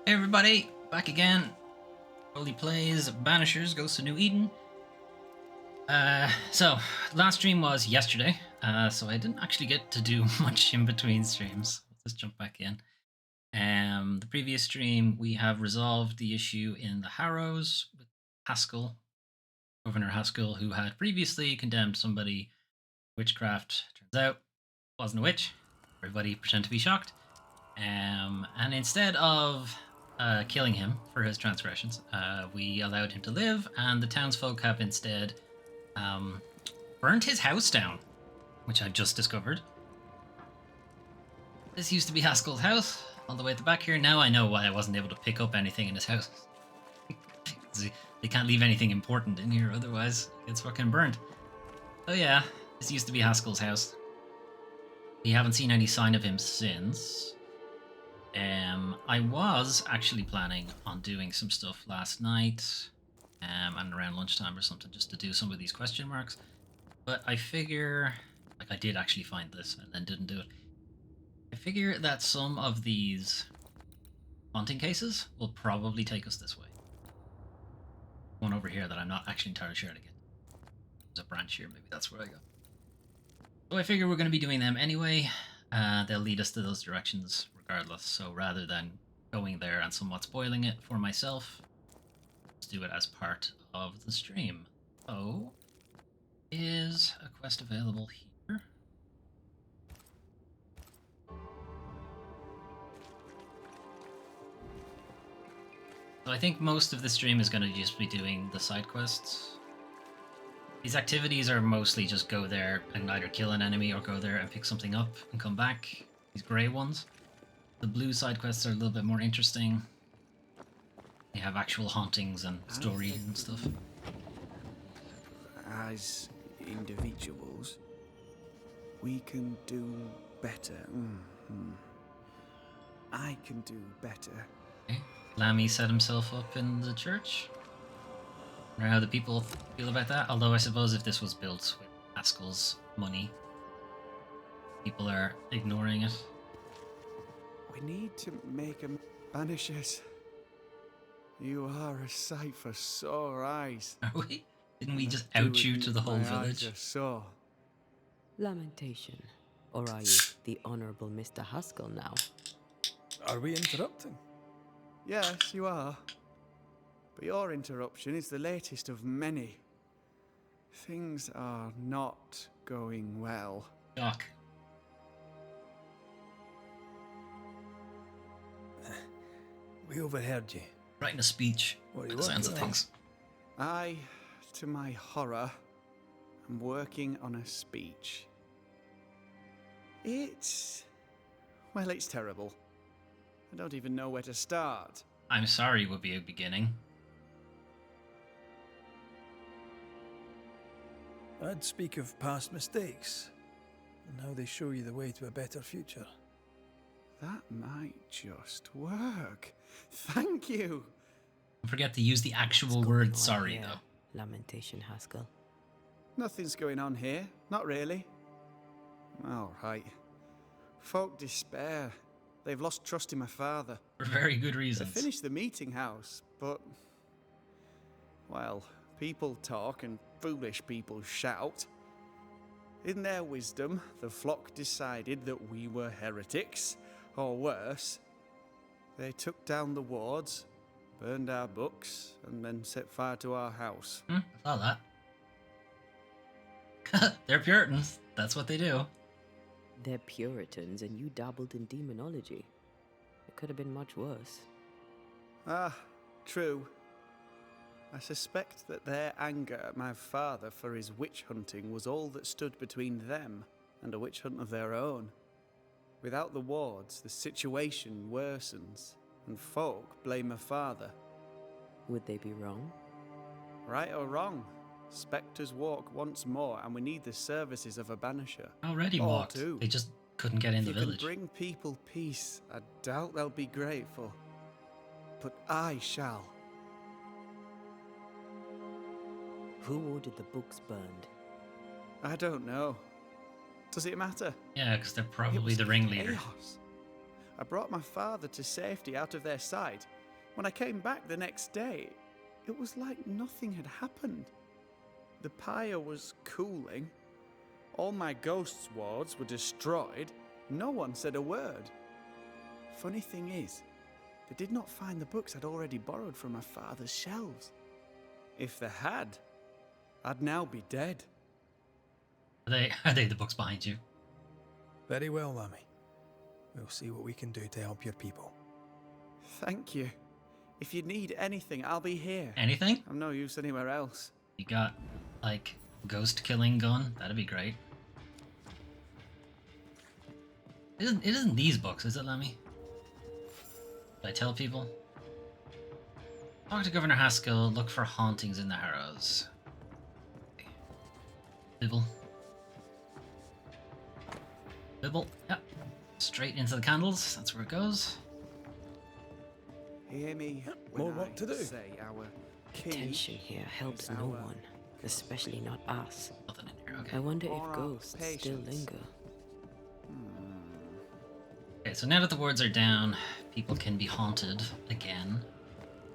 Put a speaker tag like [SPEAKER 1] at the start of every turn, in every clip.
[SPEAKER 1] Hey everybody, back again. Foley plays Banishers, Goes to New Eden. So last stream was yesterday, so I didn't actually get to do much in between streams. Let's jump back in. The previous stream, we have resolved the issue in the Harrows with Haskell, Governor Haskell, who had previously condemned somebody witchcraft. Turns out wasn't a witch. Everybody pretended to be shocked. And instead of killing him for his transgressions, we allowed him to live, and the townsfolk have instead burnt his house down, which I've just discovered. This used to be Haskell's house, all the way at the back here. Now I know why I wasn't able to pick up anything in his house. They can't leave anything important in here, otherwise it gets fucking burnt. So yeah, this used to be Haskell's house. We haven't seen any sign of him since. I was actually planning on doing some stuff last night, and around lunchtime or something, just to do some of these question marks. But I figure, like I did actually find this and then didn't do it. I figure that some of these haunting cases will probably take us this way. One over here that I'm not actually entirely sure how to get. There's a branch here, maybe that's where I go. So I figure we're going to be doing them anyway. They'll lead us to those directions regardless. So rather than going there and somewhat spoiling it for myself, let's do it as part of the stream. So, is a quest available here? So I think most of the stream is going to just be doing the side quests. These activities are mostly just go there and either kill an enemy or go there and pick something up and come back. These grey ones. The blue side quests are a little bit more interesting. They have actual hauntings and story and stuff.
[SPEAKER 2] As individuals, we can do better. I can do better.
[SPEAKER 1] Okay. Lammy set himself up in the church. I wonder how the people feel about that. Although I suppose if this was built with Haskell's money, people are ignoring it.
[SPEAKER 2] We need to make a Banishers. You are a sight for sore eyes.
[SPEAKER 1] Are we? Didn't we just out you to the whole village?
[SPEAKER 2] Sore.
[SPEAKER 3] Lamentation. Or are you the Honourable Mr. Haskell now?
[SPEAKER 4] Are we interrupting?
[SPEAKER 2] Yes, you are. But your interruption is the latest of many. Things are not going well.
[SPEAKER 1] Doc.
[SPEAKER 4] We overheard you.
[SPEAKER 1] Writing a speech.
[SPEAKER 4] What
[SPEAKER 1] By
[SPEAKER 4] do
[SPEAKER 1] the
[SPEAKER 4] you
[SPEAKER 1] sounds of
[SPEAKER 4] want?
[SPEAKER 1] things.
[SPEAKER 2] I, to my horror, am working on a speech. It's terrible. I don't even know where to start.
[SPEAKER 1] I'm sorry would be a beginning.
[SPEAKER 4] I'd speak of past mistakes and how they show you the way to a better future.
[SPEAKER 2] That might just work. Thank you.
[SPEAKER 1] Don't forget to use the actual
[SPEAKER 3] What's
[SPEAKER 1] word
[SPEAKER 3] going on
[SPEAKER 1] sorry,
[SPEAKER 3] here,
[SPEAKER 1] though.
[SPEAKER 3] Lamentation Haskell.
[SPEAKER 2] Nothing's going on here. Not really. All right. Folk despair. They've lost trust in my father.
[SPEAKER 1] For very good
[SPEAKER 2] They
[SPEAKER 1] reasons.
[SPEAKER 2] finished the meeting house, but... well, people talk and foolish people shout. In their wisdom, the flock decided that we were heretics, or worse. They took down the wards, burned our books, and then set fire to our house.
[SPEAKER 1] I saw that. They're Puritans. That's what they do.
[SPEAKER 3] They're Puritans and you dabbled in demonology. It could have been much worse.
[SPEAKER 2] Ah, true. I suspect that their anger at my father for his witch hunting was all that stood between them and a witch hunt of their own. Without the wards, the situation worsens, and folk blame my father.
[SPEAKER 3] Would they be wrong?
[SPEAKER 2] Right or wrong, spectres walk once more, and we need the services of a banisher.
[SPEAKER 1] Already
[SPEAKER 2] Or
[SPEAKER 1] walked.
[SPEAKER 2] two.
[SPEAKER 1] They just couldn't get in
[SPEAKER 2] If
[SPEAKER 1] the
[SPEAKER 2] you
[SPEAKER 1] village.
[SPEAKER 2] can bring people peace, I doubt they'll be grateful. But I shall.
[SPEAKER 3] Who ordered the books burned?
[SPEAKER 2] I don't know. Does it matter?
[SPEAKER 1] Yeah, because they're
[SPEAKER 2] It
[SPEAKER 1] probably
[SPEAKER 2] was
[SPEAKER 1] the ringleader.
[SPEAKER 2] chaos. I brought my father to safety out of their sight, When I came back the next day, it was like nothing had happened. The pyre was cooling. All my ghosts' wards were destroyed. No one said a word. Funny thing is, they did not find the books I'd already borrowed from my father's shelves. If they had, I'd now be dead.
[SPEAKER 1] Are they the books behind you?
[SPEAKER 4] Very well, Lammy. We'll see what we can do to help your people.
[SPEAKER 2] Thank you. If you need anything, I'll be here.
[SPEAKER 1] Anything?
[SPEAKER 2] I'm no use anywhere else.
[SPEAKER 1] You got, like, ghost killing gun? That'd be great. It isn't these books, is it, Lemmy? Did I tell people? Talk to Governor Haskell, look for hauntings in the Harrows. Bibble. Bibble, yep. Straight into the candles, that's where it goes.
[SPEAKER 2] Hear me
[SPEAKER 4] More
[SPEAKER 2] when
[SPEAKER 4] work
[SPEAKER 2] I
[SPEAKER 4] to do.
[SPEAKER 2] say our king
[SPEAKER 3] Tension here helps
[SPEAKER 2] is
[SPEAKER 3] no
[SPEAKER 2] our
[SPEAKER 3] one, especially not us.
[SPEAKER 1] Nothing in here, okay.
[SPEAKER 3] I wonder
[SPEAKER 2] Or
[SPEAKER 3] if
[SPEAKER 2] our
[SPEAKER 3] ghosts still
[SPEAKER 2] patience.
[SPEAKER 3] linger.
[SPEAKER 1] Okay, so now that the wards are down, people can be haunted again.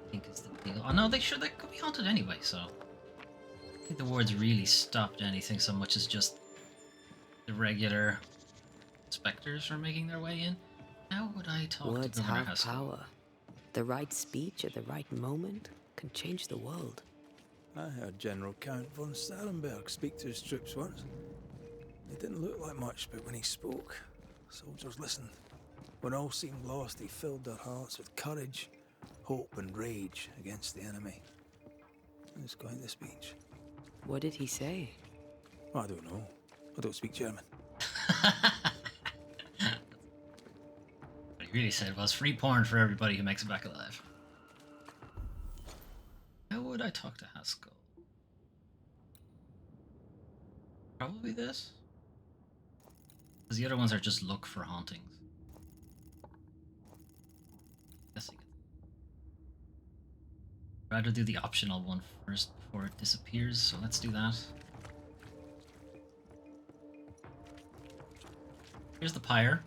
[SPEAKER 1] I think is the deal. Oh no, they could be haunted anyway, so I think the wards really stopped anything so much as just the regular specters from making their way in. How would I talk
[SPEAKER 3] Words
[SPEAKER 1] to Governor
[SPEAKER 3] have
[SPEAKER 1] Haskell?
[SPEAKER 3] power. The right speech at the right moment can change the world.
[SPEAKER 4] I heard General Count von Starenberg speak to his troops once. He didn't look like much, but when he spoke, soldiers listened. When all seemed lost, he filled their hearts with courage, hope, and rage against the enemy. It was quite the speech.
[SPEAKER 3] What did he say?
[SPEAKER 4] I don't know. I don't speak German.
[SPEAKER 1] What he really said was free porn for everybody who makes it back alive. How would I talk to Haskell? Probably this? Because the other ones are just look for hauntings. Guess I could rather do the optional one first before it disappears, so let's do that. Here's the pyre.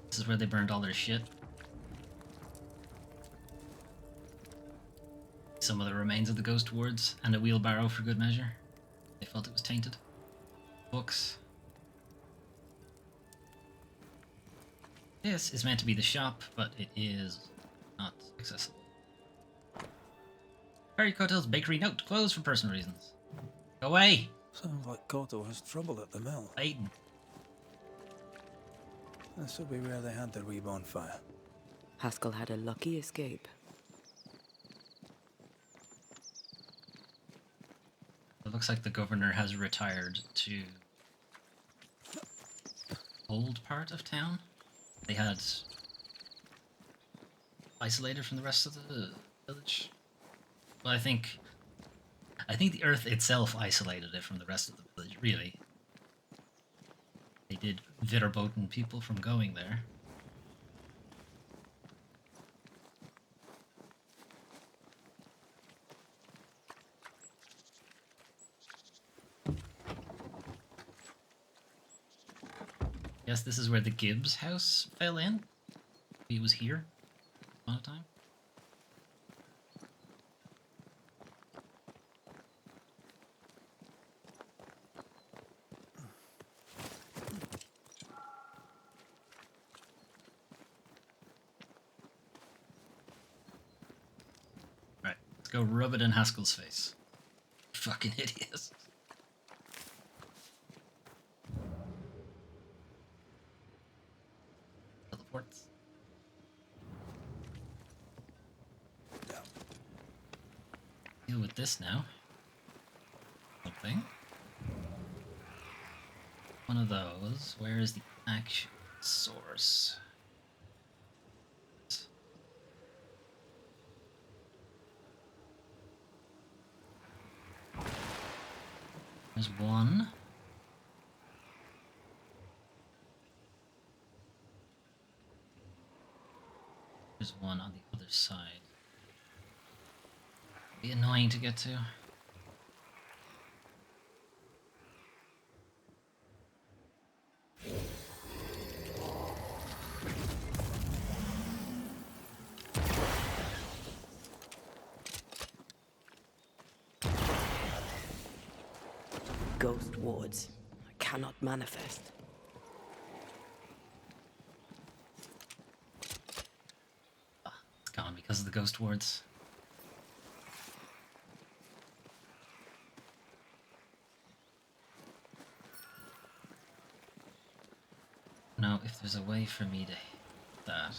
[SPEAKER 1] This is where they burned all their shit. Some of the remains of the ghost wards, and a wheelbarrow for good measure. They felt it was tainted. Books. This is meant to be the shop, but it is not accessible. Perry Cotel's bakery note, closed for personal reasons. Go away!
[SPEAKER 4] Sounds like Cotto has trouble at the mill.
[SPEAKER 1] Aiden.
[SPEAKER 4] This will be where they had their wee bonfire.
[SPEAKER 3] Haskell had a lucky escape.
[SPEAKER 1] It looks like the governor has retired to old part of town. They had isolated from the rest of the village. Well, I think the earth itself isolated it from the rest of the village, really. They did verboten people from going there. Yes, this is where the Gibbs house fell in. He was here on a time. Right, let's go rub it in Haskell's face. Fucking idiot. Teleports. Deal with this now. Something. One of those. Where is the action source? There's one. There's one on the other side. Be annoying to get to.
[SPEAKER 3] Ghost wards. I cannot manifest.
[SPEAKER 1] It's gone because of the ghost wards. Now, if there's a way for me to hit that.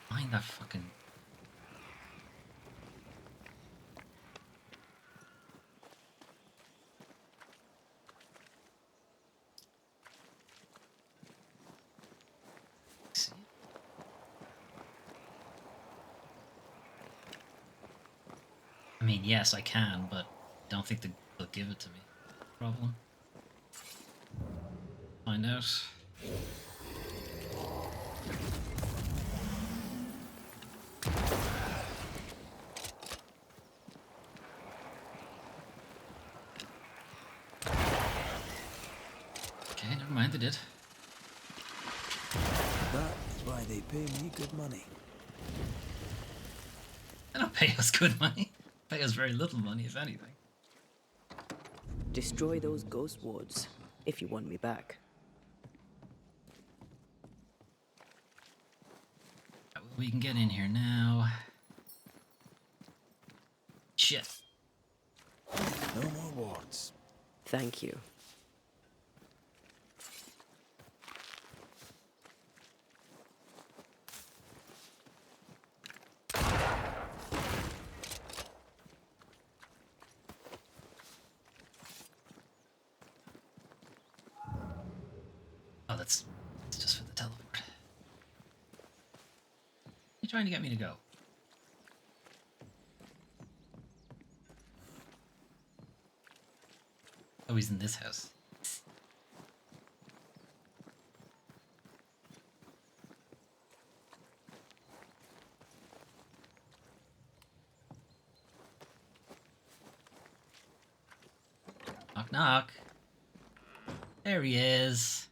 [SPEAKER 1] Find that fucking. See? I mean, yes, I can, but I don't think they'll give it to me. Problem. Find out. Okay, never mind, they did.
[SPEAKER 4] That is why they pay me good money.
[SPEAKER 1] They don't pay us good money. They pay us very little money, if anything.
[SPEAKER 3] Destroy those ghost wards if you want me back.
[SPEAKER 1] We can get in here now. Shit.
[SPEAKER 4] No more wards.
[SPEAKER 3] Thank you.
[SPEAKER 1] Oh, that's just for the teleport. You trying to get me to go? Oh, he's in this house. Knock, knock. There he is.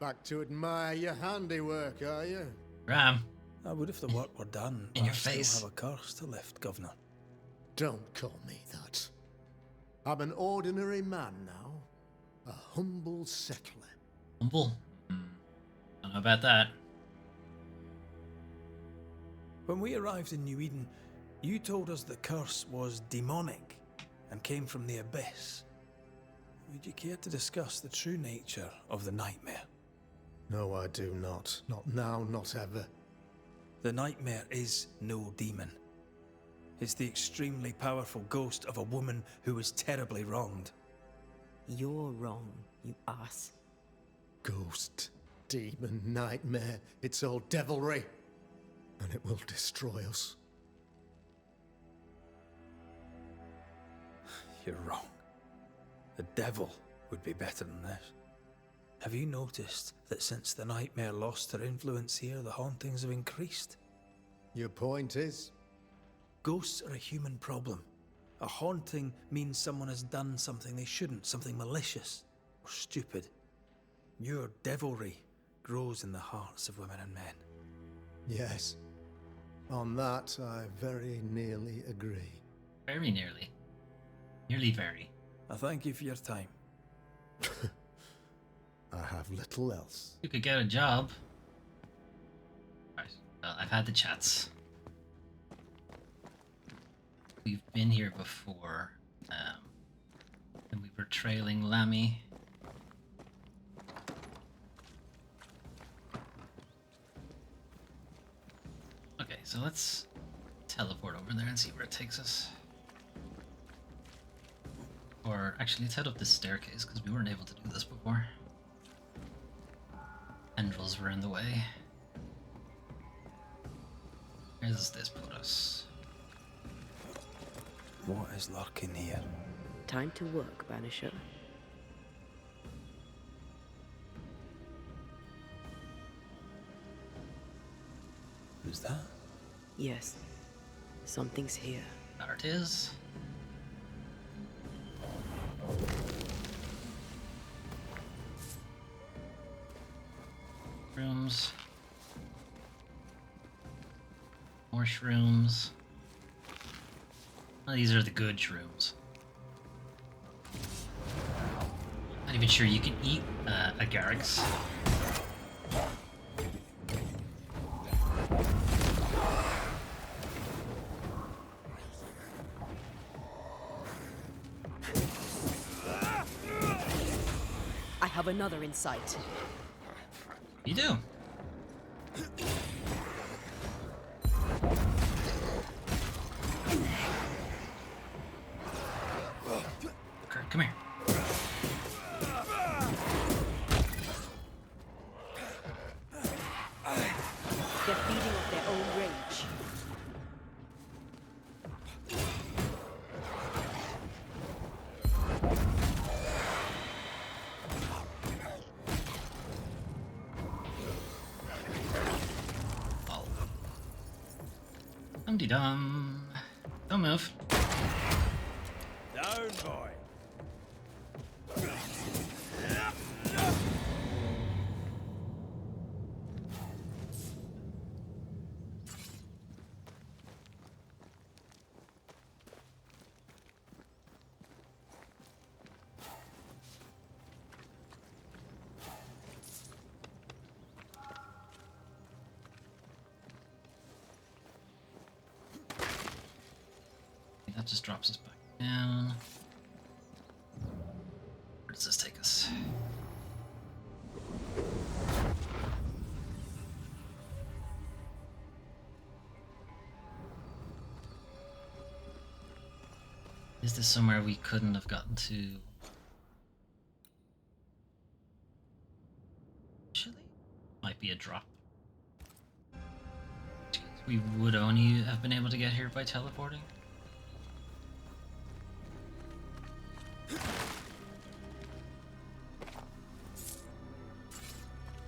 [SPEAKER 5] Back to admire your handiwork, are you?
[SPEAKER 1] Ram.
[SPEAKER 4] I would if the work were done.
[SPEAKER 1] In
[SPEAKER 4] but
[SPEAKER 1] your
[SPEAKER 4] I
[SPEAKER 1] face.
[SPEAKER 4] still have a curse to lift, Governor.
[SPEAKER 5] Don't call me that. I'm an ordinary man now. A humble settler.
[SPEAKER 1] Humble? Don't know about that.
[SPEAKER 4] When we arrived in New Eden, you told us the curse was demonic and came from the abyss. Would you care to discuss the true nature of the nightmare?
[SPEAKER 5] No, I do not. Not now, not ever.
[SPEAKER 4] The nightmare is no demon. It's the extremely powerful ghost of a woman who was terribly wronged.
[SPEAKER 3] You're wrong, you ass.
[SPEAKER 5] Ghost, demon, nightmare. It's all devilry. And it will destroy us.
[SPEAKER 4] You're wrong. The devil would be better than this. Have you noticed that since the nightmare lost her influence here, the hauntings have increased?
[SPEAKER 5] Your point is?
[SPEAKER 4] Ghosts are a human problem. A haunting means someone has done something they shouldn't, something malicious or stupid. Your devilry grows in the hearts of women and men.
[SPEAKER 5] Yes. On that, I very nearly agree.
[SPEAKER 1] Very nearly. Nearly very.
[SPEAKER 4] I thank you for your time.
[SPEAKER 5] I have little else.
[SPEAKER 1] You could get a job. Right. Well, I've had the chats. We've been here before. And we were trailing Lammy. Okay, so let's teleport over there and see where it takes us. Or actually, let's head up this staircase because we weren't able to do this before. Tendrils were in the way. Where does this put us?
[SPEAKER 4] What is lurking here?
[SPEAKER 3] Time to work, Banisher.
[SPEAKER 4] Who's that?
[SPEAKER 3] Yes, something's here.
[SPEAKER 1] There it is. Rooms. More shrooms. Well, these are the good shrooms. Not even sure you can eat agarics.
[SPEAKER 3] I have another in sight.
[SPEAKER 1] You do. Kurt, come here.
[SPEAKER 3] They're feeding off their own rage.
[SPEAKER 1] Oh. Dum-de-dum. Don't move.
[SPEAKER 2] Down, boy.
[SPEAKER 1] That just drops us back down. Where does this take us? Is this somewhere we couldn't have gotten to? Actually, might be a drop. We would only have been able to get here by teleporting.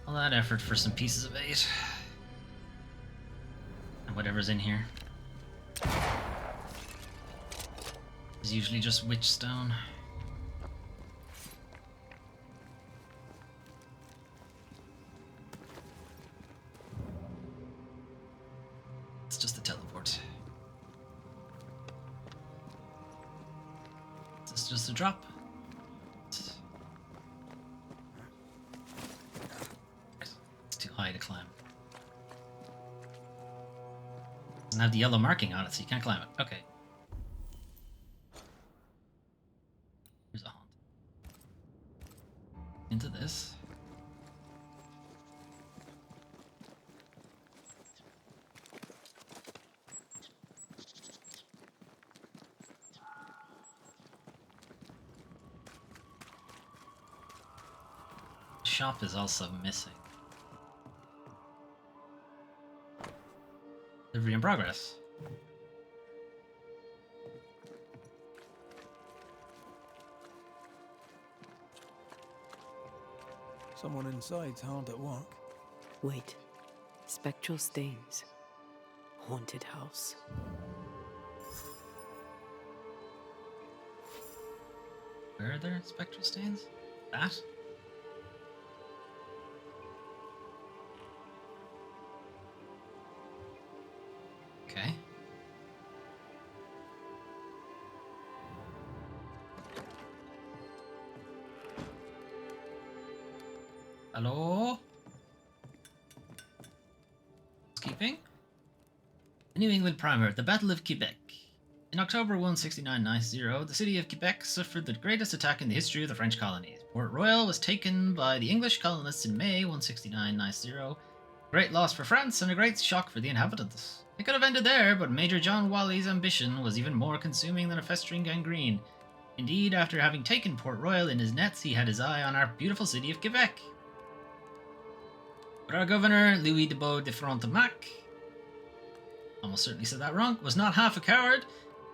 [SPEAKER 1] All that effort for some pieces of 8. And whatever's in here is usually just witch stone. It's just a teleport. Is this just a drop? Too high to climb. Doesn't have the yellow marking on it, so you can't climb it. Okay. Here's a haunt. Into this. Shop is also missing. Delivery in progress.
[SPEAKER 4] Someone inside's hard at work.
[SPEAKER 3] Wait. Spectral stains. Haunted house.
[SPEAKER 1] Where are there spectral stains? That? Okay. Hello? Housekeeping? The New England Primer, the Battle of Quebec. In October 16990, the city of Quebec suffered the greatest attack in the history of the French colonies. Port Royal was taken by the English colonists in May 16990. Great loss for France and a great shock for the inhabitants. It could have ended there, but Major John Wally's ambition was even more consuming than a festering gangrene. Indeed, after having taken Port Royal in his nets, he had his eye on our beautiful city of Quebec. But our governor, Louis de Beau de Frontenac, almost certainly said that wrong, was not half a coward,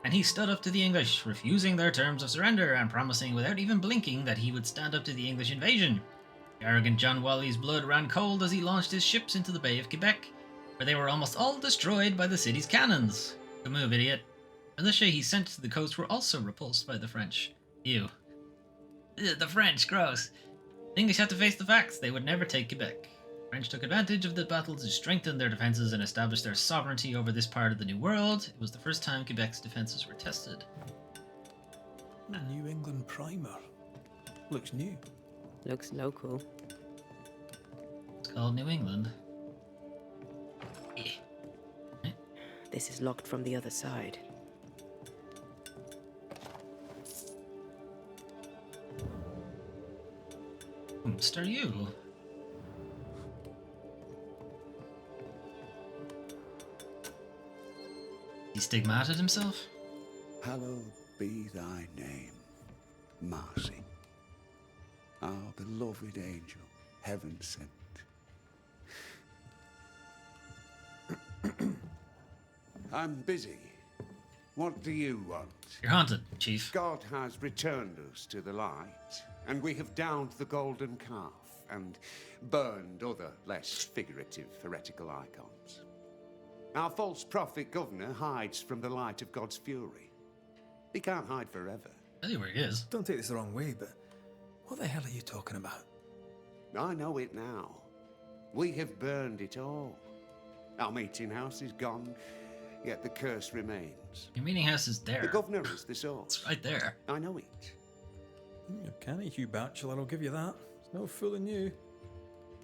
[SPEAKER 1] and he stood up to the English, refusing their terms of surrender and promising without even blinking that he would stand up to the English invasion. The arrogant John Wally's blood ran cold as he launched his ships into the Bay of Quebec, where they were almost all destroyed by the city's cannons. Good move, idiot. The militia he sent to the coast were also repulsed by the French. Ew. Ugh, the French, gross. The English had to face the facts. They would never take Quebec. French took advantage of the battle to strengthen their defenses and establish their sovereignty over this part of the New World. It was the first time Quebec's defenses were tested.
[SPEAKER 4] New England primer. Looks new.
[SPEAKER 3] Looks local.
[SPEAKER 1] It's called New England.
[SPEAKER 3] This is locked from the other side.
[SPEAKER 1] Whomst are you? He stigmatized himself?
[SPEAKER 2] Hallowed be thy name, Marcy, our beloved angel, heaven sent. I'm busy. What do you want?
[SPEAKER 1] You're haunted, Chief.
[SPEAKER 6] God has returned us to the light, and we have downed the golden calf and burned other less figurative heretical icons. Our false prophet governor hides from the light of God's fury. He can't hide forever.
[SPEAKER 1] Tell you where he is.
[SPEAKER 4] Don't take this the wrong way, but what the hell are you talking about?
[SPEAKER 6] I know it now. We have burned it all. Our meeting house is gone, yet the curse remains.
[SPEAKER 1] Your meeting house is there.
[SPEAKER 6] The governor is the source.
[SPEAKER 1] It's right there.
[SPEAKER 6] I know it.
[SPEAKER 4] You're canny, Hugh Bachelor, I'll give you that. There's no fooling you.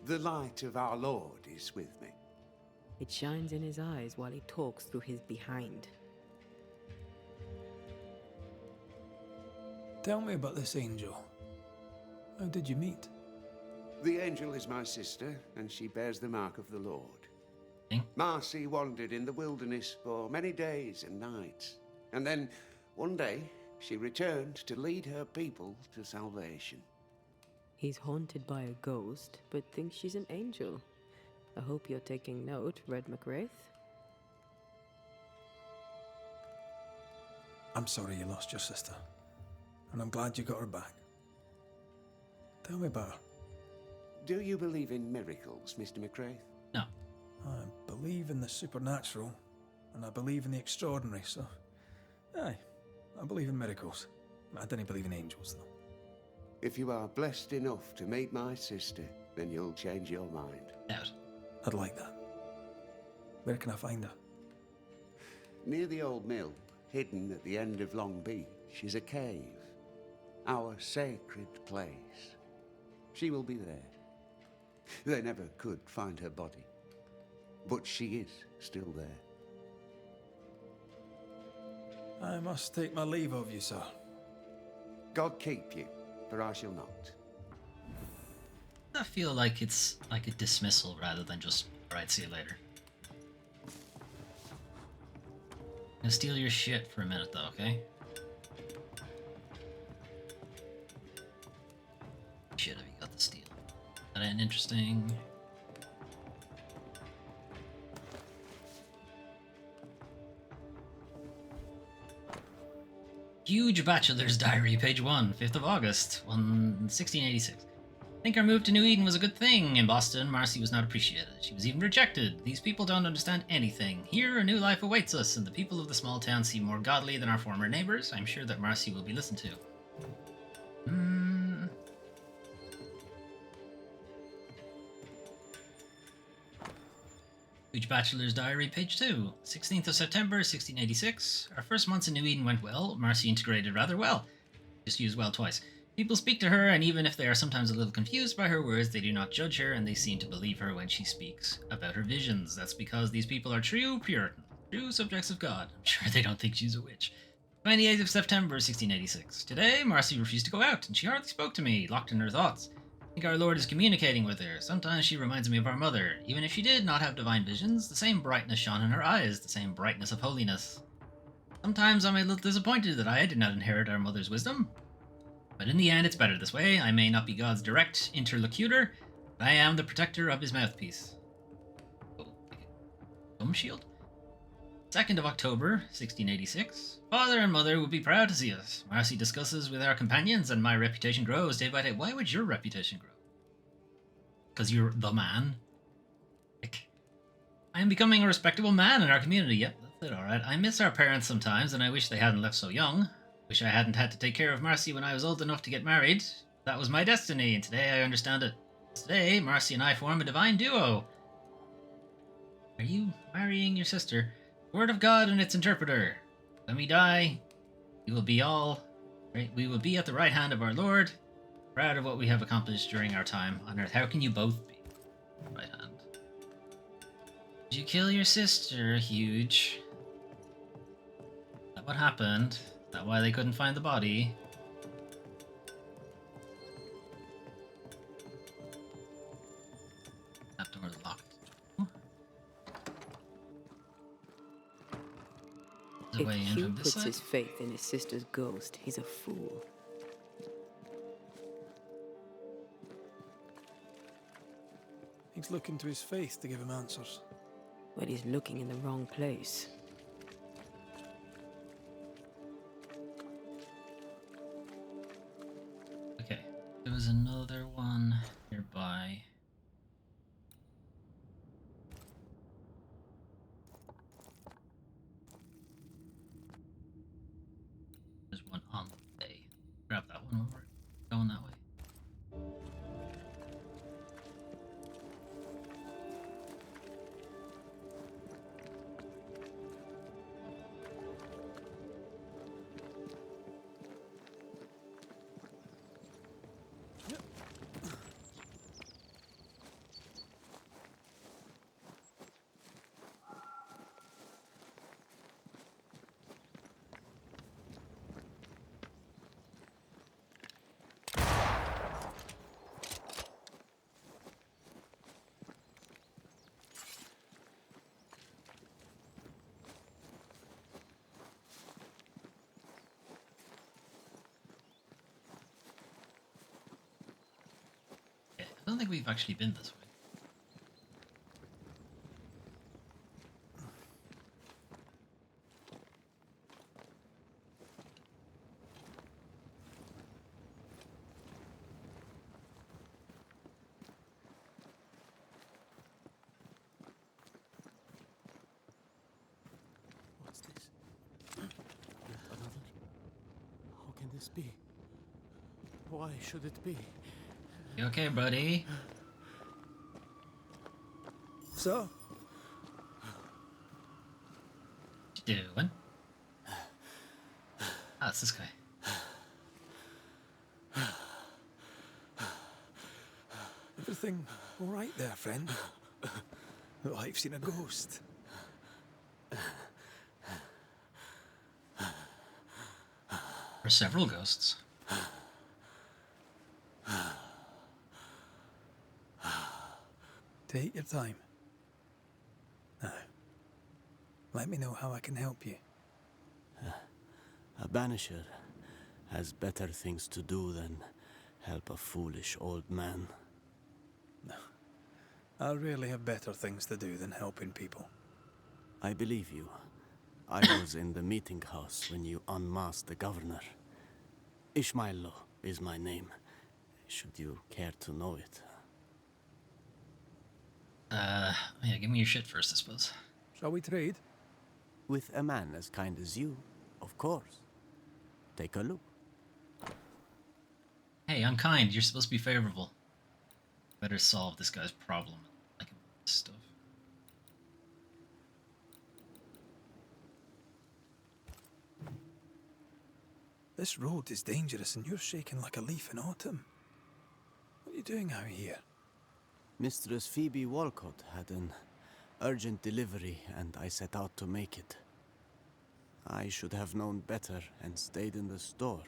[SPEAKER 6] The light of our Lord is with me.
[SPEAKER 3] It shines in his eyes while he talks through his behind.
[SPEAKER 4] Tell me about this angel. How did you meet?
[SPEAKER 6] The angel is my sister, and she bears the mark of the Lord.
[SPEAKER 1] Okay.
[SPEAKER 6] Marcy wandered in the wilderness for many days and nights, and then one day she returned to lead her people to salvation.
[SPEAKER 3] He's haunted by a ghost, but thinks she's an angel. I hope you're taking note, Red McWraith.
[SPEAKER 4] I'm sorry you lost your sister, and I'm glad you got her back. Tell me about her.
[SPEAKER 6] Do you believe in miracles, Mr. McRae?
[SPEAKER 1] No.
[SPEAKER 4] I believe in the supernatural, and I believe in the extraordinary, so... Aye, I believe in miracles. I don't believe in angels, though.
[SPEAKER 6] If you are blessed enough to meet my sister, then you'll change your mind.
[SPEAKER 1] Out.
[SPEAKER 4] I'd like that. Where can I find her?
[SPEAKER 6] Near the old mill, hidden at the end of Long Beach, is a cave. Our sacred place. She will be there. They never could find her body, but she is still there.
[SPEAKER 4] I must take my leave of you, sir.
[SPEAKER 6] God keep you, for I shall not.
[SPEAKER 1] I feel like it's like a dismissal rather than just, alright, see you later. I'm gonna steal your shit for a minute though, okay? Shit have you got to steal? That ain't interesting. Huge Bachelor's Diary, page 1, 5th of August, 1686. I think our move to New Eden was a good thing. In Boston, Marcy was not appreciated. She was even rejected. These people don't understand anything. Here, a new life awaits us, and the people of the small town seem more godly than our former neighbors. I'm sure that Marcy will be listened to. Huge Bachelor's Diary, page 2, 16th of September, 1686. Our first months in New Eden went well. Marcy integrated rather well. Just used well twice. People speak to her, and even if they are sometimes a little confused by her words, they do not judge her, and they seem to believe her when she speaks about her visions. That's because these people are true Puritans, true subjects of God. I'm sure they don't think she's a witch. 28th of September, 1686. Today, Marcy refused to go out, and she hardly spoke to me, locked in her thoughts. I think our Lord is communicating with her. Sometimes she reminds me of our mother. Even if she did not have divine visions, the same brightness shone in her eyes, the same brightness of holiness. Sometimes I'm a little disappointed that I did not inherit our mother's wisdom. But in the end, it's better this way. I may not be God's direct interlocutor, but I am the protector of his mouthpiece. Oh, gum shield? 2nd of October, 1686. Father and mother would be proud to see us. Marcy discusses with our companions, and my reputation grows day by day. Why would your reputation grow? Because you're the man? Like, I am becoming a respectable man in our community. Yep, that's it, alright. I miss our parents sometimes, and I wish they hadn't left so young. Wish I hadn't had to take care of Marcy when I was old enough to get married. That was my destiny, and today I understand it. Today, Marcy and I form a divine duo. Are you marrying your sister? Word of God and its interpreter. When we die, we will be all right. We will be at the right hand of our Lord, proud of what we have accomplished during our time on Earth. How can you both be right hand? Did you kill your sister, Huge? Is that what happened? Is that why they couldn't find the body? That door's locked. There's a
[SPEAKER 3] If
[SPEAKER 1] way in
[SPEAKER 3] Hugh
[SPEAKER 1] from this
[SPEAKER 3] puts
[SPEAKER 1] side.
[SPEAKER 3] his faith in his sister's ghost, he's a fool.
[SPEAKER 4] He's looking to his faith to give him answers.
[SPEAKER 3] But he's looking in the wrong place.
[SPEAKER 1] Okay, there was another one nearby. There's one on the way. Grab that one over. Going that way. Okay, I don't think we've actually been this way.
[SPEAKER 7] What's this? Another? How can this be? Why should it be?
[SPEAKER 1] You okay, buddy?
[SPEAKER 4] So,
[SPEAKER 1] What you doing? Ah, it's this guy.
[SPEAKER 4] everything all right there, friend? Look like you've seen a ghost.
[SPEAKER 1] Or several ghosts.
[SPEAKER 4] Take your time. Now, let me know how I can help you.
[SPEAKER 7] A Banisher has better things to do than help a foolish old man.
[SPEAKER 4] I really have better things to do than helping people.
[SPEAKER 7] I believe you. I was in the meeting house when you unmasked the governor. Ishmaello is my name, should you care to know it.
[SPEAKER 1] Yeah, give me your shit first, I suppose.
[SPEAKER 4] Shall we trade?
[SPEAKER 7] With a man as kind as you, of course. Take a look.
[SPEAKER 1] Hey, I'm kind. You're supposed to be favorable. Better solve this guy's problem. Like stuff.
[SPEAKER 4] This road is dangerous and you're shaking like a leaf in autumn. What are you doing out here?
[SPEAKER 7] Mistress Phoebe Walcott had an urgent delivery and I set out to make it. I should have known better and stayed in the store.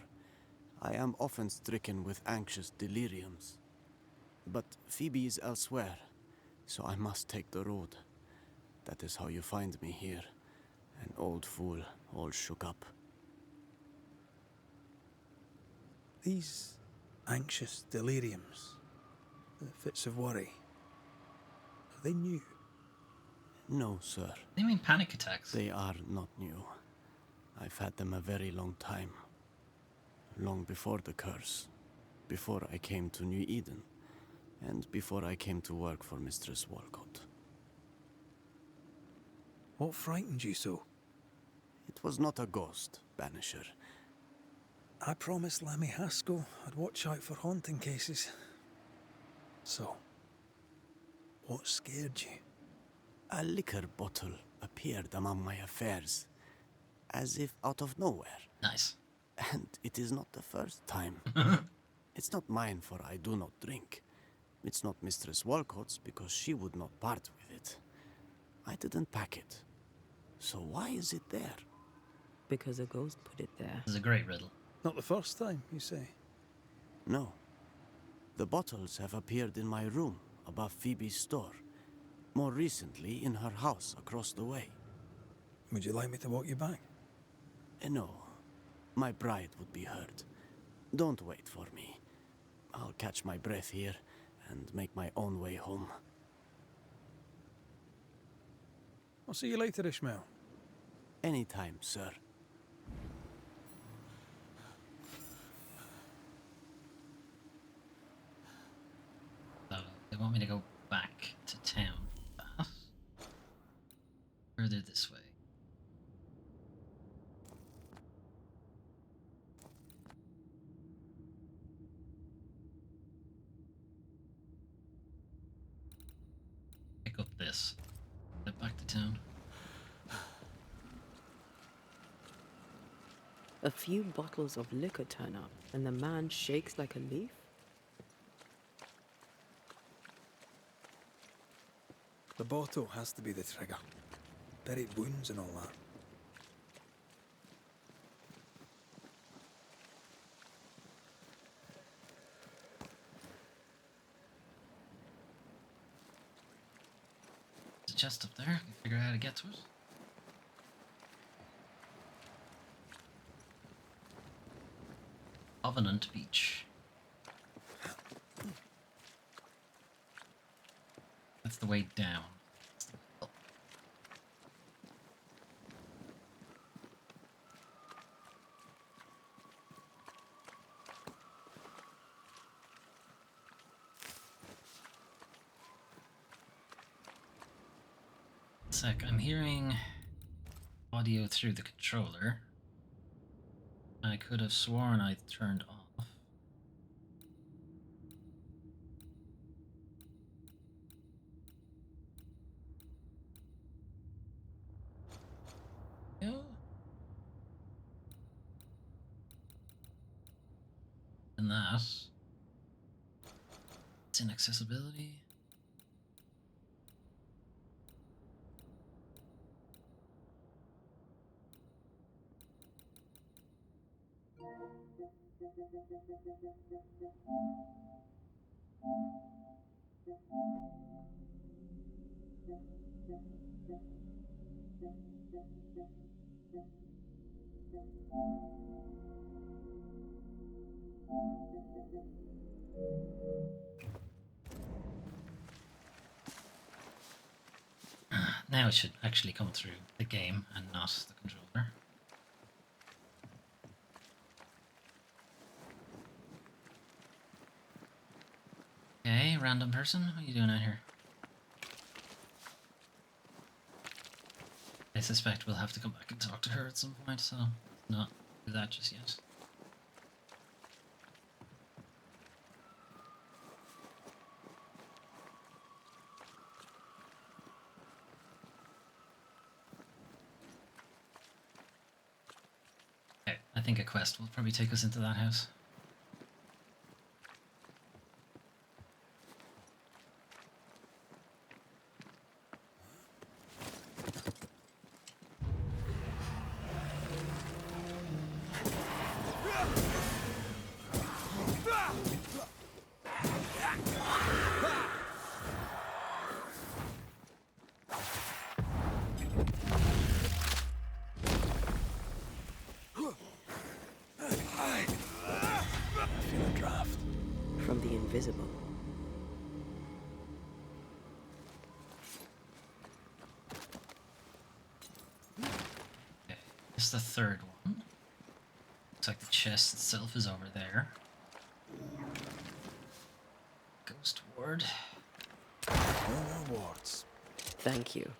[SPEAKER 7] I am often stricken with anxious deliriums. But Phoebe is elsewhere, so I must take the road. That is how you find me here. An old fool, all shook up.
[SPEAKER 4] These anxious deliriums, the fits of worry, are they new?
[SPEAKER 7] No, sir.
[SPEAKER 1] What do you mean panic attacks?
[SPEAKER 7] They are not new. I've had them a very long time. Long before the curse. Before I came to New Eden. And before I came to work for Mistress Walcott.
[SPEAKER 4] What frightened you so?
[SPEAKER 7] It was not a ghost, Banisher.
[SPEAKER 4] I promised Lammy Haskell I'd watch out for haunting cases. So, what scared you?
[SPEAKER 7] A liquor bottle appeared among my affairs, as if out of nowhere.
[SPEAKER 1] Nice.
[SPEAKER 7] And it is not the first time. It's not mine, for I do not drink. It's not Mistress Walcott's, because she would not part with it. I didn't pack it. So why is it there?
[SPEAKER 3] Because a ghost put it there.
[SPEAKER 1] This is a great riddle.
[SPEAKER 4] Not the first time, you say?
[SPEAKER 7] No. The bottles have appeared in my room, above Phoebe's store. More recently, in her house across the way.
[SPEAKER 4] Would you like me to walk you back?
[SPEAKER 7] No. My bride would be hurt. Don't wait for me. I'll catch my breath here and make my own way home.
[SPEAKER 4] I'll see you later, Ishmael.
[SPEAKER 7] Anytime, sir.
[SPEAKER 1] So they want me to go back to town. Further this way. Pick up this. Head back to town.
[SPEAKER 3] A few bottles of liquor turn up, and the man shakes like a leaf?
[SPEAKER 4] The bottle has to be the trigger. Buried wounds and all that.
[SPEAKER 1] There's a chest up there. I can figure out how to get to it. Covenant Beach. That's the way down. Sec, I'm hearing audio through the controller. I could have sworn I turned off. Yeah. And that. It's inaccessibility. Now it should actually come through the game and not the controller. Okay, random person, what are you doing out here? I suspect we'll have to come back and talk to her at some point, so not do that just yet. Okay, I think a quest will probably take us into that house.
[SPEAKER 3] From the invisible.
[SPEAKER 1] Okay, it's the third one. Looks like the chest itself is over there. Ghost ward.
[SPEAKER 4] No rewards.
[SPEAKER 3] Thank you.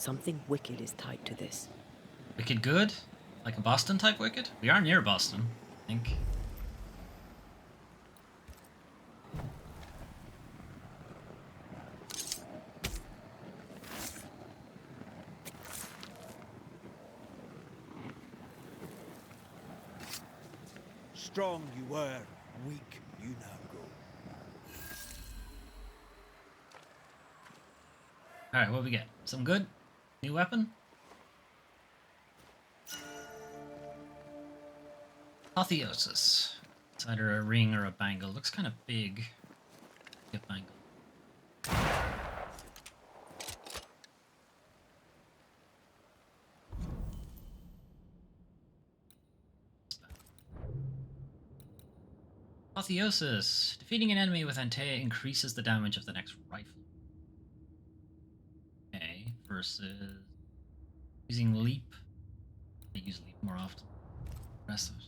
[SPEAKER 3] Something wicked is tied to this.
[SPEAKER 1] Wicked good? Like a Boston type wicked? We are near Boston, I think.
[SPEAKER 4] Strong you were, weak you now go.
[SPEAKER 1] Alright, what we get? Some good? New weapon? Apotheosis. It's either a ring or a bangle. Looks kind of big. Get bangle. Apotheosis. Defeating an enemy with Antea increases the damage of the next rifle. Okay, versus using leap. I use leap more often. The rest of it.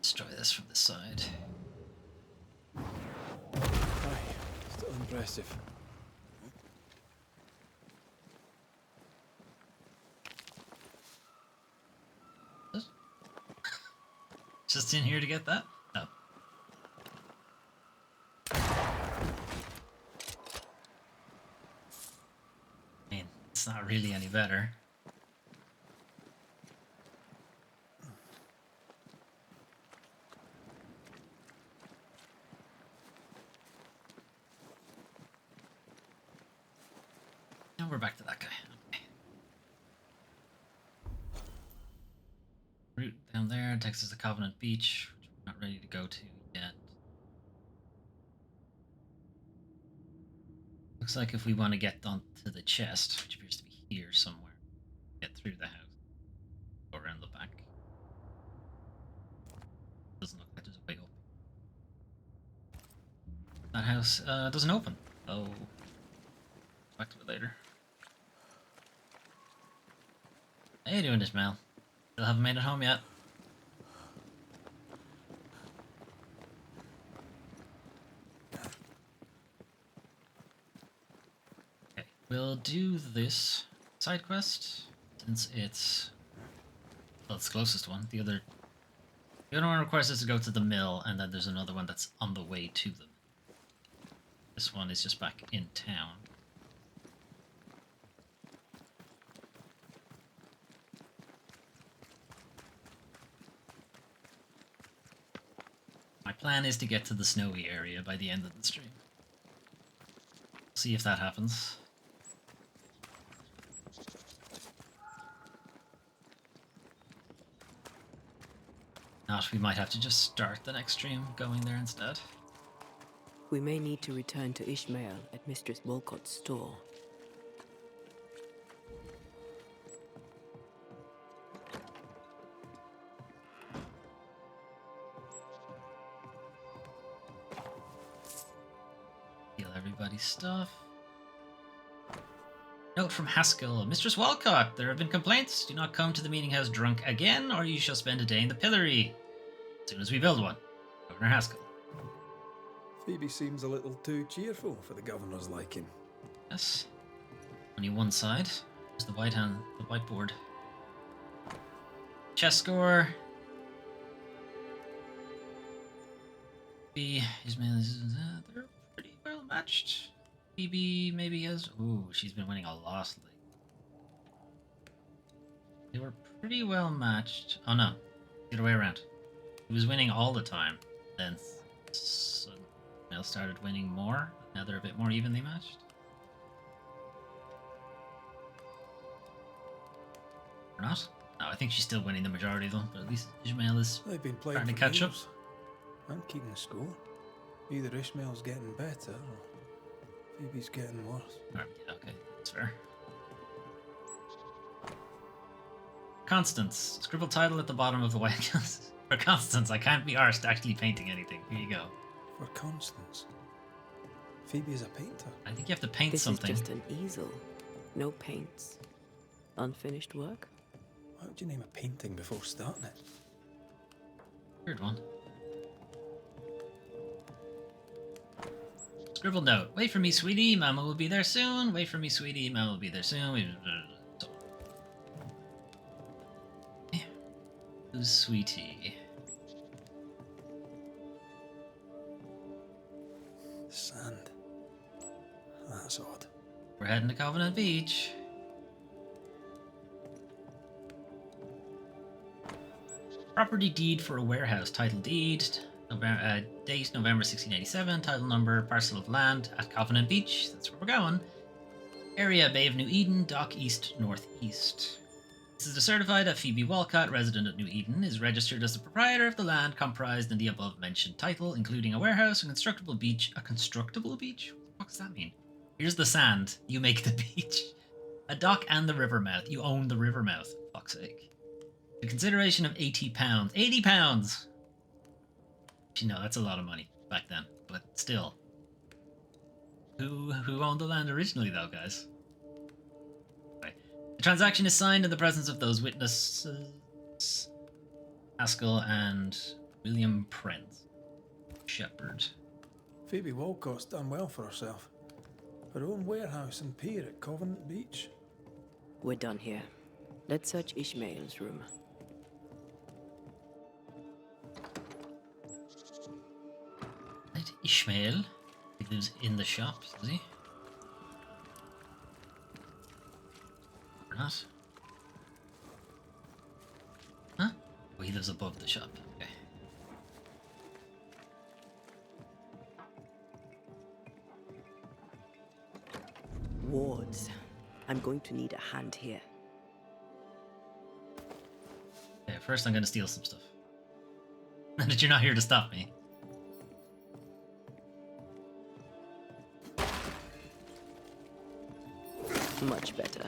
[SPEAKER 1] Destroy this from the side.
[SPEAKER 4] Aye, still impressive.
[SPEAKER 1] Just in here to get that? Oh. I mean, it's not really any better. Now we're back to that guy. Okay. Route down there takes us to Covenant Beach, which we're not ready to go to yet. Looks like if we want to get onto the chest, which appears to be here somewhere, get through the house, go around the back. Doesn't look like there's a way up. That house doesn't open. Oh, back to it later. How you doing, Ishmael? Still haven't made it home yet. Okay, we'll do this side quest since it's the closest one. The other one requires us to go to the mill, and then there's another one that's on the way to them. This one is just back in town. My plan is to get to the snowy area by the end of the stream. See if that happens. Not, we might have to just start the next stream going there instead.
[SPEAKER 3] We may need to return to Ishmael at Mistress Walcott's store.
[SPEAKER 1] Steal everybody's stuff. Note from Haskell. Mistress Walcott, there have been complaints. Do not come to the meeting house drunk again, or you shall spend a day in the pillory. As soon as we build one. Governor Haskell.
[SPEAKER 4] Phoebe seems a little too cheerful for the governor's liking.
[SPEAKER 1] Yes. Only one side. There's the whiteboard. Chess score. They're pretty well matched. Phoebe maybe has. Ooh, she's been winning a lot lately. They were pretty well matched. Oh no, the other way around. He was winning all the time. Then Mel started winning more. Now they're a bit more evenly matched. Or not? No, I think she's still winning the majority of them. But at least Ishmael is
[SPEAKER 4] They've been playing
[SPEAKER 1] starting to
[SPEAKER 4] for
[SPEAKER 1] catch up.
[SPEAKER 4] years and keeping score. Either Ishmael's getting better or Phoebe's getting worse.
[SPEAKER 1] Alright, yeah, okay, that's fair. Constance. Scribble title at the bottom of the white canvas. For Constance, I can't be arsed actually painting anything. Here you go.
[SPEAKER 4] For Constance. Phoebe is a painter.
[SPEAKER 1] I think you have to paint
[SPEAKER 3] This
[SPEAKER 1] something.
[SPEAKER 3] is just an easel. No paints. Unfinished work?
[SPEAKER 4] Why would you name a painting before starting it?
[SPEAKER 1] Weird one. Scribbled note. Wait for me, sweetie. Mama will be there soon. Wait for me, sweetie. Mama will be there soon. Who's sweetie?
[SPEAKER 4] Sand. That's odd.
[SPEAKER 1] We're heading to Covenant Beach. Property deed for a warehouse. Title deed. Date November 1687. Title number, parcel of land at Covenant Beach. That's where we're going. Area, Bay of New Eden, Dock East, Northeast. This is to certify that Phoebe Walcott, resident of New Eden, is registered as the proprietor of the land comprised in the above-mentioned title, including a warehouse, a constructible beach. A constructible beach? What does that mean? Here's the sand. You make the beach. A dock and the river mouth. You own the river mouth, for fuck's sake. The consideration of £80. £80! You know, that's a lot of money back then, but still. Who owned the land originally, though, guys? Right. The transaction is signed in the presence of those witnesses, Haskell and William Prenz. Shepherd.
[SPEAKER 4] Phoebe Walcott's done well for herself. Her own warehouse and pier at Covenant Beach.
[SPEAKER 3] We're done here. Let's search Ishmael's room.
[SPEAKER 1] Right, Ishmael. He lives in the shop, does he? Or not? Huh? Oh, he lives above the shop. Okay.
[SPEAKER 3] Wards. I'm going to need a hand here.
[SPEAKER 1] Okay, first I'm gonna steal some stuff. That you're not here to stop me.
[SPEAKER 3] Much better.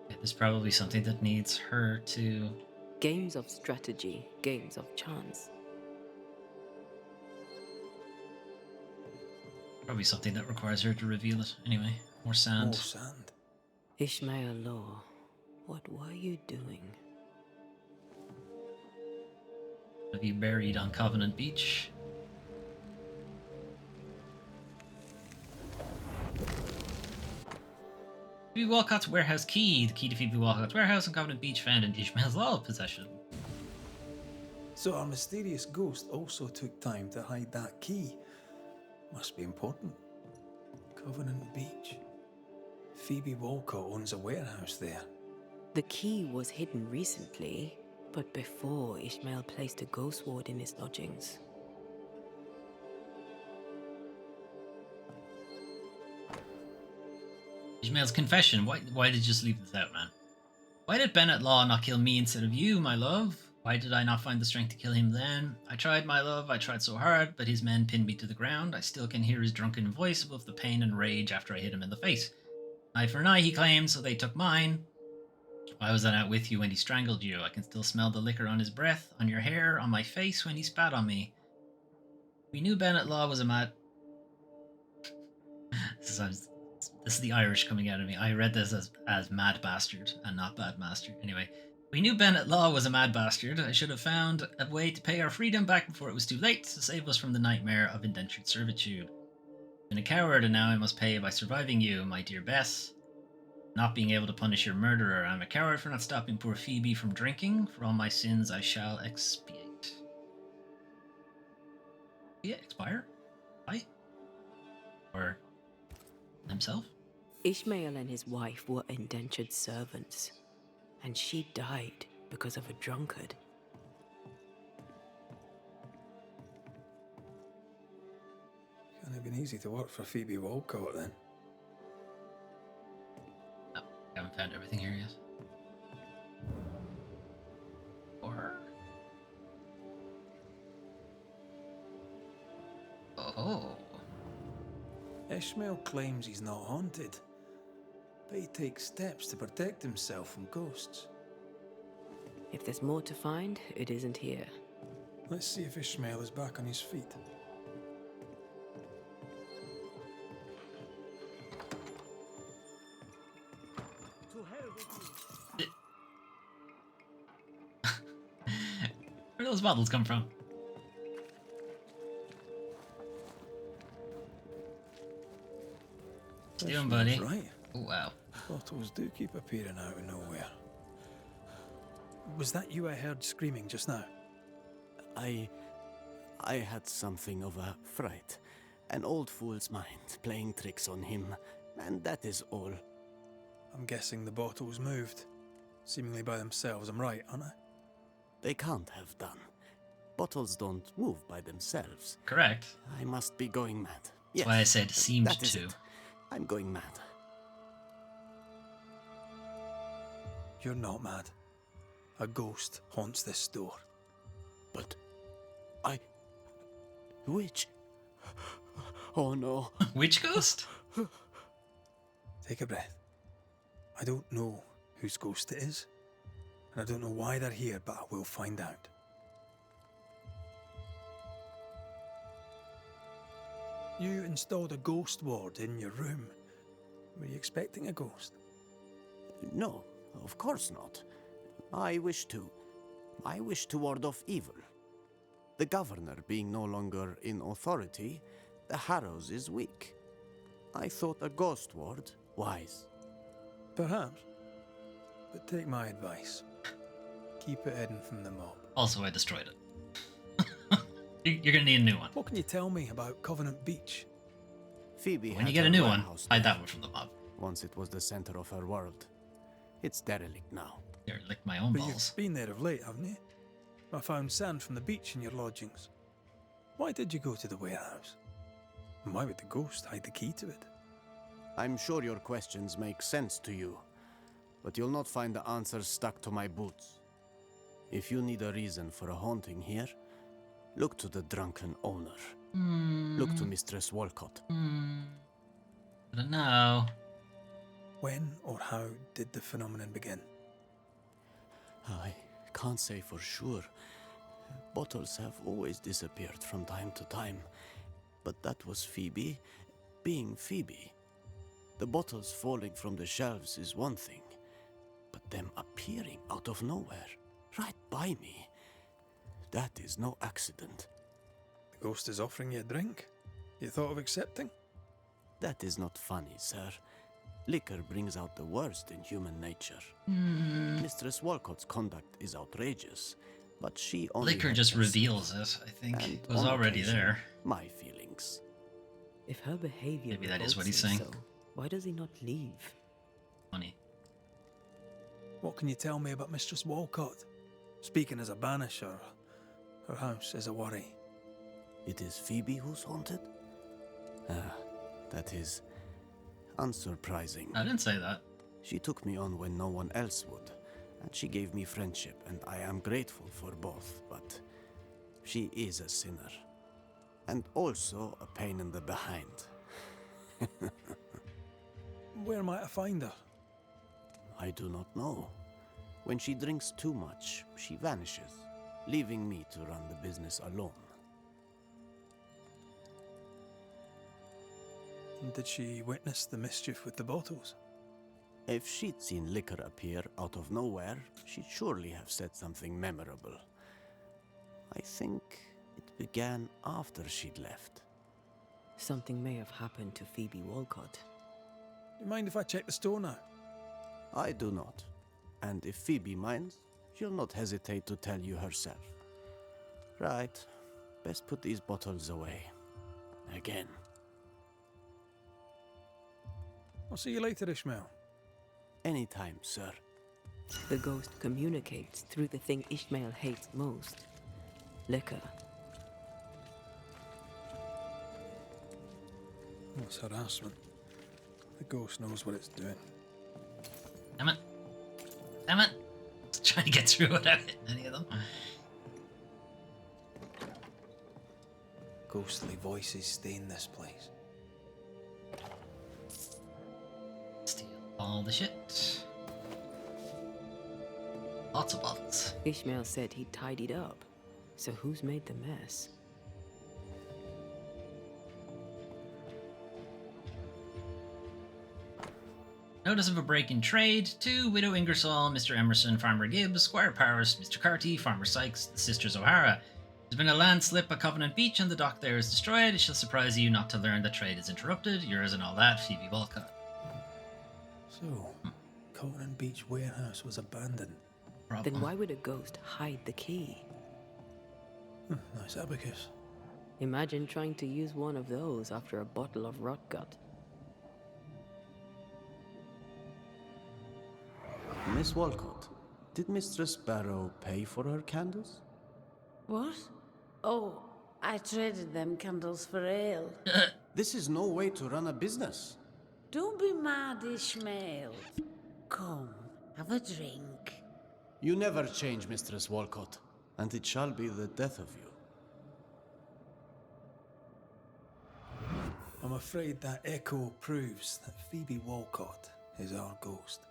[SPEAKER 1] Okay, there's probably something that needs her to...
[SPEAKER 3] Games of strategy, games of chance.
[SPEAKER 1] Probably something that requires her to reveal it. Anyway, more sand.
[SPEAKER 4] More sand.
[SPEAKER 3] Ishmael Law, what were you doing?
[SPEAKER 1] To be buried on Covenant Beach. Phoebe Walcott's warehouse key. The key to Phoebe Walcott's warehouse on Covenant Beach found in Ishmael's Law possession.
[SPEAKER 4] So our mysterious ghost also took time to hide that key. Must be important. Covenant Beach. Phoebe Walcott owns a warehouse there.
[SPEAKER 3] The key was hidden recently, but before Ishmael placed a ghost ward in his lodgings.
[SPEAKER 1] Ishmael's confession. Why did you just leave this out, man? Why did Bennett Law not kill me instead of you, my love? Why did I not find the strength to kill him then? I tried, my love, I tried so hard, but his men pinned me to the ground. I still can hear his drunken voice above the pain and rage after I hit him in the face. Eye for an eye, he claims, so they took mine. Why was I not with you when he strangled you? I can still smell the liquor on his breath, on your hair, on my face when he spat on me. We knew Bennett Law was a mad... This is the Irish coming out of me. I read this as mad bastard and not bad master. Anyway, we knew Bennett Law was a mad bastard. I should have found a way to pay our freedom back before it was too late to save us from the nightmare of indentured servitude. I've been a coward and now I must pay by surviving you, my dear Bess. Not being able to punish your murderer. I'm a coward for not stopping poor Phoebe from drinking. For all my sins I shall expiate. Yeah, expire? Why? Or himself?
[SPEAKER 3] Ishmael and his wife were indentured servants, and she died because of a drunkard.
[SPEAKER 4] Can't have been easy to work for Phoebe Walcott then.
[SPEAKER 1] No, I haven't found everything here yet. Or... Oh.
[SPEAKER 4] Ishmael claims he's not haunted, but he takes steps to protect himself from ghosts.
[SPEAKER 3] If there's more to find, it isn't here.
[SPEAKER 4] Let's see if Ishmael is back on his feet.
[SPEAKER 1] Where do those bottles come from? What you doing, buddy?
[SPEAKER 4] Right.
[SPEAKER 1] Oh, wow.
[SPEAKER 4] Bottles do keep appearing out of nowhere. Was that you I heard screaming just now?
[SPEAKER 7] I had something of a fright. An old fool's mind playing tricks on him, and that is all.
[SPEAKER 4] I'm guessing the bottles moved. Seemingly by themselves, I'm right, aren't I?
[SPEAKER 7] They can't have done. Bottles don't move by themselves.
[SPEAKER 1] Correct.
[SPEAKER 7] I must be going mad.
[SPEAKER 1] That's why I said seemed
[SPEAKER 7] that is
[SPEAKER 1] to.
[SPEAKER 7] it. I'm going mad.
[SPEAKER 4] You're not mad. A ghost haunts this store.
[SPEAKER 7] But which? Oh no.
[SPEAKER 1] Which ghost?
[SPEAKER 4] Take a breath. I don't know whose ghost it is, and I don't know why they're here, but I will find out. You installed a ghost ward in your room. Were you expecting a ghost?
[SPEAKER 7] No, of course not. I wish to ward off evil. The governor being no longer in authority, the Harrows is weak. I thought a ghost ward wise.
[SPEAKER 4] Perhaps. But take my advice. Keep it hidden from the mob.
[SPEAKER 1] Also, I destroyed it. You're gonna need a new one.
[SPEAKER 4] What can you tell me about Covenant Beach?
[SPEAKER 7] Phoebe
[SPEAKER 1] When
[SPEAKER 7] had
[SPEAKER 1] you get a
[SPEAKER 7] her
[SPEAKER 1] new one,
[SPEAKER 7] warehouse
[SPEAKER 1] hide
[SPEAKER 7] there.
[SPEAKER 1] that one from the mob.
[SPEAKER 7] Once it was the center of her world. It's derelict now.
[SPEAKER 1] Here, lick my own
[SPEAKER 4] But
[SPEAKER 1] balls.
[SPEAKER 4] you've been there of late, haven't you? I found sand from the beach in your lodgings. Why did you go to the warehouse? And why would the ghost hide the key to it?
[SPEAKER 7] I'm sure your questions make sense to you, but you'll not find the answers stuck to my boots. If you need a reason for a haunting here, look to the drunken owner. Look to Mistress Walcott.
[SPEAKER 1] I don't know.
[SPEAKER 4] When or how did the phenomenon begin?
[SPEAKER 7] I can't say for sure. Bottles have always disappeared from time to time, but that was Phoebe being Phoebe. The bottles falling from the shelves is one thing, but them appearing out of nowhere, right by me, that is no accident.
[SPEAKER 4] The ghost is offering you a drink? You thought of accepting?
[SPEAKER 7] That is not funny, sir. Liquor brings out the worst in human nature. Mistress Walcott's conduct is outrageous, but she only...
[SPEAKER 1] Liquor
[SPEAKER 7] had
[SPEAKER 1] just
[SPEAKER 7] conceived
[SPEAKER 1] reveals it, I think.
[SPEAKER 7] and
[SPEAKER 1] It was
[SPEAKER 7] on
[SPEAKER 1] already
[SPEAKER 7] occasion,
[SPEAKER 1] there.
[SPEAKER 7] my feelings.
[SPEAKER 3] If her behavior
[SPEAKER 1] Maybe that is what
[SPEAKER 3] revolts
[SPEAKER 1] he's
[SPEAKER 3] him
[SPEAKER 1] saying.
[SPEAKER 3] so, why does he not leave?
[SPEAKER 1] Funny.
[SPEAKER 4] What can you tell me about Mistress Walcott? Speaking as a banisher, her house is a worry.
[SPEAKER 7] It is Phoebe who's haunted? That is unsurprising.
[SPEAKER 1] I didn't say that.
[SPEAKER 7] She took me on when no one else would, and she gave me friendship, and I am grateful for both, but she is a sinner. And also a pain in the behind.
[SPEAKER 4] Where might I find her?
[SPEAKER 7] I do not know. When she drinks too much, she vanishes, leaving me to run the business alone.
[SPEAKER 4] Did she witness the mischief with the bottles?
[SPEAKER 7] If she'd seen liquor appear out of nowhere, she'd surely have said something memorable. I think it began after she'd left.
[SPEAKER 3] Something may have happened to Phoebe Walcott.
[SPEAKER 4] Do you mind if I check the store now?
[SPEAKER 7] I do not. And if Phoebe minds, she'll not hesitate to tell you herself. Right. Best put these bottles away. Again.
[SPEAKER 4] I'll see you later, Ishmael.
[SPEAKER 7] Anytime, sir.
[SPEAKER 3] The ghost communicates through the thing Ishmael hates most. Liquor.
[SPEAKER 4] What's harassment? The ghost knows what it's doing.
[SPEAKER 1] Damn it. Damn it. Just trying to get through without hitting any of them.
[SPEAKER 4] Ghostly voices stay in this place.
[SPEAKER 1] Steal all the shit. Lots of bottles.
[SPEAKER 3] Ishmael said he tidied up. So who's made the mess?
[SPEAKER 1] Notice of a break in trade to Widow Ingersoll, Mr. Emerson, Farmer Gibbs, Squire Powers, Mr. Carty, Farmer Sykes, the Sisters O'Hara. There's been a landslip at Covenant Beach and the dock there is destroyed. It shall surprise you not to learn that trade is interrupted. Yours and all that, Phoebe Walcott.
[SPEAKER 4] So, Covenant Beach warehouse was abandoned.
[SPEAKER 1] Problem.
[SPEAKER 3] Then why would a ghost hide the key?
[SPEAKER 4] Nice abacus.
[SPEAKER 3] Imagine trying to use one of those after a bottle of rot gut.
[SPEAKER 7] Miss Walcott, did Mistress Barrow pay for her candles?
[SPEAKER 8] What? Oh, I traded them candles for ale.
[SPEAKER 7] This is no way to run a business.
[SPEAKER 8] Don't be mad, Ishmael. Come, have a drink.
[SPEAKER 7] You never change, Mistress Walcott, and it shall be the death of you.
[SPEAKER 4] I'm afraid that echo proves that Phoebe Walcott is our ghost.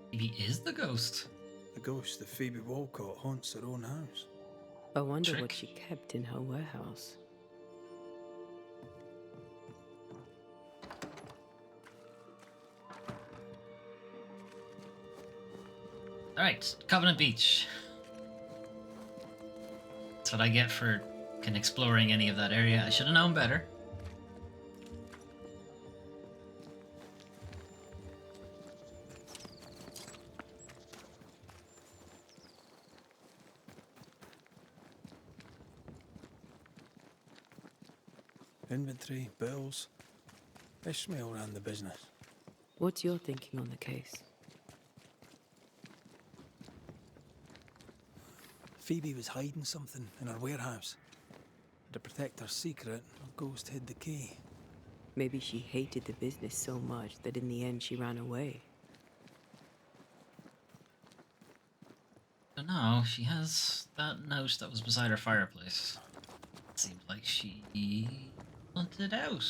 [SPEAKER 1] Phoebe is the ghost.
[SPEAKER 4] The ghost of Phoebe Walcott haunts her own house.
[SPEAKER 3] I wonder what
[SPEAKER 1] Trick.
[SPEAKER 3] she kept in her warehouse.
[SPEAKER 1] Alright, Covenant Beach. That's what I get for exploring any of that area. I should have known better.
[SPEAKER 4] Inventory, bills. Ishmael ran the business.
[SPEAKER 3] What's your thinking on the case?
[SPEAKER 4] Phoebe was hiding something in her warehouse. To protect her secret, her ghost hid the key.
[SPEAKER 3] Maybe she hated the business so much that in the end she ran away.
[SPEAKER 1] I don't know, she has that note that was beside her fireplace. It seems like she hunted out.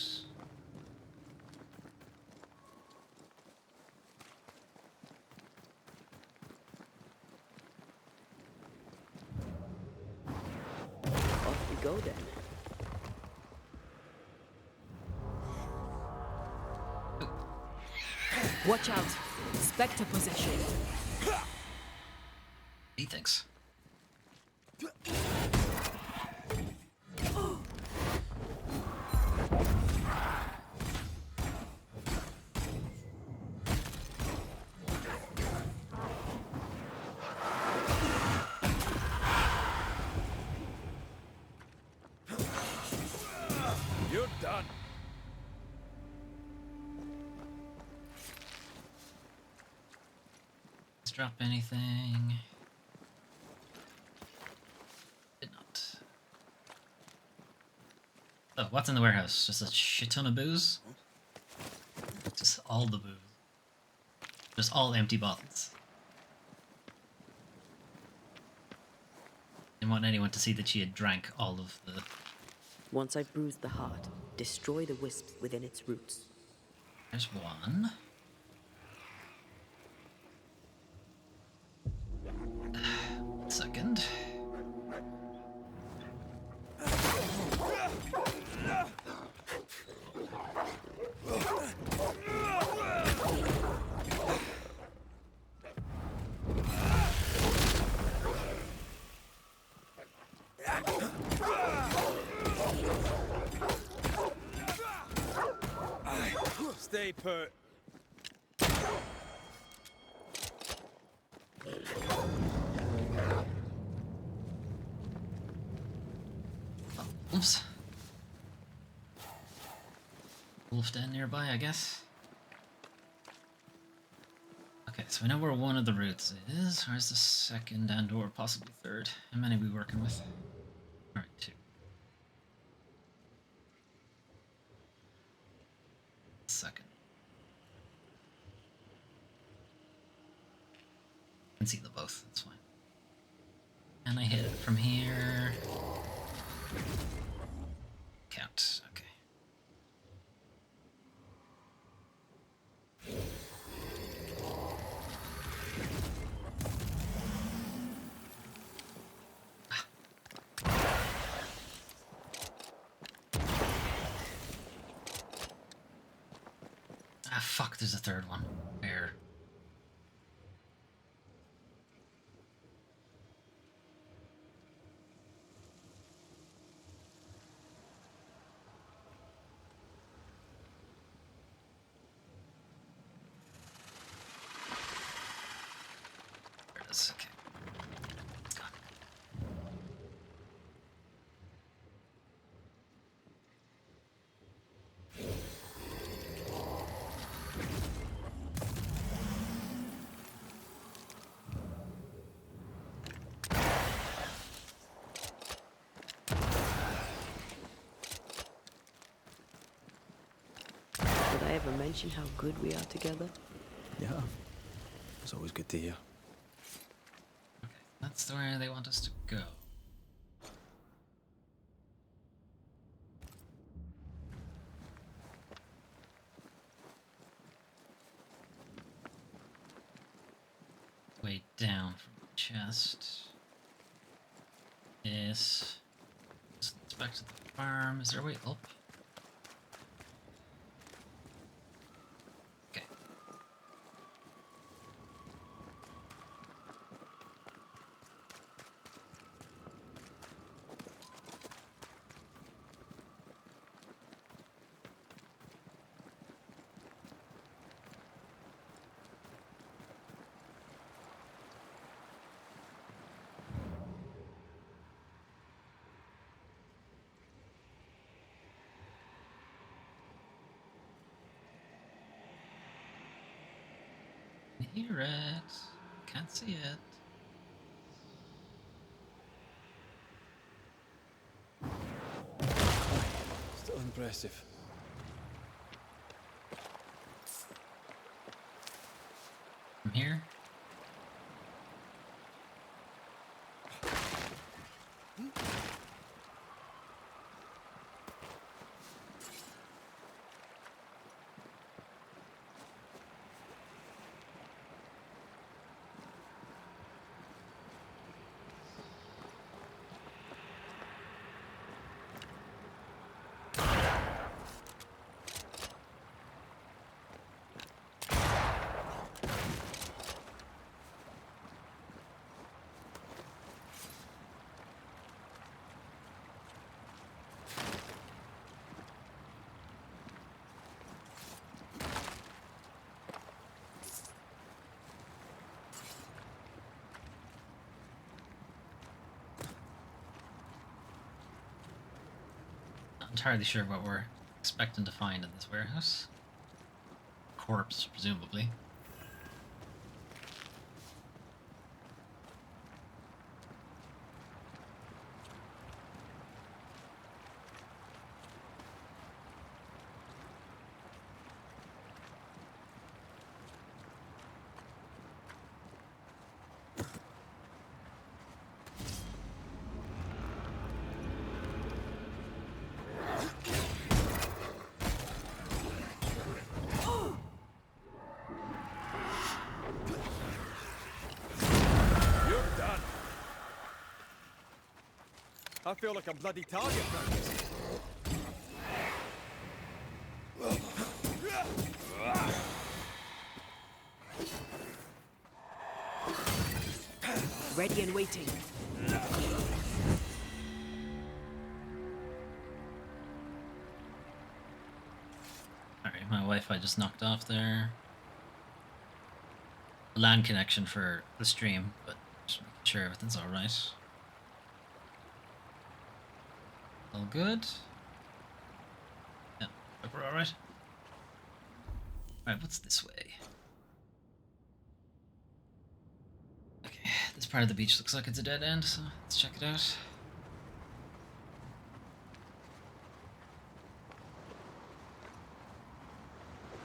[SPEAKER 3] Off we go then. Watch out! Spectre possession!
[SPEAKER 1] He thinks.
[SPEAKER 2] You're done.
[SPEAKER 1] Let's drop anything. Did not. Oh, what's in the warehouse? Just a shit ton of booze? Just all the booze. Just all empty bottles. Didn't want anyone to see that she had drank all of the...
[SPEAKER 3] Once I've bruised the heart, destroy the wisps within its roots.
[SPEAKER 1] There's one. Second.
[SPEAKER 2] Stay put.
[SPEAKER 1] Wolves. Wolf den nearby, I guess. Okay, so we know where one of the routes is. Where's the second and or possibly third? How many are we working with? Alright, 2. Second. I can see them both, that's fine. And I hit it from here. Count, okay. Ah, fuck, there's a third one. Where? There it is, okay. Got
[SPEAKER 3] Did I ever mention how good we are together?
[SPEAKER 4] Yeah. It's always good to hear.
[SPEAKER 1] Okay, that's the way they want us to go. Way down from the chest. This. It's back to the farm. Is there a way up? Okay. Hear it. Can't see it.
[SPEAKER 4] Still impressive.
[SPEAKER 1] From here. Not entirely sure what we're expecting to find in this warehouse. Corpse, presumably.
[SPEAKER 2] You're done. I feel like a bloody target practice.
[SPEAKER 3] Ready and waiting.
[SPEAKER 1] Alright, my Wi-Fi just knocked off there. LAN connection for the stream, but just making sure everything's alright. All good? Yeah, hope we're alright. Alright, what's this way? Okay, this part of the beach looks like it's a dead end, so let's check it out.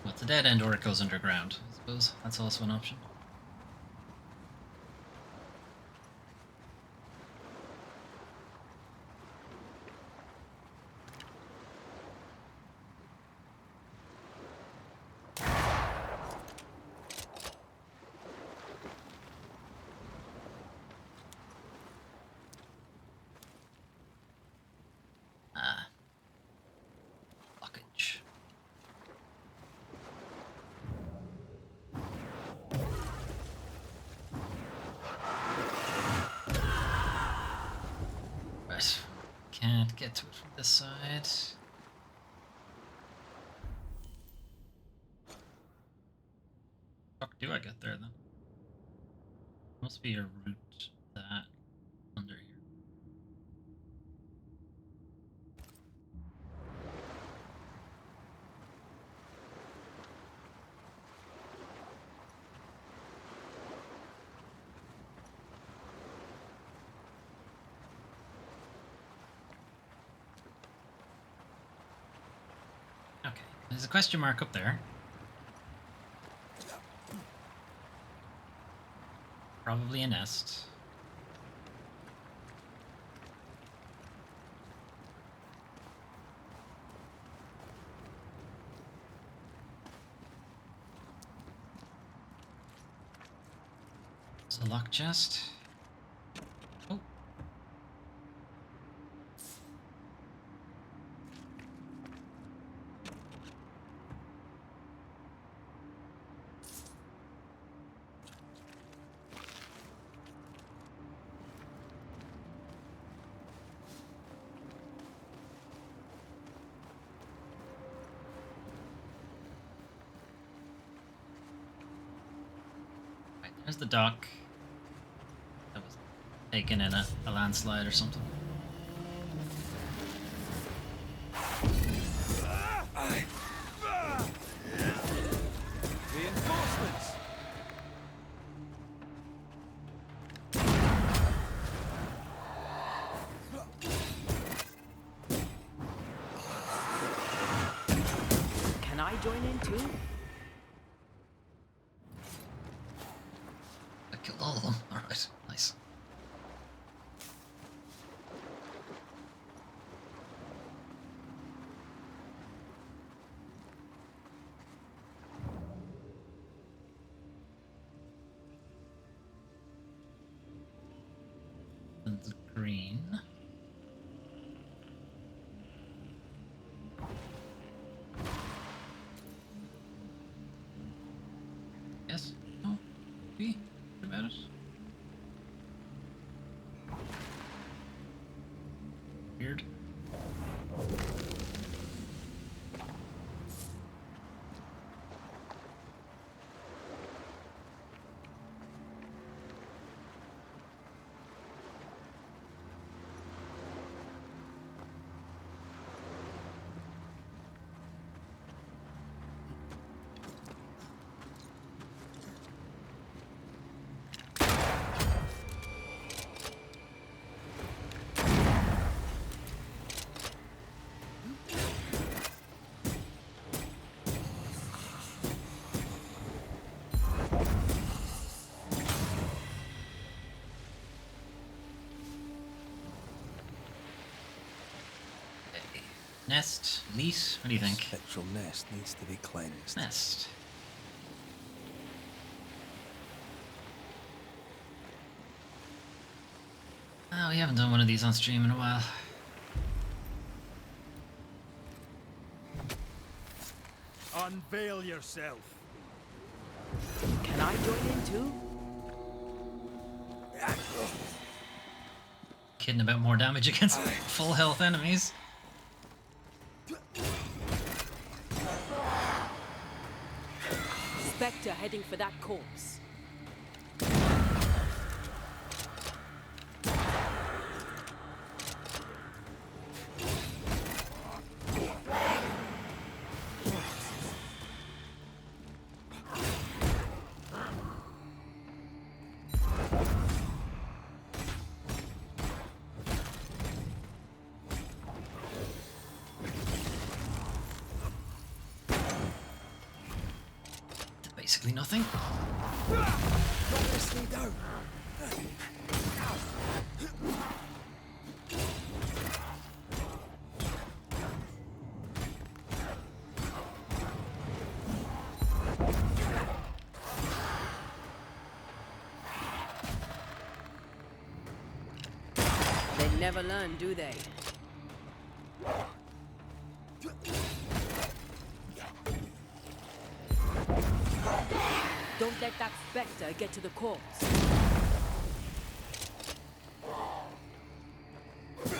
[SPEAKER 1] Well, it's a dead end or it goes underground, I suppose. That's also an option. Ah. Blockage. get to it from this side. Fuck, do I get there then? Must be a route that under here. Okay, there's a question mark up there. Probably a nest. It's a lock chest. Oh. Right, there's the dock. That was taken in a landslide or something.
[SPEAKER 2] Reinforcements!
[SPEAKER 3] Can I join in too?
[SPEAKER 1] I killed all of them. Alright, nice. And the green. Yes? No? B? What about it? Weird. Nest? Lease? What do you think?
[SPEAKER 4] Spectral nest needs to be cleansed.
[SPEAKER 1] Nest. Oh, we haven't done one of these on stream in a while.
[SPEAKER 2] Unveil yourself!
[SPEAKER 3] Can I join in too?
[SPEAKER 1] Kidding about more damage against full health enemies.
[SPEAKER 3] Spectre heading for that corpse.
[SPEAKER 1] Basically nothing.
[SPEAKER 3] They never learn, do they? Don't let that Spectre get to the corpse.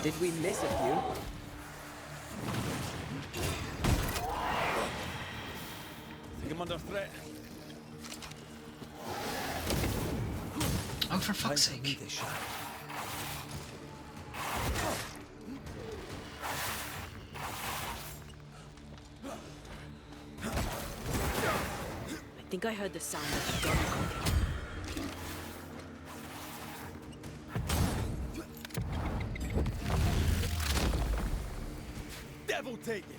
[SPEAKER 3] Did we miss a few?
[SPEAKER 4] come under threat.
[SPEAKER 1] Oh, for fuck's
[SPEAKER 4] Time to lead
[SPEAKER 1] sake.
[SPEAKER 4] this shot.
[SPEAKER 3] I think I heard the sound of a gun cooking.
[SPEAKER 4] Devil take you!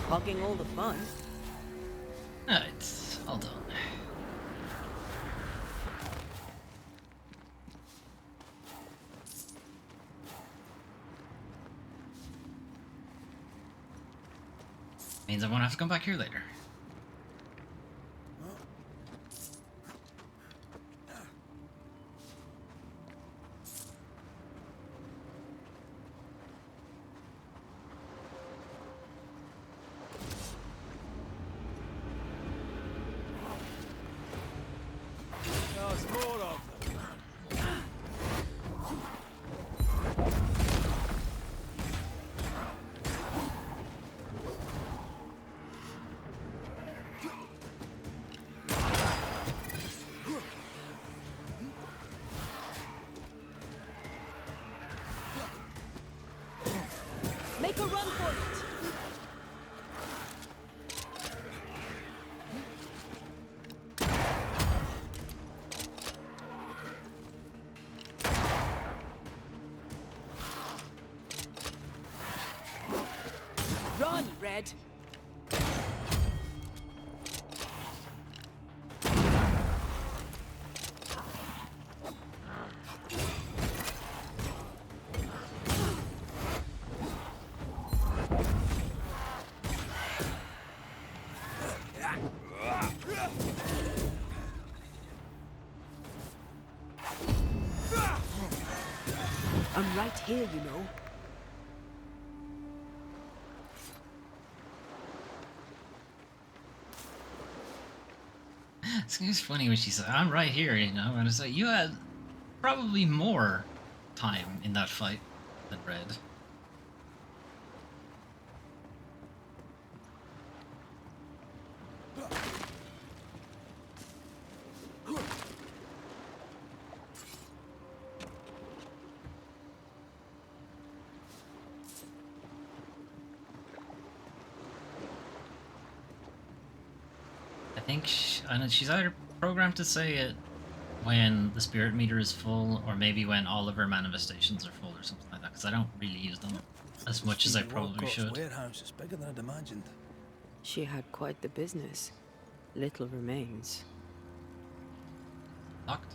[SPEAKER 3] Hogging all the fun.
[SPEAKER 1] Alright, all done. Means I won't have to come back here later.
[SPEAKER 4] There's more of them.
[SPEAKER 3] Make a run for it! Run, Red! I'm right here, you know.
[SPEAKER 1] It's funny when she said, I'm right here, you know, and it's like, you had probably more time in that fight than Red. I think I know she's either programmed to say it when the spirit meter is full, or maybe when all of her manifestations are full, or something like that. Because I don't really use them as much as I
[SPEAKER 4] Phoebe
[SPEAKER 1] probably
[SPEAKER 4] Walcott's
[SPEAKER 1] should.
[SPEAKER 4] warehouse is bigger than I'd imagined.
[SPEAKER 3] She had quite the business. Little remains.
[SPEAKER 1] Locked.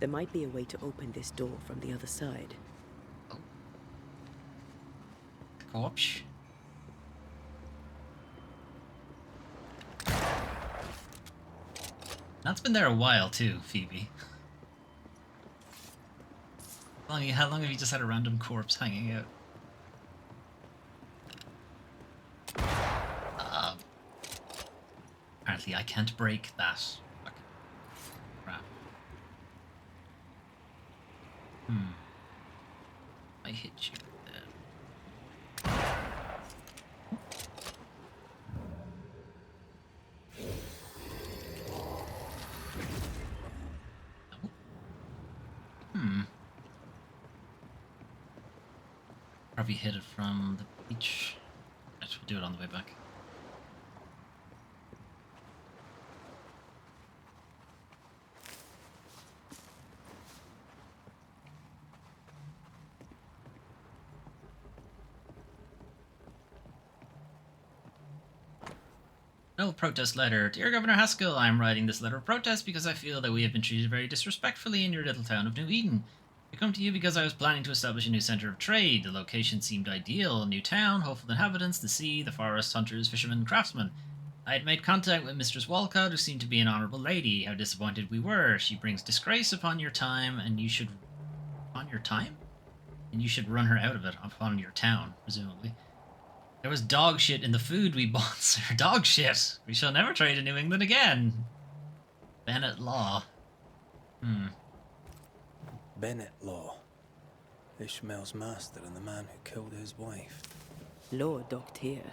[SPEAKER 3] There might be a way to open this door from the other side.
[SPEAKER 1] Co-op. That's been there a while too, Phoebe. How long have you just had a random corpse hanging out? Apparently I can't break that. Fucking crap. I hit you then. Probably hit it from the beach. Right, we'll do it on the way back. No protest letter. Dear Governor Haskell, I am writing this letter of protest because I feel that we have been treated very disrespectfully in your little town of New Eden. I come to you because I was planning to establish a new center of trade. The location seemed ideal. A new town, hopeful inhabitants, the sea, the forest, hunters, fishermen, craftsmen. I had made contact with Mistress Walcott, who seemed to be an honorable lady. How disappointed we were. She brings disgrace upon your time, and you should... Upon your time? And you should run her out of it, upon your town, presumably. There was dog shit in the food we bought, sir. Dog shit! We shall never trade in New England again. Bennett Law.
[SPEAKER 4] Bennett Law. Ishmael's master and the man who killed his wife.
[SPEAKER 3] Law docked here.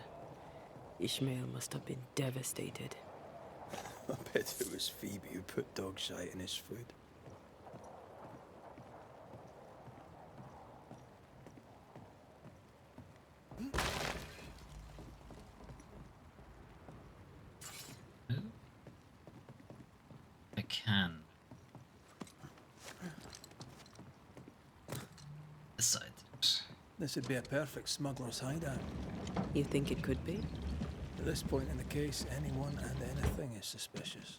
[SPEAKER 3] Ishmael must have been devastated.
[SPEAKER 4] I bet it was Phoebe who put dog shite in his food.
[SPEAKER 1] I can. This side.
[SPEAKER 4] This would be a perfect smuggler's hideout.
[SPEAKER 3] You think it could be?
[SPEAKER 4] At this point in the case, anyone and anything is suspicious.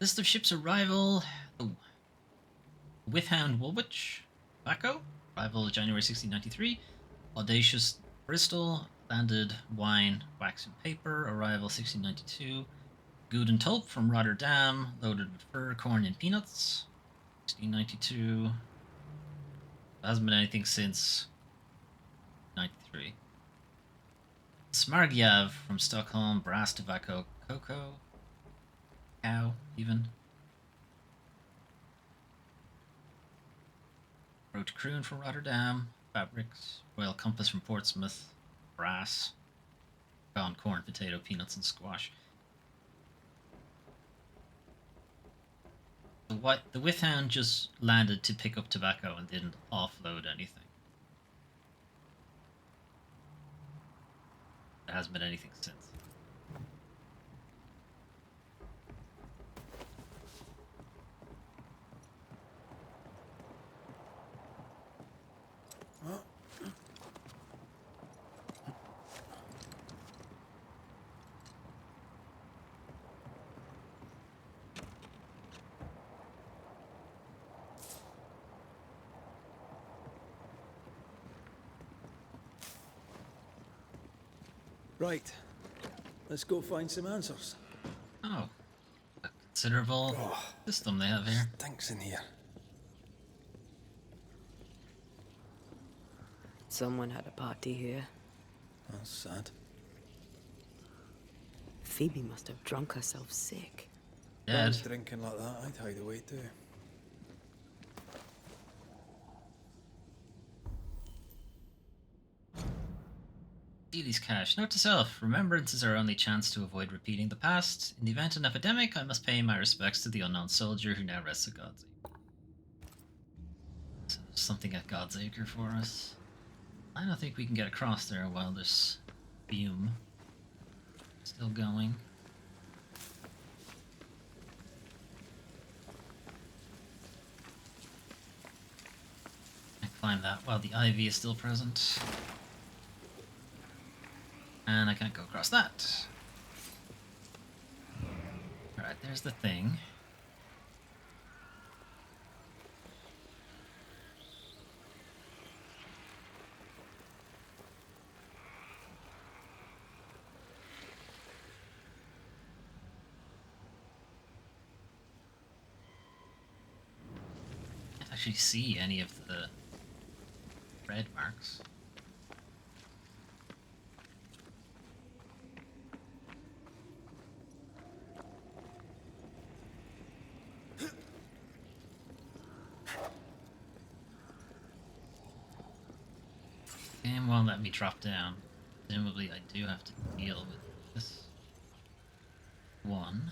[SPEAKER 1] List of ships arrival. Oh. Withhound Woolwich. Baco. Arrival January 1693. Audacious Bristol. Landed wine, wax and paper. Arrival 1692. Good and Tulp from Rotterdam. Loaded with fur, corn and peanuts. 1692. There hasn't been anything since 93. Smargyav from Stockholm. Brass, tobacco, cocoa. Cow, even. Road to Croon from Rotterdam. Fabrics. Royal Compass from Portsmouth. Brass. Gone corn, potato, peanuts, and squash. The Withhound just landed to pick up tobacco and didn't offload anything. There hasn't been anything since.
[SPEAKER 4] Right. Let's go find some answers.
[SPEAKER 1] Oh. A considerable system they have here.
[SPEAKER 4] Stinks in here.
[SPEAKER 3] Someone had a party here.
[SPEAKER 4] That's sad.
[SPEAKER 3] Phoebe must have drunk herself sick.
[SPEAKER 4] If I was
[SPEAKER 1] Dead.
[SPEAKER 4] drinking like that, I'd hide away too.
[SPEAKER 1] Dealey's cash. Note to self. Remembrance is our only chance to avoid repeating the past. In the event of an epidemic, I must pay my respects to the unknown soldier who now rests at God's Acre. So there's something at God's Acre for us. I don't think we can get across there while this fume still going. I climb that while the ivy is still present. And I can't go across that. Alright, there's the thing. I can't actually see any of the red marks. Game won't let me drop down. Presumably I do have to deal with this one.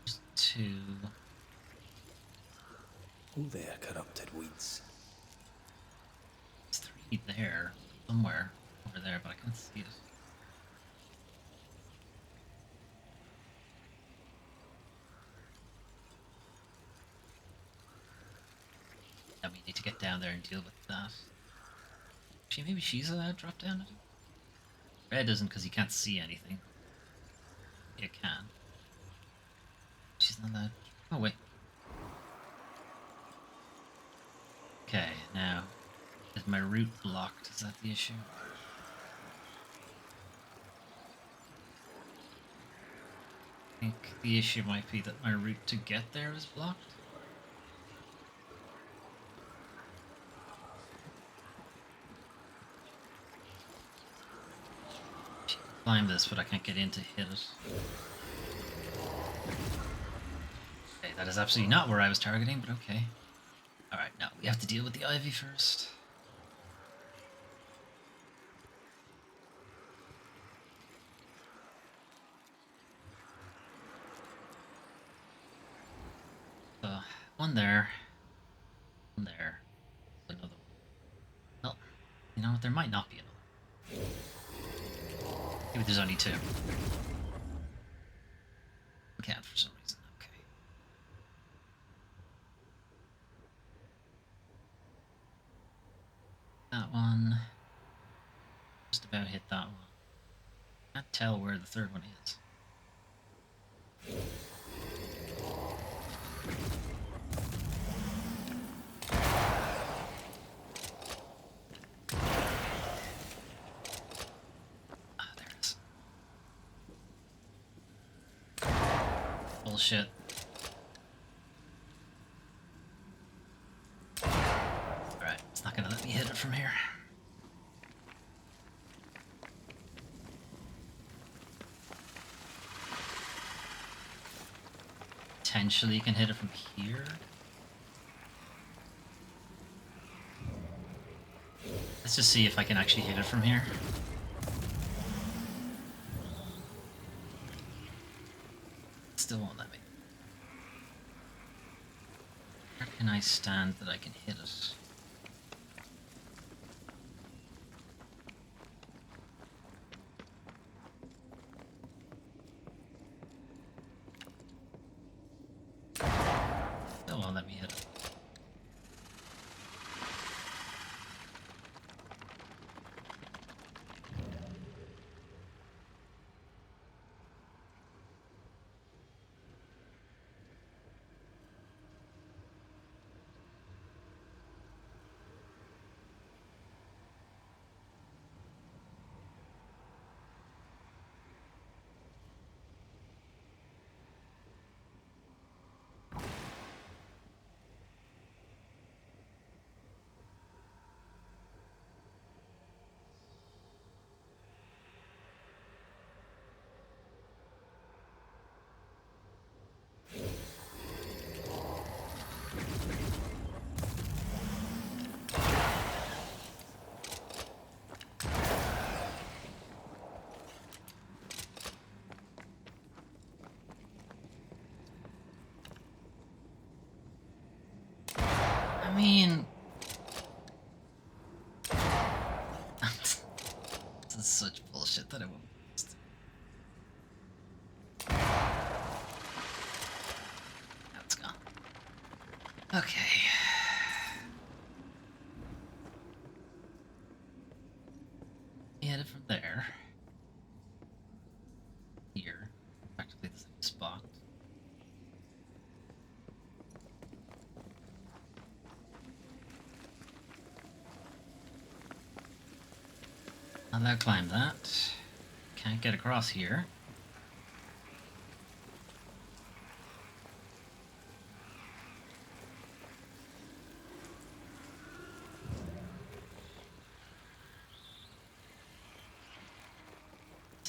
[SPEAKER 1] There's two.
[SPEAKER 4] Oh, there, corrupted weeds.
[SPEAKER 1] There's three there. Somewhere over there, but I can't see it. down there and deal with that. Actually, maybe she's allowed to drop down. Red isn't because he can't see anything. You can. She's not allowed. Oh, wait. Okay, now. Is my route blocked? Is that the issue? I think the issue might be that my route to get there is blocked. Climb this, but I can't get in to hit it. Okay, that is absolutely not where I was targeting, but okay. Alright, now we have to deal with the ivy first. So, one there. One there. Another one. Well, you know what? There might not be another. Maybe there's only two. Can't for some reason. Okay. That one. Just about hit that one. Can't tell where the third one is. Bullshit. Alright, it's not gonna let me hit it from here. Potentially you can hit it from here. Let's just see if I can actually hit it from here. Still won't let me. Where can I stand that I can hit it? Still won't let me hit it. I mean... this is such bullshit that I won't. Now it's gone. Okay. Hit it from there. Here. Practically the same spot. I'll climb that. Can't get across here.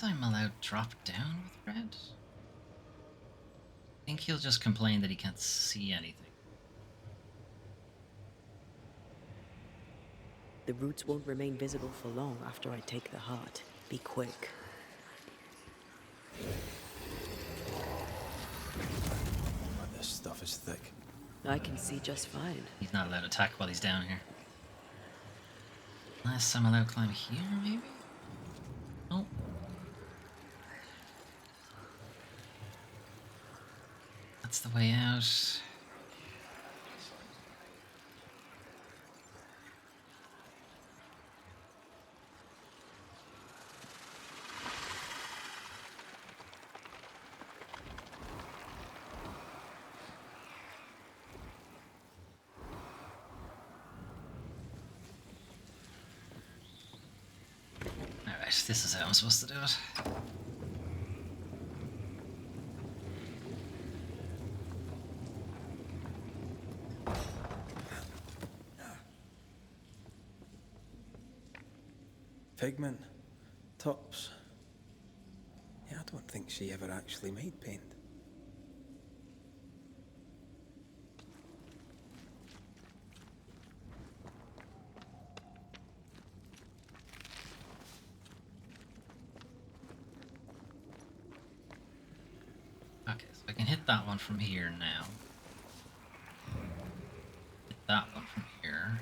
[SPEAKER 1] I'm allowed to drop down with red? I think he'll just complain that he can't see anything.
[SPEAKER 3] The roots won't remain visible for long after I take the heart. Be quick.
[SPEAKER 4] This stuff is thick.
[SPEAKER 3] I can see just fine.
[SPEAKER 1] He's not allowed to attack while he's down here. Unless I'm allowed to climb here, maybe? Oh. That's the way out. Right, this is how I'm supposed to do it.
[SPEAKER 4] Pigment, tops. Yeah, I don't think she ever actually made paint.
[SPEAKER 1] Okay, so I can hit that one from here now. Hit that one from here.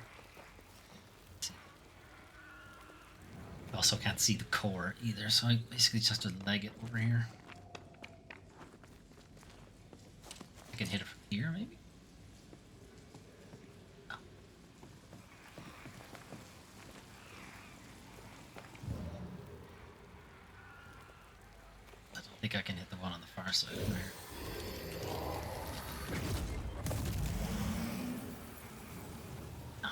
[SPEAKER 1] I also can't see the core either, so I basically just have to leg it over here. I can hit it from here, maybe? No. I don't think I can hit the one on the far side over here. No.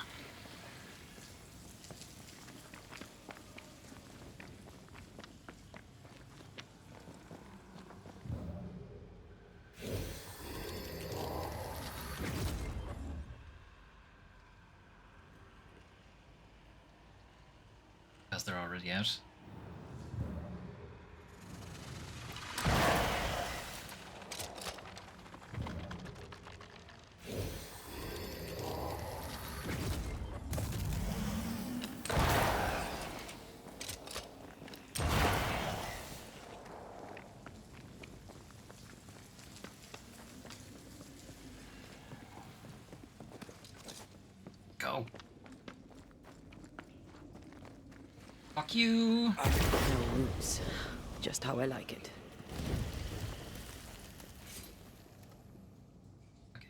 [SPEAKER 1] Because they're already out. Go. Fuck you.
[SPEAKER 3] No moves. Just how I like it.
[SPEAKER 1] Okay.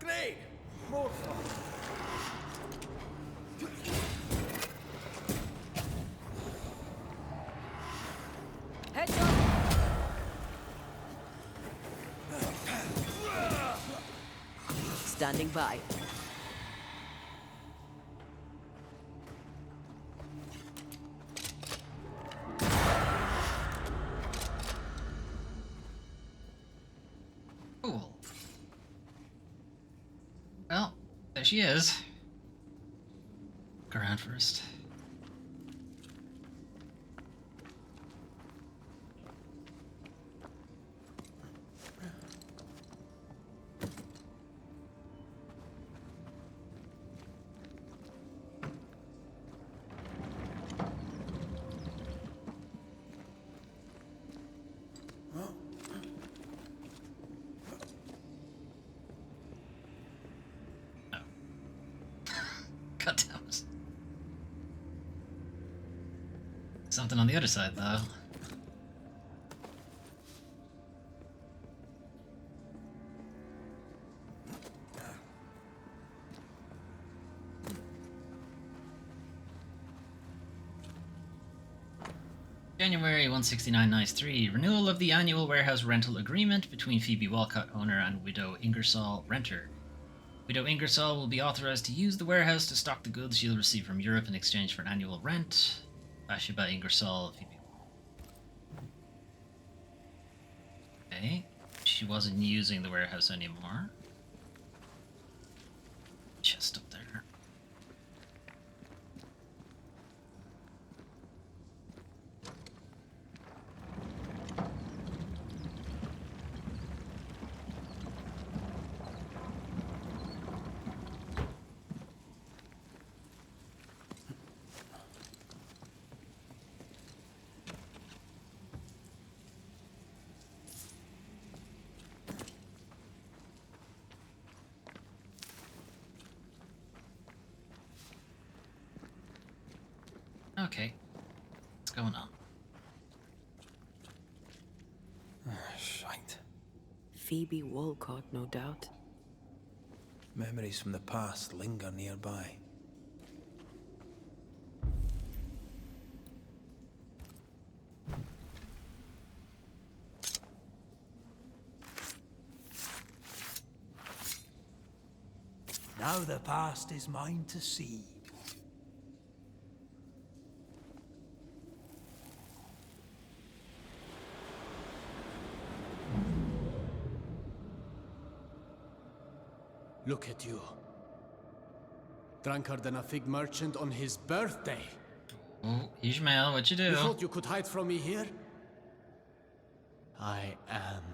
[SPEAKER 4] Great! More fun!
[SPEAKER 3] Heads up! Standing by.
[SPEAKER 1] Cool. Well, there she is. Look around first. God damn it. Something on the other side, though. January 16993. Renewal of the annual warehouse rental agreement between Phoebe Walcott, owner, and Widow Ingersoll, renter. Widow Ingersoll will be authorized to use the warehouse to stock the goods she'll receive from Europe in exchange for an annual rent. Bathsheba Ingersoll, Phoebe. Okay. She wasn't using the warehouse anymore. Chest up there. Okay. What's going on?
[SPEAKER 4] Shite.
[SPEAKER 3] Phoebe Walcott, no doubt.
[SPEAKER 4] Memories from the past linger nearby. past is mine to see.
[SPEAKER 7] Look at you. Drunkard than a fig merchant on his birthday.
[SPEAKER 1] Oh, Ishmael, what'd you do?
[SPEAKER 7] You thought you could hide from me here? I am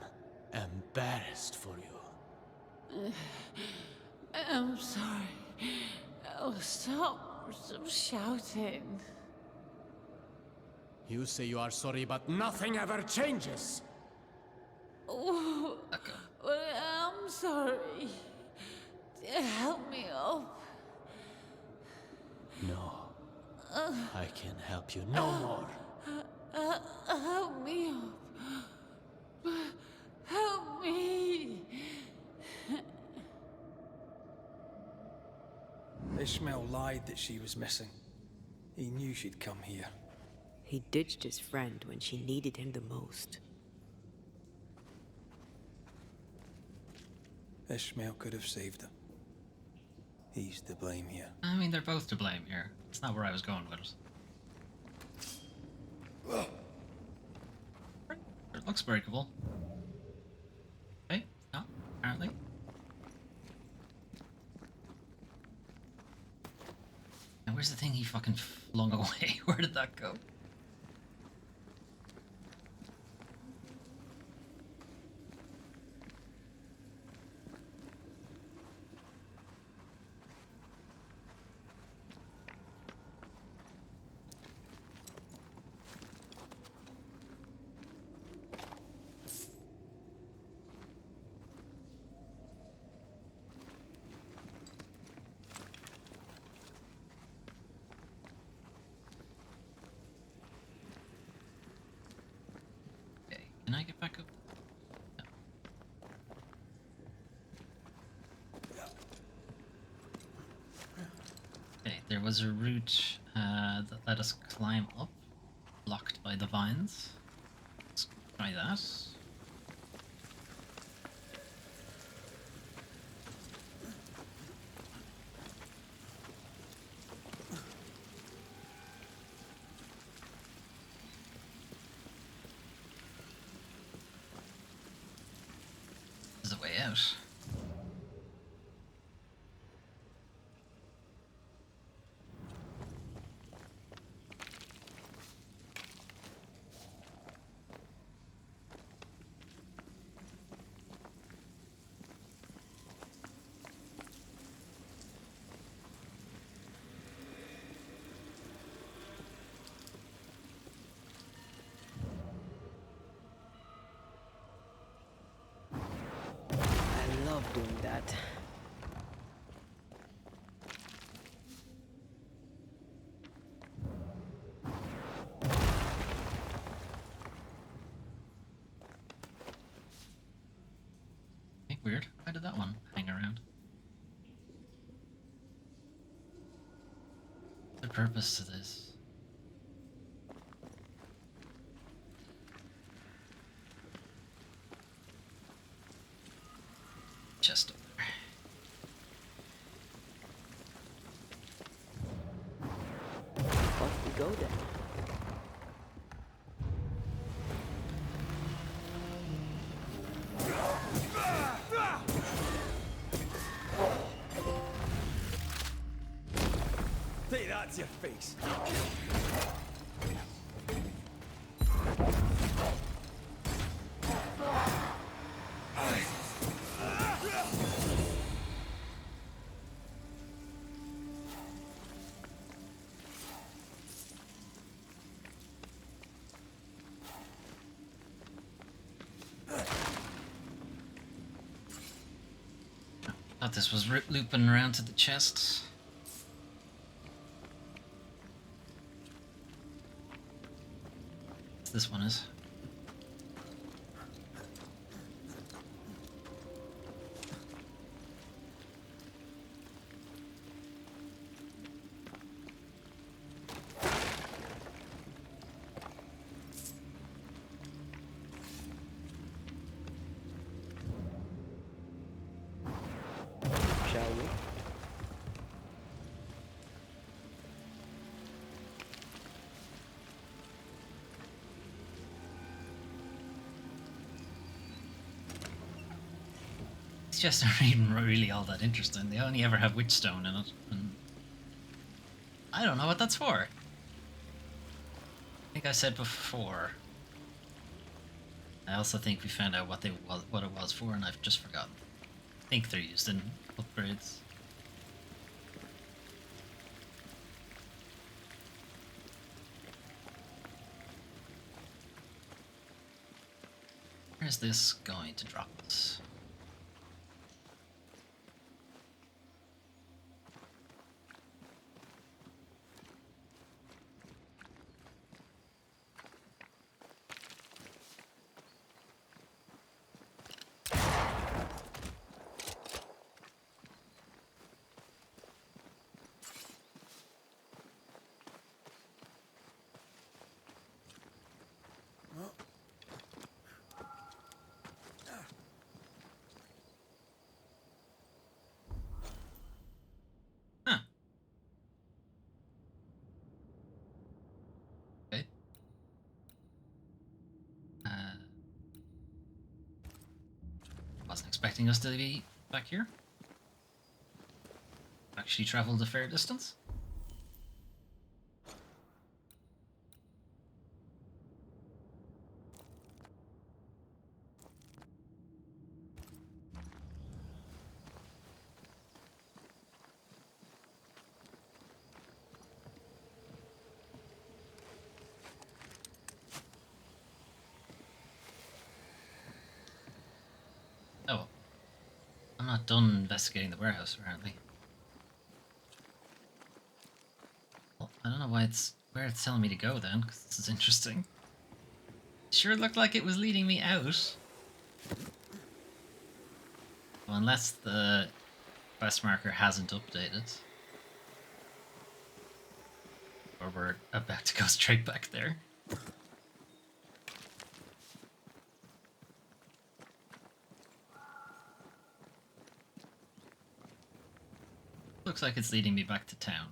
[SPEAKER 7] embarrassed for you.
[SPEAKER 8] I'm sorry. Oh, stop shouting.
[SPEAKER 7] You say you are sorry, but nothing ever changes.
[SPEAKER 8] Oh, well, I'm sorry. Help me up.
[SPEAKER 7] No. I can help you no more.
[SPEAKER 8] Help me up. Help me.
[SPEAKER 4] Ishmael lied that she was missing. He knew she'd come here.
[SPEAKER 3] He ditched his friend when she needed him the most.
[SPEAKER 4] Ishmael could have saved her. He's to blame here.
[SPEAKER 1] I mean, they're both to blame here. It's not where I was going with it. It looks breakable. Okay, no, apparently. And where's the thing he fucking flung away? Where did that go? Can I get back up? No. Okay, there was a route that let us climb up, blocked by the vines. Let's try that. There's a way out.
[SPEAKER 3] I love doing that.
[SPEAKER 1] Okay, weird. Why did that one hang around? The purpose to this. Just over there.
[SPEAKER 3] Off we go then.
[SPEAKER 2] Take that to your face.
[SPEAKER 1] Thought this was looping around to the chest. This one is.
[SPEAKER 3] Shall we?
[SPEAKER 1] These chests aren't even really all that interesting. They only ever have Witchstone in it. And I don't know what that's for. I think I said before. I also think we found out what it was for, and I've just forgotten. I think they're used in upgrades. Where's this going to drop us? Huh. Okay. Wasn't expecting us to be back here. Actually traveled a fair distance. Oh, I'm not done investigating the warehouse, apparently. Well, I don't know why where it's telling me to go then, because this is interesting. Sure looked like it was leading me out. Well, unless the quest marker hasn't updated. Or we're about to go straight back there. Looks like it's leading me back to town.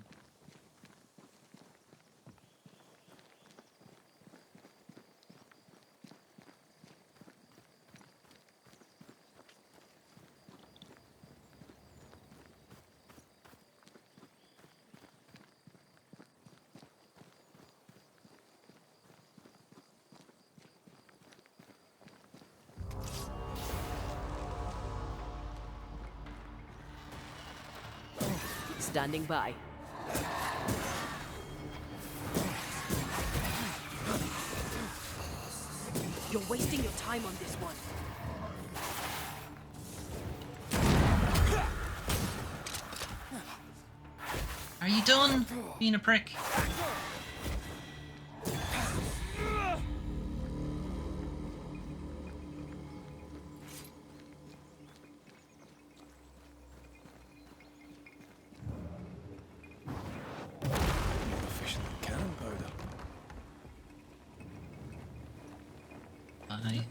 [SPEAKER 3] Standing by. You're wasting your time on this one.
[SPEAKER 1] Are you done being a prick?
[SPEAKER 4] Efficient cannon powder.
[SPEAKER 1] Bye.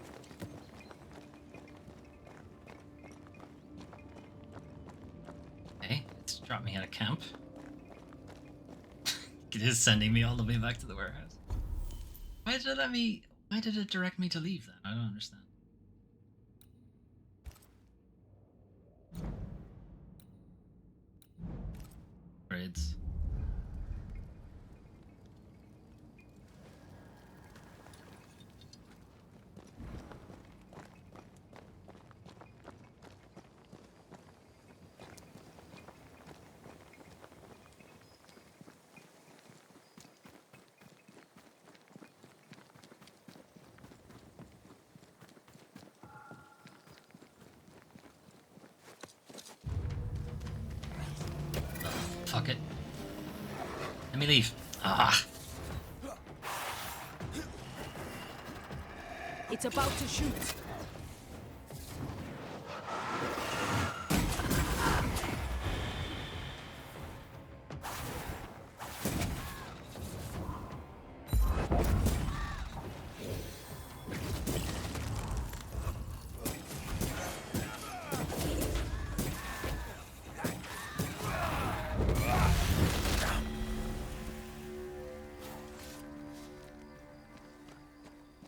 [SPEAKER 1] Okay, it's dropped me at a camp. It is sending me all the way back to the warehouse. Why did it direct me to leave then? I don't understand. Grades. Fuck it. Let me leave. Ah.
[SPEAKER 3] It's about to shoot.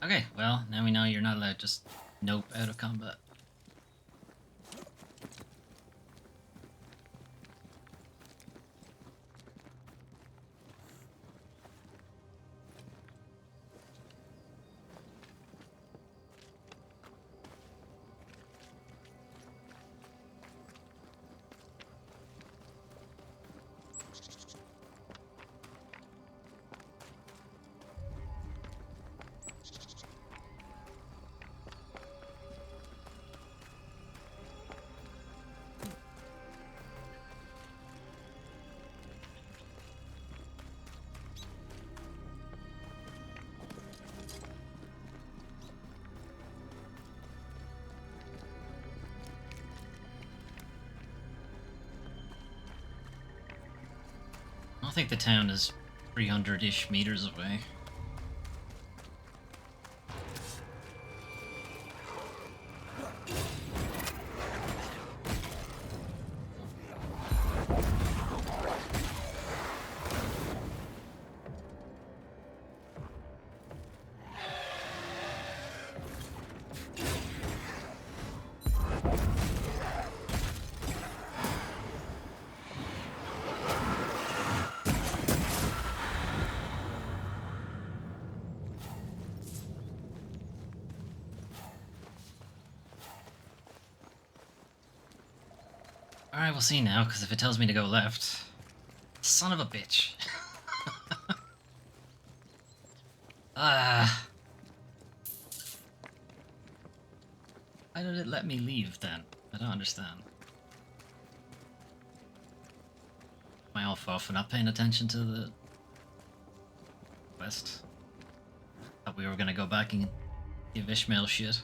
[SPEAKER 1] Okay, well, now we know you're not allowed to just nope out of combat. think the town is 300-ish meters away. Alright, we'll see now, because if it tells me to go left... Son of a bitch. Ah. Why did it let me leave then? I don't understand. Am I all fault for not paying attention to the quest? Thought we were gonna go back and give Ishmael shit.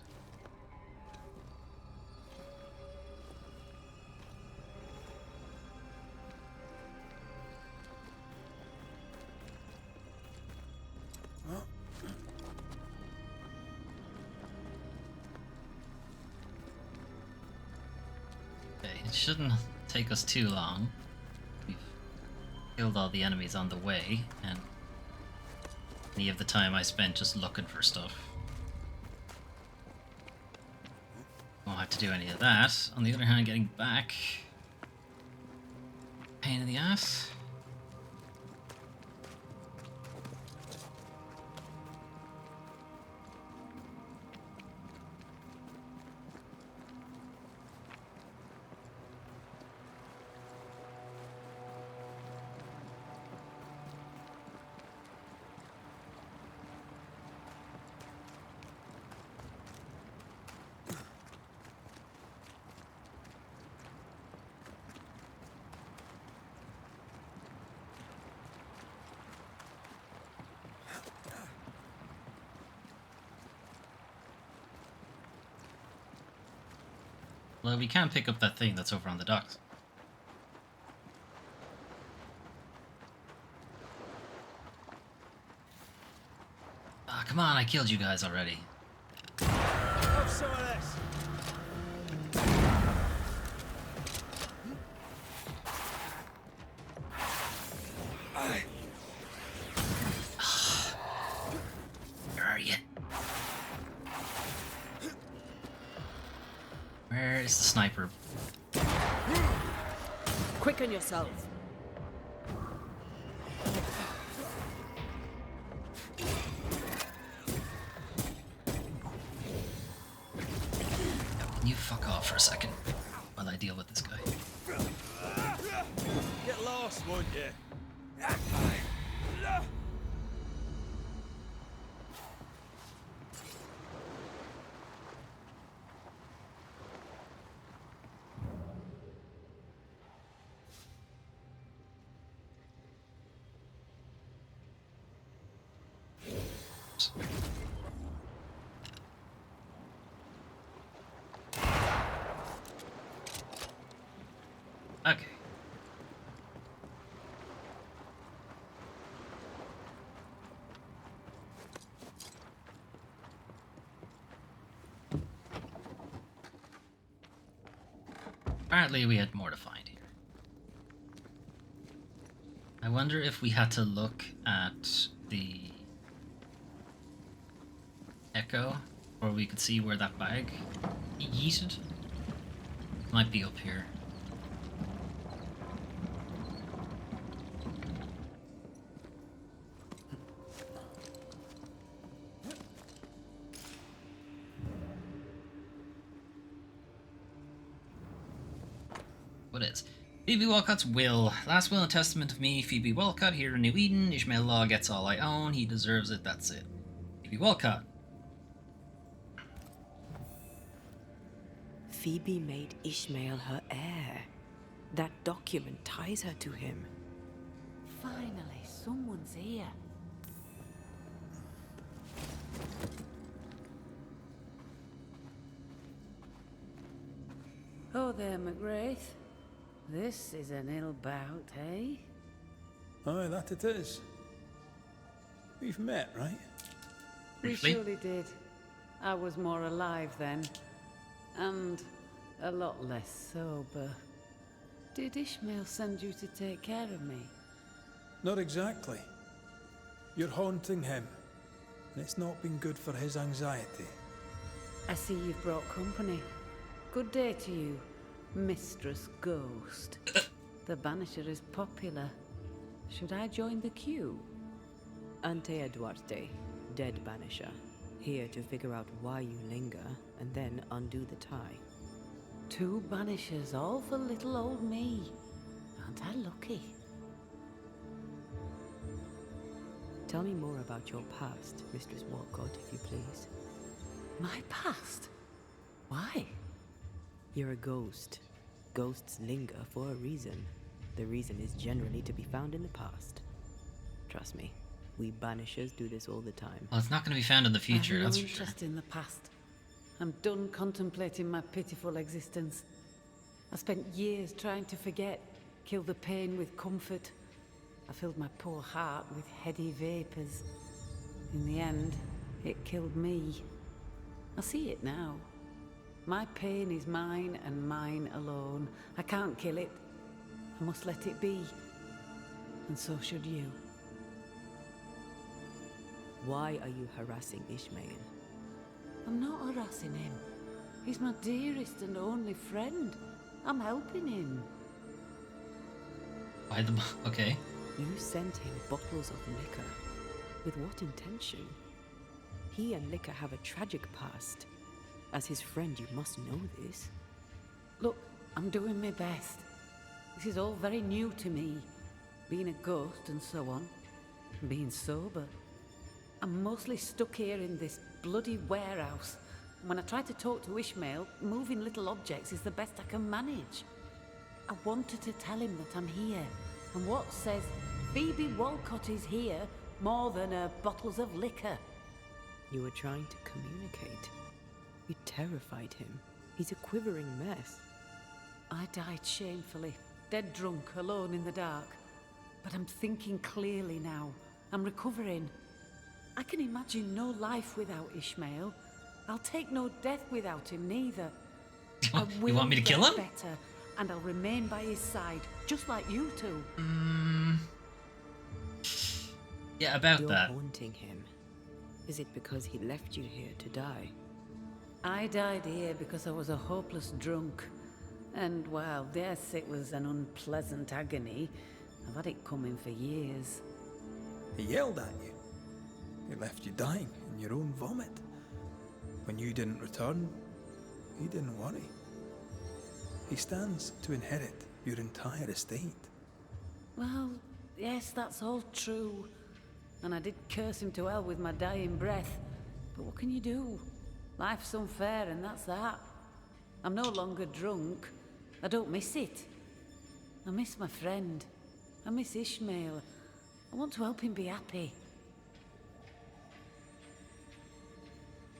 [SPEAKER 1] It shouldn't take us too long. We've killed all the enemies on the way, and any of the time I spent just looking for stuff. Won't have to do any of that. On the other hand, getting back... pain in the ass. Well, we can pick up that thing that's over on the docks. Ah, come on, I killed you guys already.
[SPEAKER 2] Have some of this.
[SPEAKER 1] Where are you? Where is the sniper?
[SPEAKER 3] Quicken yourself.
[SPEAKER 1] You fuck off for a second while I deal with this guy.
[SPEAKER 2] Get lost, won't you?
[SPEAKER 1] Okay. Apparently we had more to find here. I wonder if we had to look at the echo, or we could see where that bag yeeted. Might be up here. What is? Phoebe Walcott's will. Last will and testament of me, Phoebe Walcott, here in New Eden. Ishmael Law gets all I own. He deserves it. That's it. Phoebe Walcott.
[SPEAKER 3] Phoebe made Ishmael her heir. That document ties her to him.
[SPEAKER 8] Finally, someone's here. Oh there, McGrath. This is an ill bout, eh?
[SPEAKER 4] Aye, that it is. We've met, right?
[SPEAKER 8] We
[SPEAKER 1] Briefly.
[SPEAKER 8] surely did. I was more alive then. And a lot less sober. Did Ishmael send you to take care of me?
[SPEAKER 4] Not exactly. You're haunting him, and it's not been good for his anxiety.
[SPEAKER 8] I see you've brought company. Good day to you, Mistress Ghost. The Banisher is popular. Should I join the queue?
[SPEAKER 3] Ante Duarte, dead Banisher. Here to figure out why you linger, and then undo the tie.
[SPEAKER 8] 2 Banishers, all for little old me. Aren't I lucky?
[SPEAKER 3] Tell me more about your past, Mistress Walcott, if you please.
[SPEAKER 8] My past? Why?
[SPEAKER 3] You're a ghost. Ghosts linger for a reason. The reason is generally to be found in the past. Trust me, we Banishers do this all the time.
[SPEAKER 1] Well, it's not going to be found in the future,
[SPEAKER 8] I have
[SPEAKER 1] that's
[SPEAKER 8] no
[SPEAKER 1] for sure.
[SPEAKER 8] interest in the past. I'm done contemplating my pitiful existence. I spent years trying to forget, kill the pain with comfort. I filled my poor heart with heady vapors. In the end, it killed me. I see it now. My pain is mine and mine alone. I can't kill it. I must let it be. And so should you.
[SPEAKER 3] Why are you harassing Ishmael?
[SPEAKER 8] I'm not harassing him. He's my dearest and only friend. I'm helping him.
[SPEAKER 1] Why the... Okay.
[SPEAKER 3] You sent him bottles of liquor. With what intention? He and liquor have a tragic past. As his friend, you must know this.
[SPEAKER 8] Look, I'm doing my best. This is all very new to me. Being a ghost and so on. And being sober. I'm mostly stuck here in this bloody warehouse. And when I try to talk to Ishmael, moving little objects is the best I can manage. I wanted to tell him that I'm here. And what says Phoebe Walcott is here more than bottles of liquor?
[SPEAKER 3] You were trying to communicate. You terrified him. He's a quivering mess.
[SPEAKER 8] I died shamefully, dead drunk, alone in the dark. But I'm thinking clearly now. I'm recovering. I can imagine no life without Ishmael. I'll take no death without him neither. I will
[SPEAKER 1] You want me to kill him?
[SPEAKER 8] get better, and I'll remain by his side, just like you two.
[SPEAKER 1] Yeah, about
[SPEAKER 3] You're
[SPEAKER 1] that.
[SPEAKER 3] haunting him. Is it because he left you here to die?
[SPEAKER 8] I died here because I was a hopeless drunk. And while yes, it was an unpleasant agony, I've had it coming for years.
[SPEAKER 4] He yelled at you. He left you dying in your own vomit. When you didn't return, he didn't worry. He stands to inherit your entire estate.
[SPEAKER 8] Well, yes, that's all true. And I did curse him to hell with my dying breath. But what can you do? Life's unfair, and that's that. I'm no longer drunk. I don't miss it. I miss my friend. I miss Ishmael. I want to help him be happy.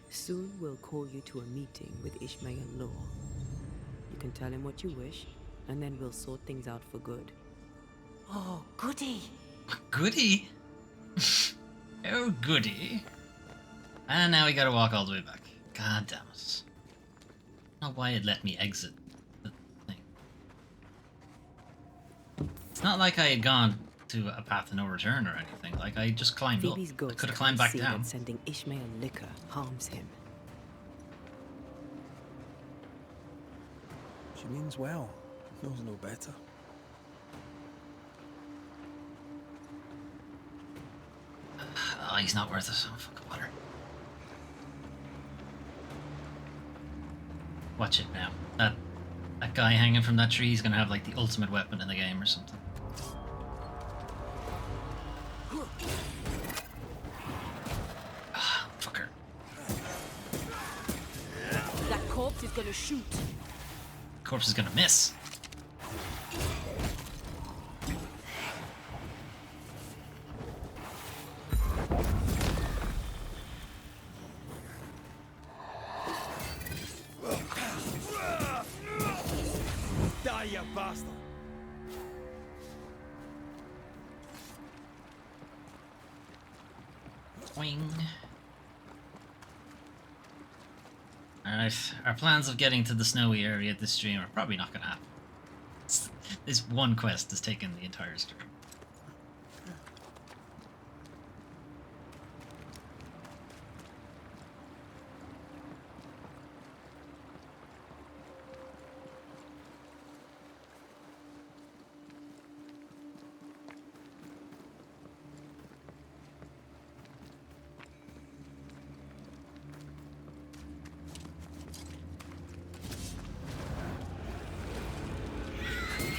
[SPEAKER 3] Soon we'll call you to a meeting with Ishmael Law. You can tell him what you wish, and then we'll sort things out for good.
[SPEAKER 8] Oh, goody!
[SPEAKER 1] Goody? Oh, goody. And now we gotta walk all the way back. God damn it. I don't know why it let me exit the thing. It's not like I had gone to a path of no return or anything. Like, I just climbed
[SPEAKER 3] Phoebe's
[SPEAKER 1] up. I
[SPEAKER 3] ghost
[SPEAKER 1] could have
[SPEAKER 3] can't
[SPEAKER 1] climbed back
[SPEAKER 3] see
[SPEAKER 1] down.
[SPEAKER 3] that sending Ishmael liquor harms him.
[SPEAKER 4] She means well. Knows no better.
[SPEAKER 1] Oh, he's not worth it. Oh, fuck water. Watch it now. That guy hanging from that tree is gonna have like the ultimate weapon in the game or something. Ah, fucker.
[SPEAKER 3] That corpse is gonna shoot.
[SPEAKER 1] Corpse is gonna miss.
[SPEAKER 2] Die, you bastard!
[SPEAKER 1] Boing. Alright, our plans of getting to the snowy area this stream are probably not gonna happen. This one quest has taken the entire stream.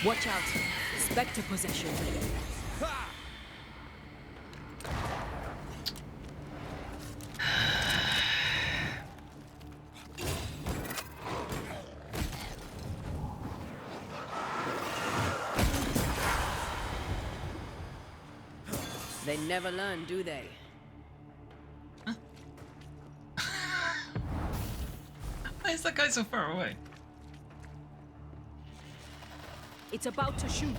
[SPEAKER 3] Watch out! Spectre possession. They never learn, do they?
[SPEAKER 1] Why is that guy so far away?
[SPEAKER 3] It's about to shoot.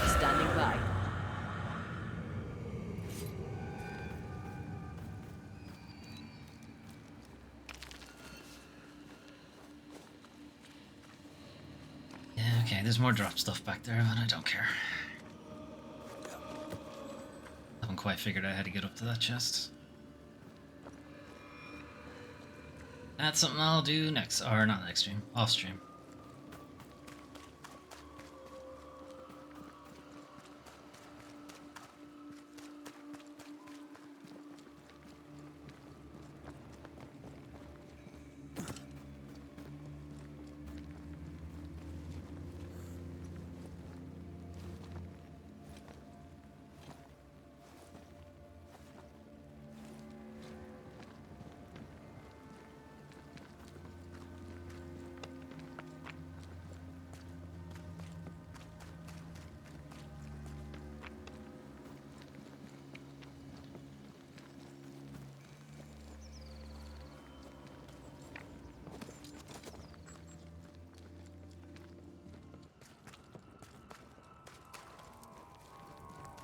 [SPEAKER 3] Standing by.
[SPEAKER 1] Yeah, okay, there's more drop stuff back there, but I don't care. Haven't quite figured out how to get up to that chest. That's something I'll do next, or not next stream, off stream.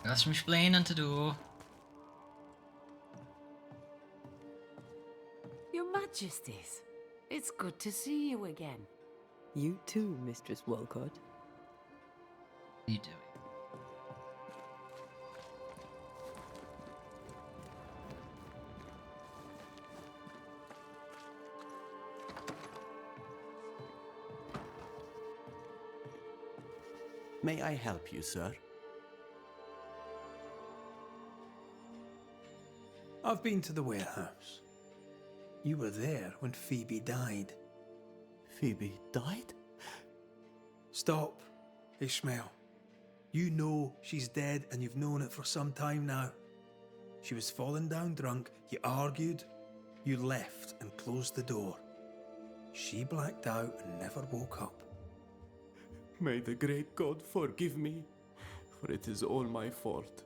[SPEAKER 1] Got some explaining to do.
[SPEAKER 8] Your Majesties, it's good to see you again.
[SPEAKER 3] You too, Mistress Walcott.
[SPEAKER 1] What are you doing?
[SPEAKER 7] May I help you, sir?
[SPEAKER 4] I've been to the warehouse. You were there when Phoebe died.
[SPEAKER 7] Phoebe died?
[SPEAKER 4] Stop, Ishmael. You know she's dead and you've known it for some time now. She was falling down drunk, you argued, you left and closed the door. She blacked out and never woke up.
[SPEAKER 9] May the great God forgive me, for it is all my fault.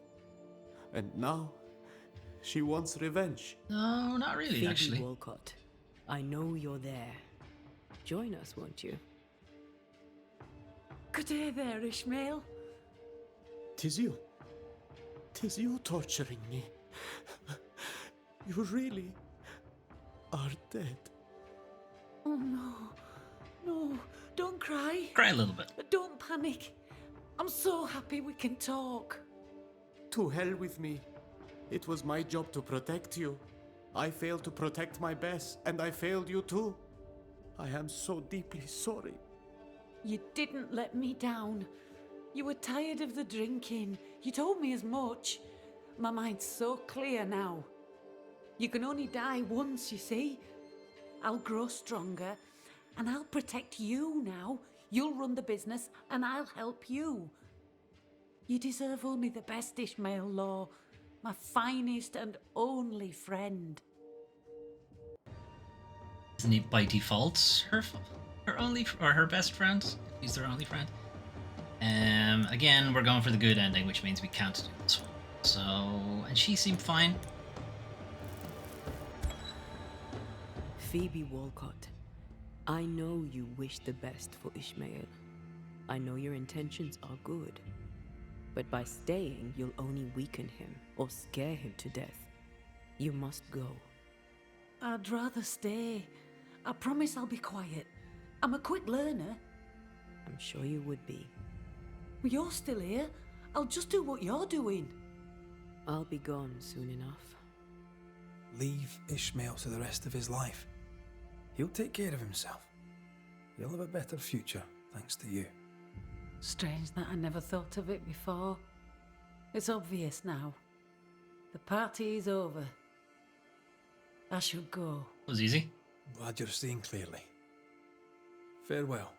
[SPEAKER 9] And now, she wants revenge.
[SPEAKER 1] No, not really,
[SPEAKER 3] Phoebe
[SPEAKER 1] actually.
[SPEAKER 3] Walcott, I know you're there. Join us, won't you?
[SPEAKER 8] Good day there, Ishmael.
[SPEAKER 9] Tis you. Tis you torturing me. You really are dead.
[SPEAKER 8] Oh no, no, don't cry.
[SPEAKER 1] Cry a little bit.
[SPEAKER 8] Don't panic. I'm so happy we can talk.
[SPEAKER 9] To hell with me. It was my job to protect you. I failed to protect my best, and I failed you too. I am so deeply sorry.
[SPEAKER 8] You didn't let me down. You were tired of the drinking. You told me as much. My mind's so clear now. You can only die once, you see. I'll grow stronger, and I'll protect you now. You'll run the business, and I'll help you. You deserve only the best, Ishmael Law. My finest and only friend.
[SPEAKER 1] Isn't he by default her only or her best friend? He's their only friend. Again, we're going for the good ending, which means we can't do this one. So, and she seemed fine.
[SPEAKER 3] Phoebe Walcott, I know you wish the best for Ishmael. I know your intentions are good. But by staying, you'll only weaken him or scare him to death. You must go.
[SPEAKER 8] I'd rather stay. I promise I'll be quiet. I'm a quick learner.
[SPEAKER 3] I'm sure you would be.
[SPEAKER 8] Well, you're still here. I'll just do what you're doing.
[SPEAKER 3] I'll be gone soon enough.
[SPEAKER 4] Leave Ishmael to the rest of his life. He'll take care of himself. He'll have a better future, thanks to you.
[SPEAKER 8] Strange that I never thought of it before. It's obvious now. The party is over. I should go.
[SPEAKER 1] It was easy.
[SPEAKER 4] Glad you're seeing clearly. Farewell.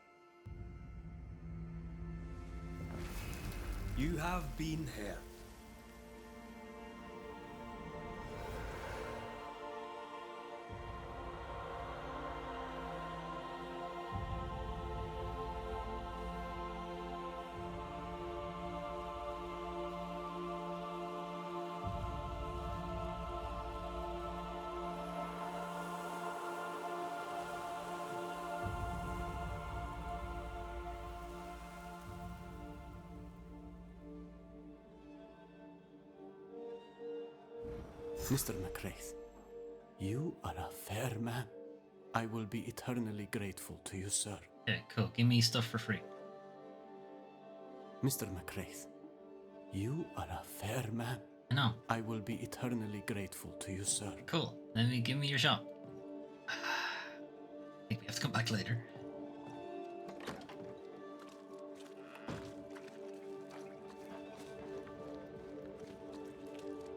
[SPEAKER 4] You have been here.
[SPEAKER 7] Mr. McCraith, you are a fair man. I will be eternally grateful to you, sir.
[SPEAKER 1] Okay, cool. Give me stuff for free.
[SPEAKER 7] Mr. McCraith, you are a fair man.
[SPEAKER 1] I know.
[SPEAKER 7] I will be eternally grateful to you, sir.
[SPEAKER 1] Cool. Let me give me your shot. I think we have to come back later.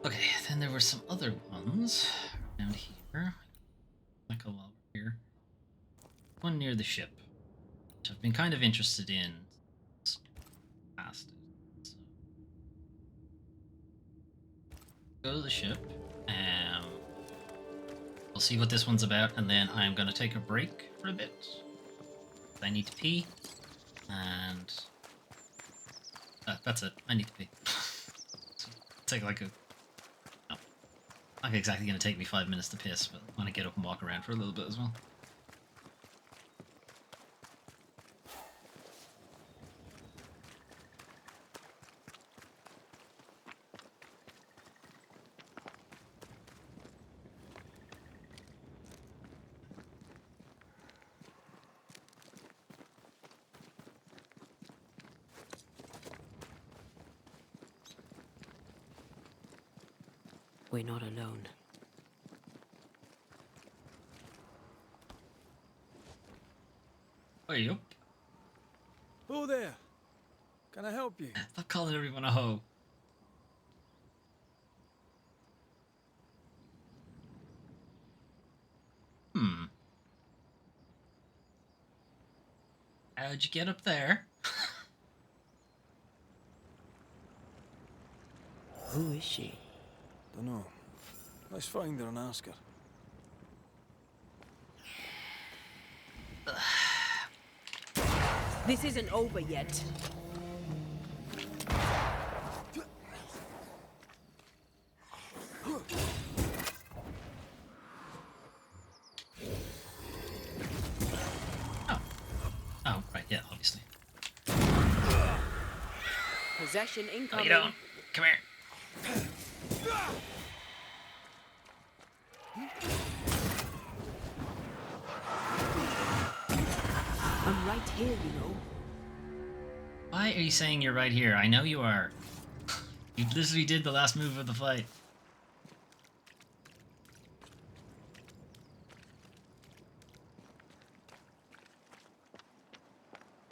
[SPEAKER 1] Okay, then there were some other ones around here. Like a lot here. One near the ship, which I've been kind of interested in past it. So. Go to the ship. We'll see what this one's about, and then I'm gonna take a break for a bit. I need to pee, and that's it. I need to pee. Take like a. Not exactly going to take me 5 minutes to piss, but I want to get up and walk around for a little bit as well.
[SPEAKER 3] We're not alone.
[SPEAKER 1] Oh, you?
[SPEAKER 4] Oh there. Can I help you?
[SPEAKER 1] Stop calling everyone a hoe. How'd you get up there?
[SPEAKER 3] Who is she?
[SPEAKER 4] Dunno. Let's find her and ask her.
[SPEAKER 3] This isn't over yet.
[SPEAKER 1] Oh, right, yeah, obviously.
[SPEAKER 3] Possession
[SPEAKER 1] How
[SPEAKER 3] incoming.
[SPEAKER 1] you doing? Come here.
[SPEAKER 3] I'm right here, you know.
[SPEAKER 1] Why are you saying you're right here? I know you are. You literally did the last move of the fight.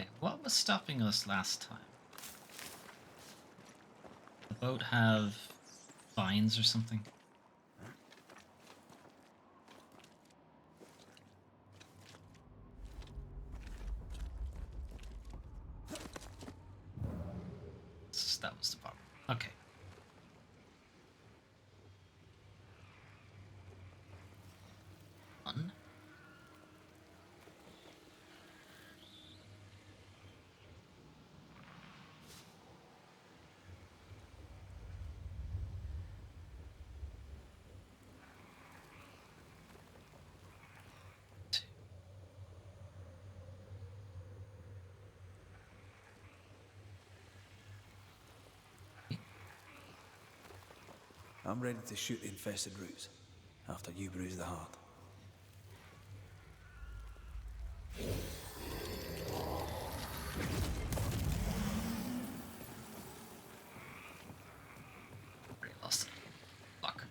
[SPEAKER 1] Okay, what was stopping us last time? The boat have vines or something? That was the problem. Okay. One.
[SPEAKER 4] I'm ready to shoot the infested roots after you bruise the heart.
[SPEAKER 1] Pretty lost. Fuck.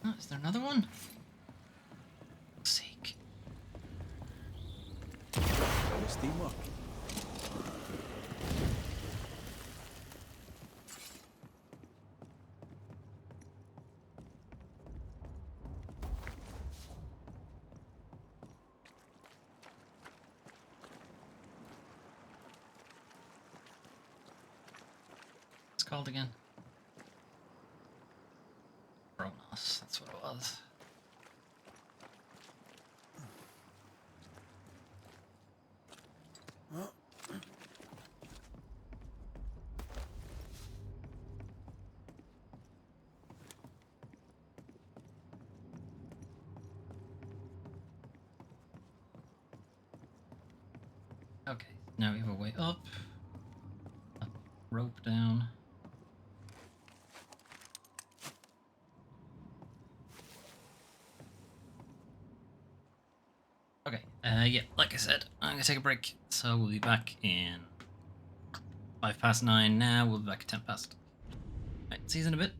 [SPEAKER 1] Oh, is there another one? Sake.
[SPEAKER 4] It's teamwork.
[SPEAKER 1] It's called again. Kronos, that's what it was. Okay, now we have a way up. Up, rope down. Okay, yeah, like I said, I'm gonna take a break, so we'll be back in 9:05 now, we'll be back at 10 past. Right, see you in a bit.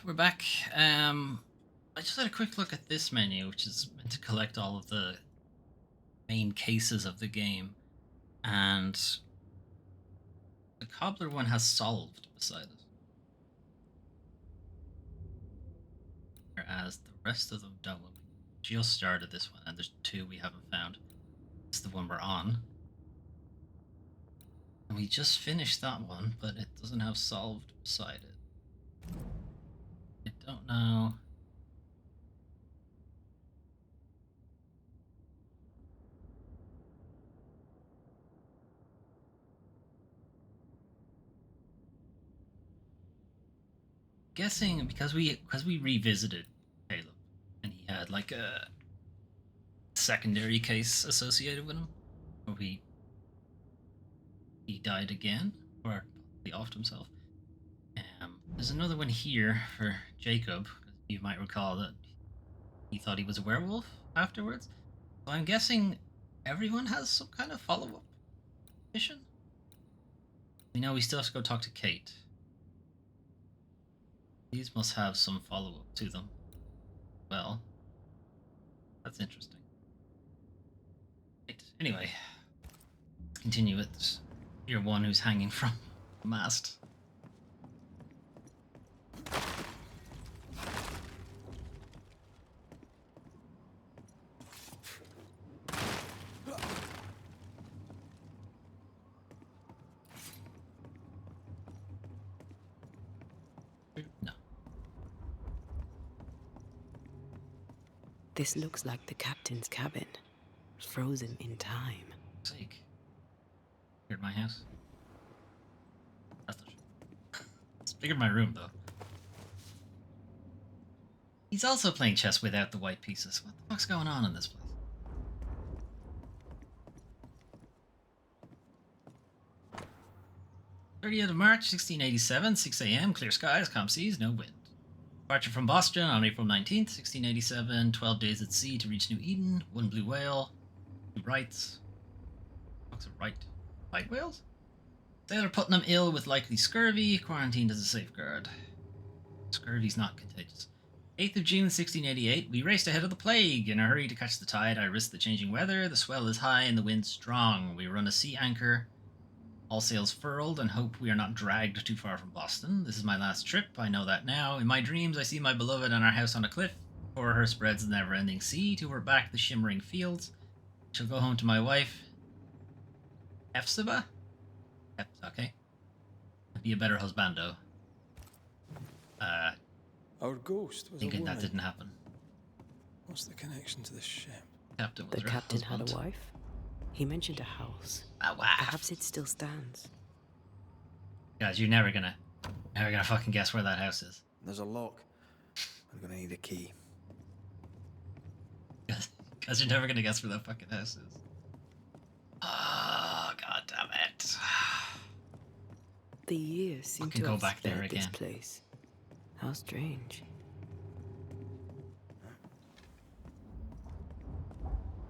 [SPEAKER 1] we're back. I just had a quick look at this menu, which is meant to collect all of the main cases of the game, and the cobbler one has solved beside it, whereas the rest of them don't. We just started this one, and there's 2 we haven't found. It's the one we're on, and we just finished that one, but it doesn't have solved beside it. I don't know. Guessing because we revisited Caleb, and he had like a secondary case associated with him, or he died again, or he offed himself. There's another one here for Jacob. You might recall that he thought he was a werewolf afterwards. So I'm guessing everyone has some kind of follow-up mission. We know we still have to go talk to Kate. These must have some follow-up to them. Well, that's interesting. Right. Anyway, let's continue with your one who's hanging from a mast. No.
[SPEAKER 3] This looks like the captain's cabin, frozen in time.
[SPEAKER 1] Sake. Here at my house. That's not true. It's bigger than my room, though. He's also playing chess without the white pieces. What the fuck's going on in this place? '30th of March, 1687, 6 a.m., clear skies, calm seas, no wind. Departure from Boston on April 19th, 1687, 12 days at sea to reach New Eden, 1 blue whale, 2 rights. What's a right? White whales? Sailor Putnam ill with likely scurvy, quarantined as a safeguard. Scurvy's not contagious. 8th of June, 1688, we raced ahead of the plague. In a hurry to catch the tide, I risked the changing weather. The swell is high and the wind strong. We run a sea anchor, all sails furled, and hope we are not dragged too far from Boston. This is my last trip, I know that now. In my dreams, I see my beloved and our house on a cliff. Before her spreads the never-ending sea. To her back, the shimmering fields. I shall go home to my wife. Hephzibah? Okay. Be a better husbando.
[SPEAKER 4] Our ghost was a
[SPEAKER 1] Thinking
[SPEAKER 4] woman.
[SPEAKER 1] that didn't happen.
[SPEAKER 4] What's the connection to this ship?
[SPEAKER 1] Captain was
[SPEAKER 3] The
[SPEAKER 1] her
[SPEAKER 3] captain had
[SPEAKER 1] husband.
[SPEAKER 3] a wife. He mentioned a house.
[SPEAKER 1] A wife.
[SPEAKER 3] Perhaps it still stands.
[SPEAKER 1] Guys, you're never gonna fucking guess where that house is.
[SPEAKER 4] There's a lock. I'm gonna need a key.
[SPEAKER 1] Guys, you're never gonna guess where that fucking house is. Oh, god damn it.
[SPEAKER 3] The years seem
[SPEAKER 1] Fucking
[SPEAKER 3] to
[SPEAKER 1] go
[SPEAKER 3] have
[SPEAKER 1] back there
[SPEAKER 3] spared this
[SPEAKER 1] again.
[SPEAKER 3] place. How strange.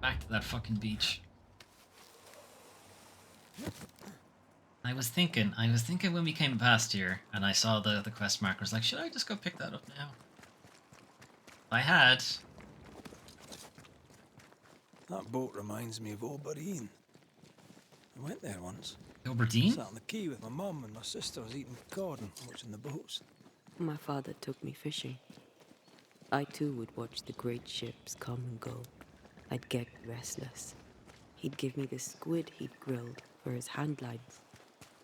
[SPEAKER 1] Back to that fucking beach. I was thinking when we came past here and I saw the quest markers, like, should I just go pick that up now? If I had.
[SPEAKER 4] That boat reminds me of Oberyn. I went there once.
[SPEAKER 1] Aberdeen?
[SPEAKER 4] Sat on the quay with my mum and my sister was eating cod and watching the boats.
[SPEAKER 3] My father took me fishing. I too would watch the great ships come and go. I'd get restless. He'd give me the squid he'd grilled for his hand lines.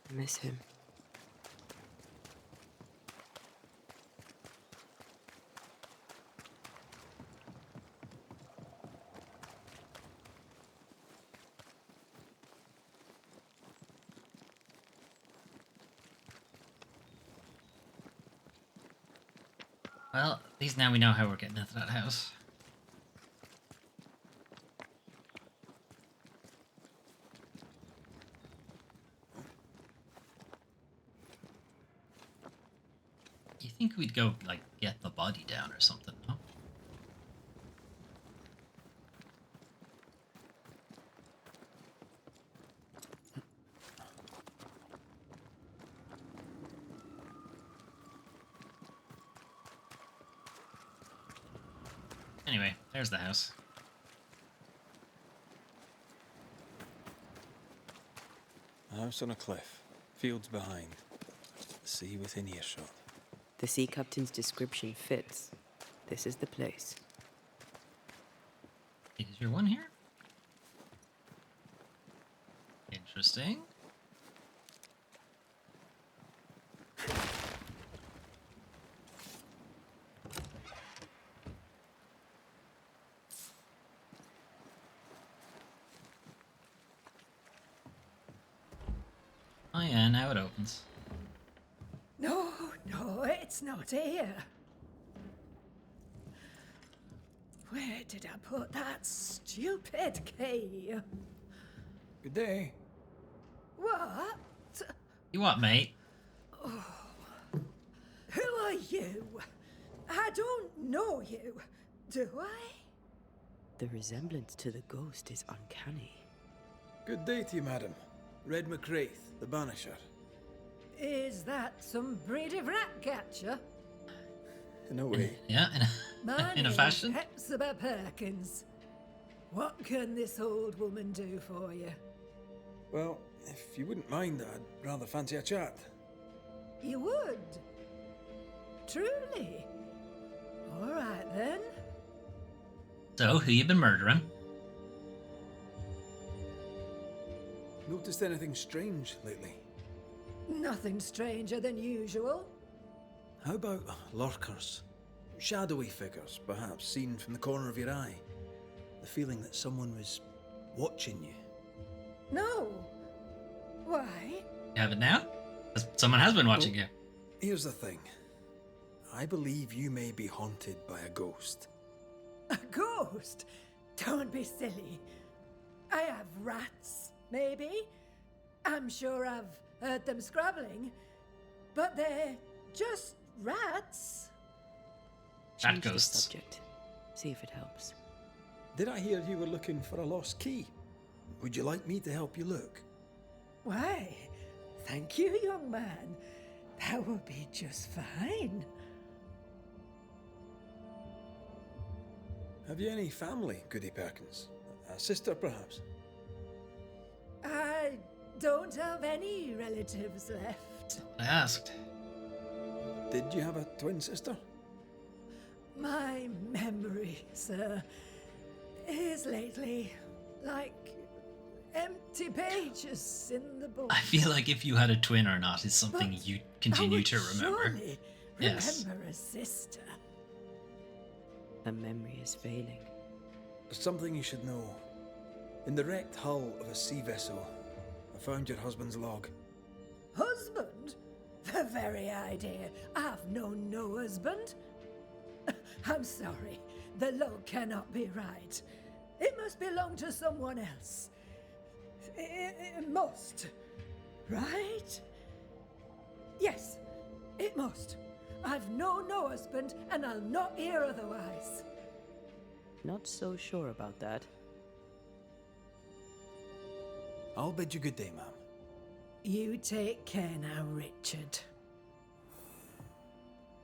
[SPEAKER 3] I miss him.
[SPEAKER 1] Well, at least now we know how we're getting into that house. You think we'd go, like, get the body down or something, no? Anyway, there's the house.
[SPEAKER 4] A house on a cliff, fields behind, the sea within earshot.
[SPEAKER 3] The sea captain's description fits. This is the place.
[SPEAKER 1] Is there one here? Interesting. Oh yeah, now it opens.
[SPEAKER 10] No, it's not here. Where did I put that stupid key?
[SPEAKER 4] Good day.
[SPEAKER 10] What?
[SPEAKER 1] You what, mate?
[SPEAKER 10] Who are you? I don't know you, do I?
[SPEAKER 3] The resemblance to the ghost is uncanny.
[SPEAKER 4] Good day to you, madam. Red McCraith, the Banisher.
[SPEAKER 10] Is that some breed of rat catcher?
[SPEAKER 4] In a way.
[SPEAKER 1] Yeah,
[SPEAKER 10] My
[SPEAKER 1] in a
[SPEAKER 10] name's
[SPEAKER 1] fashion.
[SPEAKER 10] Hepzibah Perkins. What can this old woman do for you?
[SPEAKER 4] Well, if you wouldn't mind, I'd rather fancy a chat.
[SPEAKER 10] You would? Truly? All right then.
[SPEAKER 1] So, who you been murdering?
[SPEAKER 4] Noticed anything strange lately?
[SPEAKER 10] Nothing stranger than usual.
[SPEAKER 4] How about lurkers? Shadowy figures, perhaps, seen from the corner of your eye. The feeling that someone was watching you.
[SPEAKER 10] No. Why?
[SPEAKER 1] You have it now? 'Cause someone has been watching you.
[SPEAKER 4] Here's the thing. I believe you may be haunted by a ghost.
[SPEAKER 10] A ghost? Don't be silly. I have rats, maybe. I'm sure I've heard them scrabbling. But they're just rats.
[SPEAKER 1] Rat
[SPEAKER 3] Change the
[SPEAKER 1] ghosts.
[SPEAKER 3] subject. See if it helps.
[SPEAKER 4] Did I hear you were looking for a lost key? Would you like me to help you look?
[SPEAKER 10] Why, thank you, young man. That will be just fine.
[SPEAKER 4] Have you any family, Goody Perkins? A sister, perhaps?
[SPEAKER 10] I don't have any relatives left.
[SPEAKER 1] I asked.
[SPEAKER 4] Did you have a twin sister?
[SPEAKER 10] My memory, sir, is lately like empty pages in the book.
[SPEAKER 1] I feel like if you had a twin or not is something
[SPEAKER 10] But
[SPEAKER 1] you continue
[SPEAKER 10] I would
[SPEAKER 1] to remember.
[SPEAKER 10] surely
[SPEAKER 1] Yes.
[SPEAKER 10] remember a sister.
[SPEAKER 3] A memory is failing.
[SPEAKER 4] Something you should know. In the wrecked hull of a sea vessel, I found your husband's log.
[SPEAKER 10] Husband? The very idea. I've known no husband. I'm sorry. The log cannot be right. It must belong to someone else. It must. Right? Yes, it must. I've known no husband, and I'll not hear otherwise.
[SPEAKER 3] Not so sure about that.
[SPEAKER 4] I'll bid you good day, ma'am.
[SPEAKER 10] You take care now, Richard.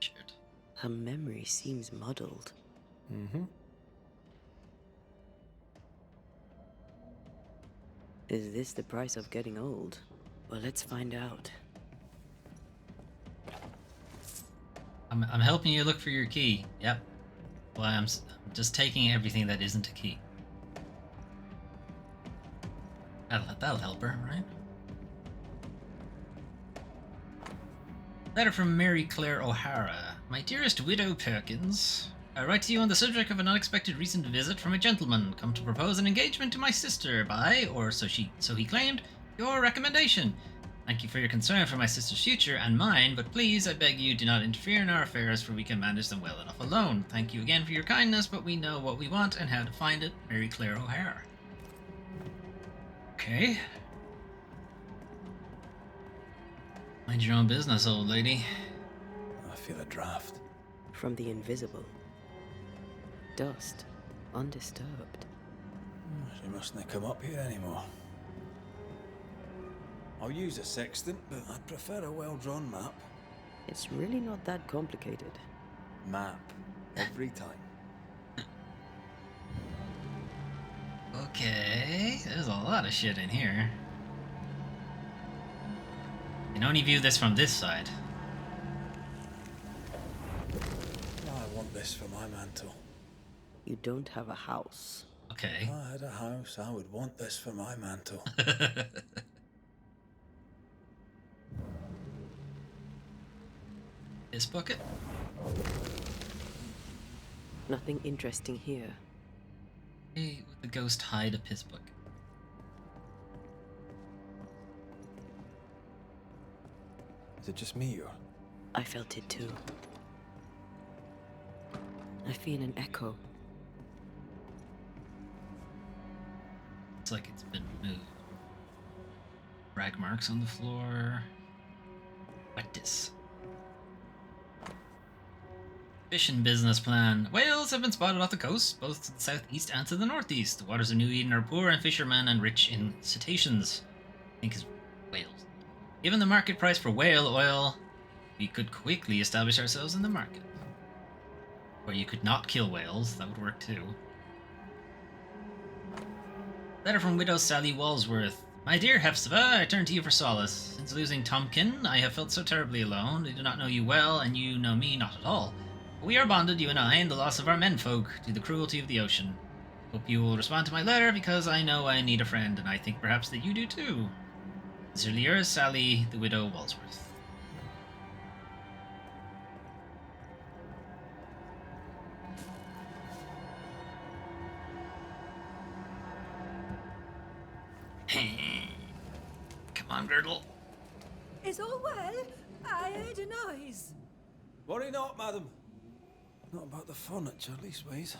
[SPEAKER 1] Shit.
[SPEAKER 3] Her memory seems muddled.
[SPEAKER 4] Mm-hmm.
[SPEAKER 3] Is this the price of getting old? Well, let's find out.
[SPEAKER 1] I'm helping you look for your key. Yep. Well, I'm just taking everything that isn't a key. That'll help her, right? Letter from Mary Claire O'Hara. My dearest widow Perkins, I write to you on the subject of an unexpected recent visit from a gentleman come to propose an engagement to my sister by, or so he claimed, your recommendation. Thank you for your concern for my sister's future and mine, but please, I beg you, do not interfere in our affairs, for we can manage them well enough alone. Thank you again for your kindness, but we know what we want and how to find it. Mary Claire O'Hara. Okay. Mind your own business, old lady.
[SPEAKER 4] I feel a draft.
[SPEAKER 3] From the invisible. Dust. Undisturbed.
[SPEAKER 4] She mustn't come up here anymore. I'll use a sextant, but I'd prefer a well-drawn map.
[SPEAKER 3] It's really not that complicated.
[SPEAKER 4] Map. Every time.
[SPEAKER 1] Okay, there's a lot of shit in here. You can only view this from this side.
[SPEAKER 4] I want this for my mantle.
[SPEAKER 3] You don't have a house.
[SPEAKER 1] Okay.
[SPEAKER 4] If I had a house, I would want this for my mantle.
[SPEAKER 1] This bucket?
[SPEAKER 3] Nothing interesting here.
[SPEAKER 1] Hey, would the ghost hide a piss bucket?
[SPEAKER 4] Is it just me or?
[SPEAKER 3] I felt it too. I feel an echo.
[SPEAKER 1] It's like it's been moved. Rag marks on the floor. What this? Fishing business plan. Whales have been spotted off the coast, both to the southeast and to the northeast. The waters of New Eden are poor in fishermen and rich in cetaceans. I think is whales. Given the market price for whale oil, we could quickly establish ourselves in the market. Or you could not kill whales, that would work too. Letter from Widow Sally Walsworth. My dear Hepzibah, I turn to you for solace. Since losing Tomkin, I have felt so terribly alone. I do not know you well, and you know me not at all. We are bonded, you and I, in the loss of our menfolk to the cruelty of the ocean. Hope you will respond to my letter, because I know I need a friend, and I think perhaps that you do too. Sincerely yours, Sally, the Widow Walsworth. Come on, Girdle.
[SPEAKER 10] Is all well? I heard a noise.
[SPEAKER 4] Worry not, madam. Not about the furniture, leastways.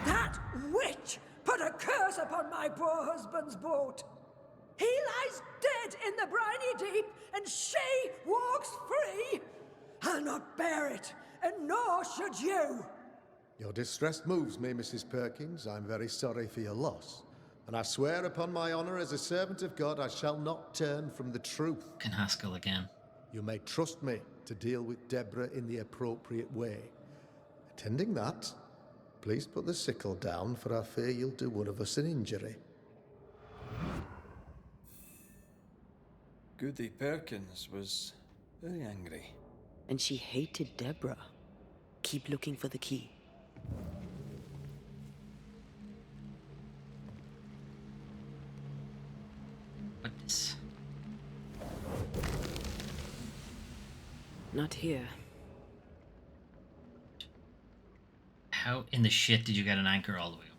[SPEAKER 10] That witch put a curse upon my poor husband's boat. He lies dead in the briny deep, and she walks free. I'll not bear it, and nor should you.
[SPEAKER 5] Your distress moves me, Mrs. Perkins. I'm very sorry for your loss. And I swear upon my honor as a servant of God, I shall not turn from the truth.
[SPEAKER 1] Can Haskell again.
[SPEAKER 5] You may trust me to deal with Deborah in the appropriate way. Attending that, please put the sickle down, for I fear you'll do one of us an injury.
[SPEAKER 4] Goody Perkins was very angry.
[SPEAKER 3] And she hated Deborah. Keep looking for the key.
[SPEAKER 1] What is?
[SPEAKER 3] Not here.
[SPEAKER 1] How in the shit did you get an anchor all the way up?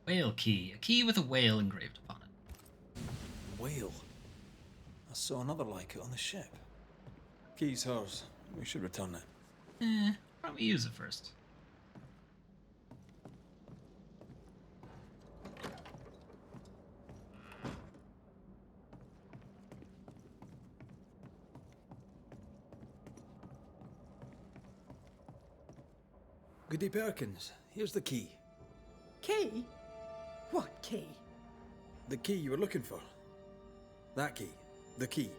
[SPEAKER 1] Whale key. A key with a whale engraved upon it.
[SPEAKER 4] Whale. I saw another like it on the ship. Key's hers. We should return it.
[SPEAKER 1] Why don't we use it first?
[SPEAKER 4] Goody Perkins, here's the key.
[SPEAKER 10] Key? What key?
[SPEAKER 4] The key you were looking for. That key. The key.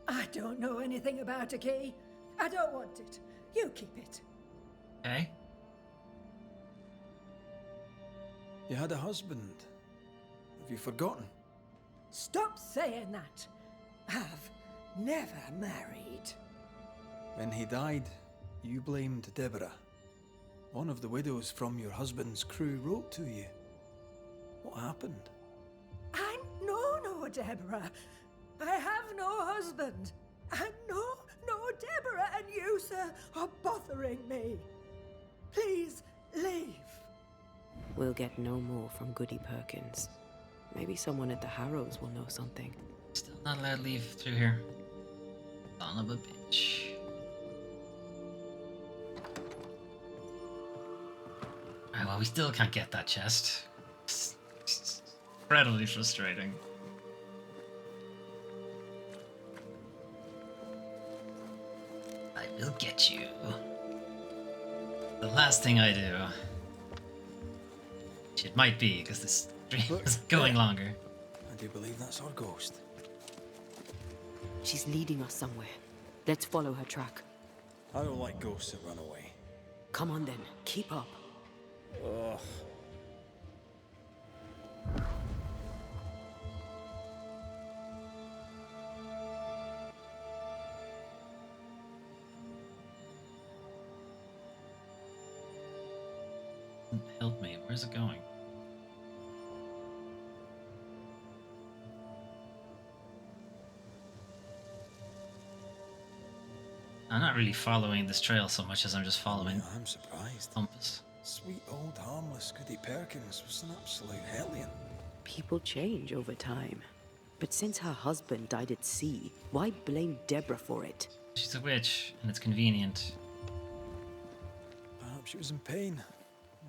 [SPEAKER 10] I don't know anything about a key. I don't want it. You keep it.
[SPEAKER 1] Okay.
[SPEAKER 4] You had a husband. Have you forgotten?
[SPEAKER 10] Stop saying that. I've never married.
[SPEAKER 4] When he died, you blamed Deborah. One of the widows from your husband's crew wrote to you. What happened?
[SPEAKER 10] I know no Deborah. I have no husband. I know no Deborah, and you, sir, are bothering me. Please leave.
[SPEAKER 3] We'll get no more from Goody Perkins. Maybe someone at the Harrows will know something.
[SPEAKER 1] Still not allowed to leave through here. Son of a bitch. Alright, well, we still can't get that chest. It's incredibly frustrating. I will get you. The last thing I do. Which it might be, because this It's going longer.
[SPEAKER 4] I do believe that's our ghost.
[SPEAKER 3] She's leading us somewhere. Let's follow her track.
[SPEAKER 4] I don't like ghosts that run away.
[SPEAKER 3] Come on then, keep up.
[SPEAKER 4] Ugh.
[SPEAKER 1] Help me. Where's it going? I'm not really following this trail so much as I'm just following
[SPEAKER 4] Yeah, I'm surprised.
[SPEAKER 1] compass.
[SPEAKER 4] Sweet old harmless Goody Perkins was an absolute hellion.
[SPEAKER 3] People change over time. But since her husband died at sea, why blame Deborah for it?
[SPEAKER 1] She's a witch, and it's convenient.
[SPEAKER 4] Perhaps she was in pain.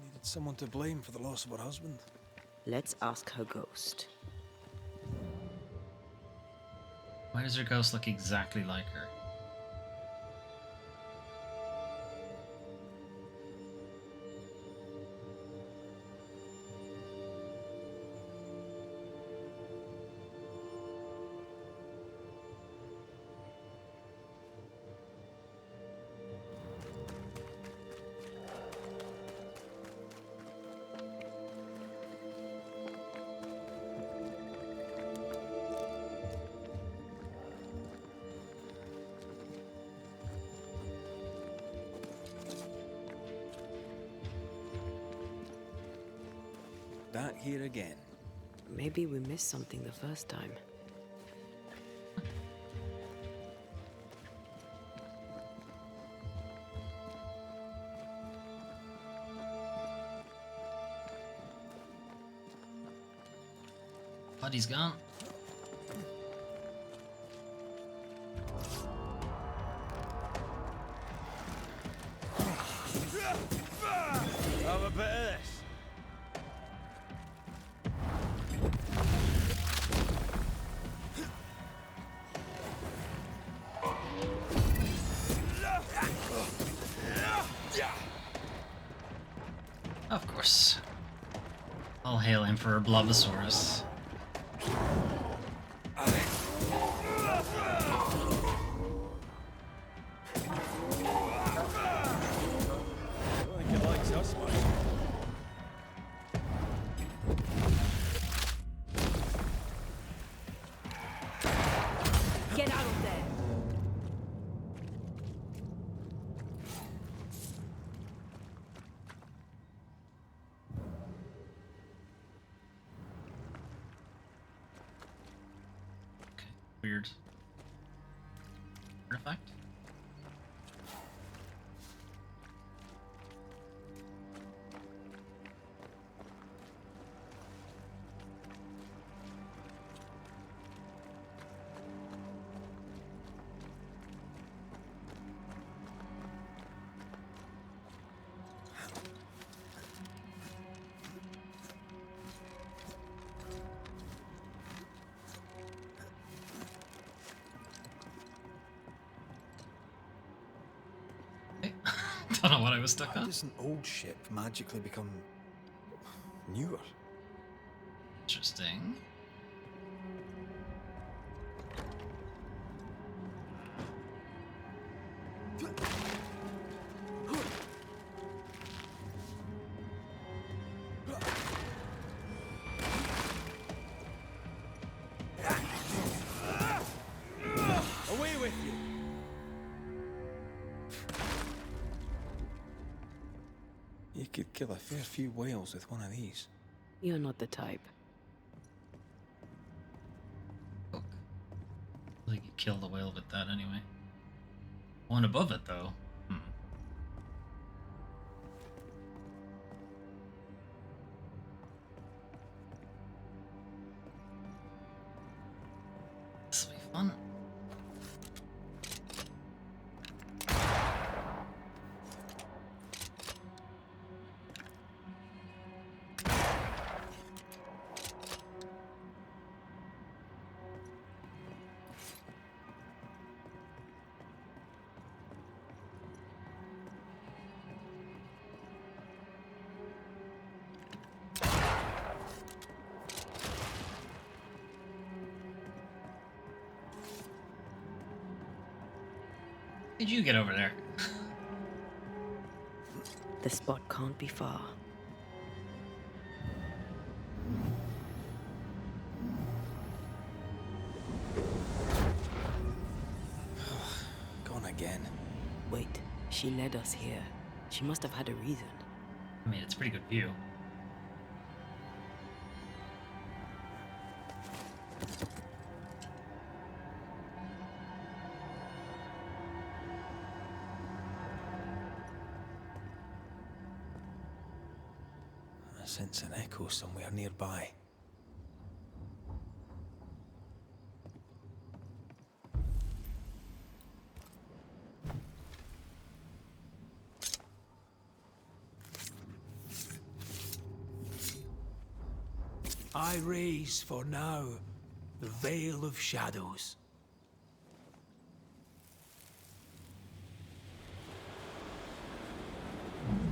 [SPEAKER 4] Needed someone to blame for the loss of her husband.
[SPEAKER 3] Let's ask her ghost.
[SPEAKER 1] Why does her ghost look exactly like her?
[SPEAKER 4] That here again.
[SPEAKER 3] Maybe we missed something the first time.
[SPEAKER 1] Body's gone.
[SPEAKER 4] Have a bit of this.
[SPEAKER 1] Of course. All hail Emperor Blobosaurus.
[SPEAKER 4] I don't think he likes us much.
[SPEAKER 3] Get out of there!
[SPEAKER 1] Okay, weird. Artifact? Okay. Don't know what I was stuck
[SPEAKER 4] How
[SPEAKER 1] on.
[SPEAKER 4] does an old ship magically become newer?
[SPEAKER 1] Interesting.
[SPEAKER 4] Away with you! You could kill a fair few whales with one of these.
[SPEAKER 3] You're not the type.
[SPEAKER 1] Hook. I think you kill the whale with that anyway. One above it though. This will be fun. Did you get over there?
[SPEAKER 3] The spot can't be far.
[SPEAKER 4] Gone again.
[SPEAKER 3] Wait, she led us here. She must have had a reason.
[SPEAKER 1] I mean, it's a pretty good view.
[SPEAKER 4] I sense an echo somewhere nearby. I raise for now the Veil of Shadows.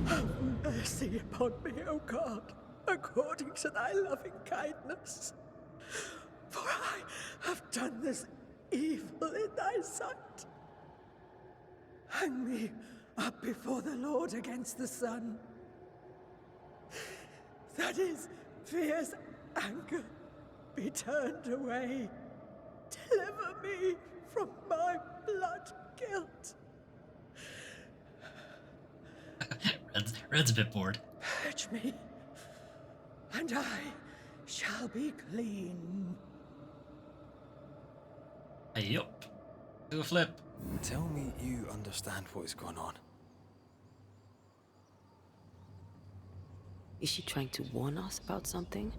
[SPEAKER 10] Have mercy upon me, O God, according to thy loving kindness. For I have done this evil in thy sight. Hang me up before the Lord against the sun. That his fierce anger be turned away. Deliver me from my blood guilt.
[SPEAKER 1] Red's a bit bored.
[SPEAKER 10] Purge me, and I shall be clean.
[SPEAKER 1] Yup. Do a flip.
[SPEAKER 4] Tell me you understand what is going on.
[SPEAKER 3] Is she trying to warn us about something?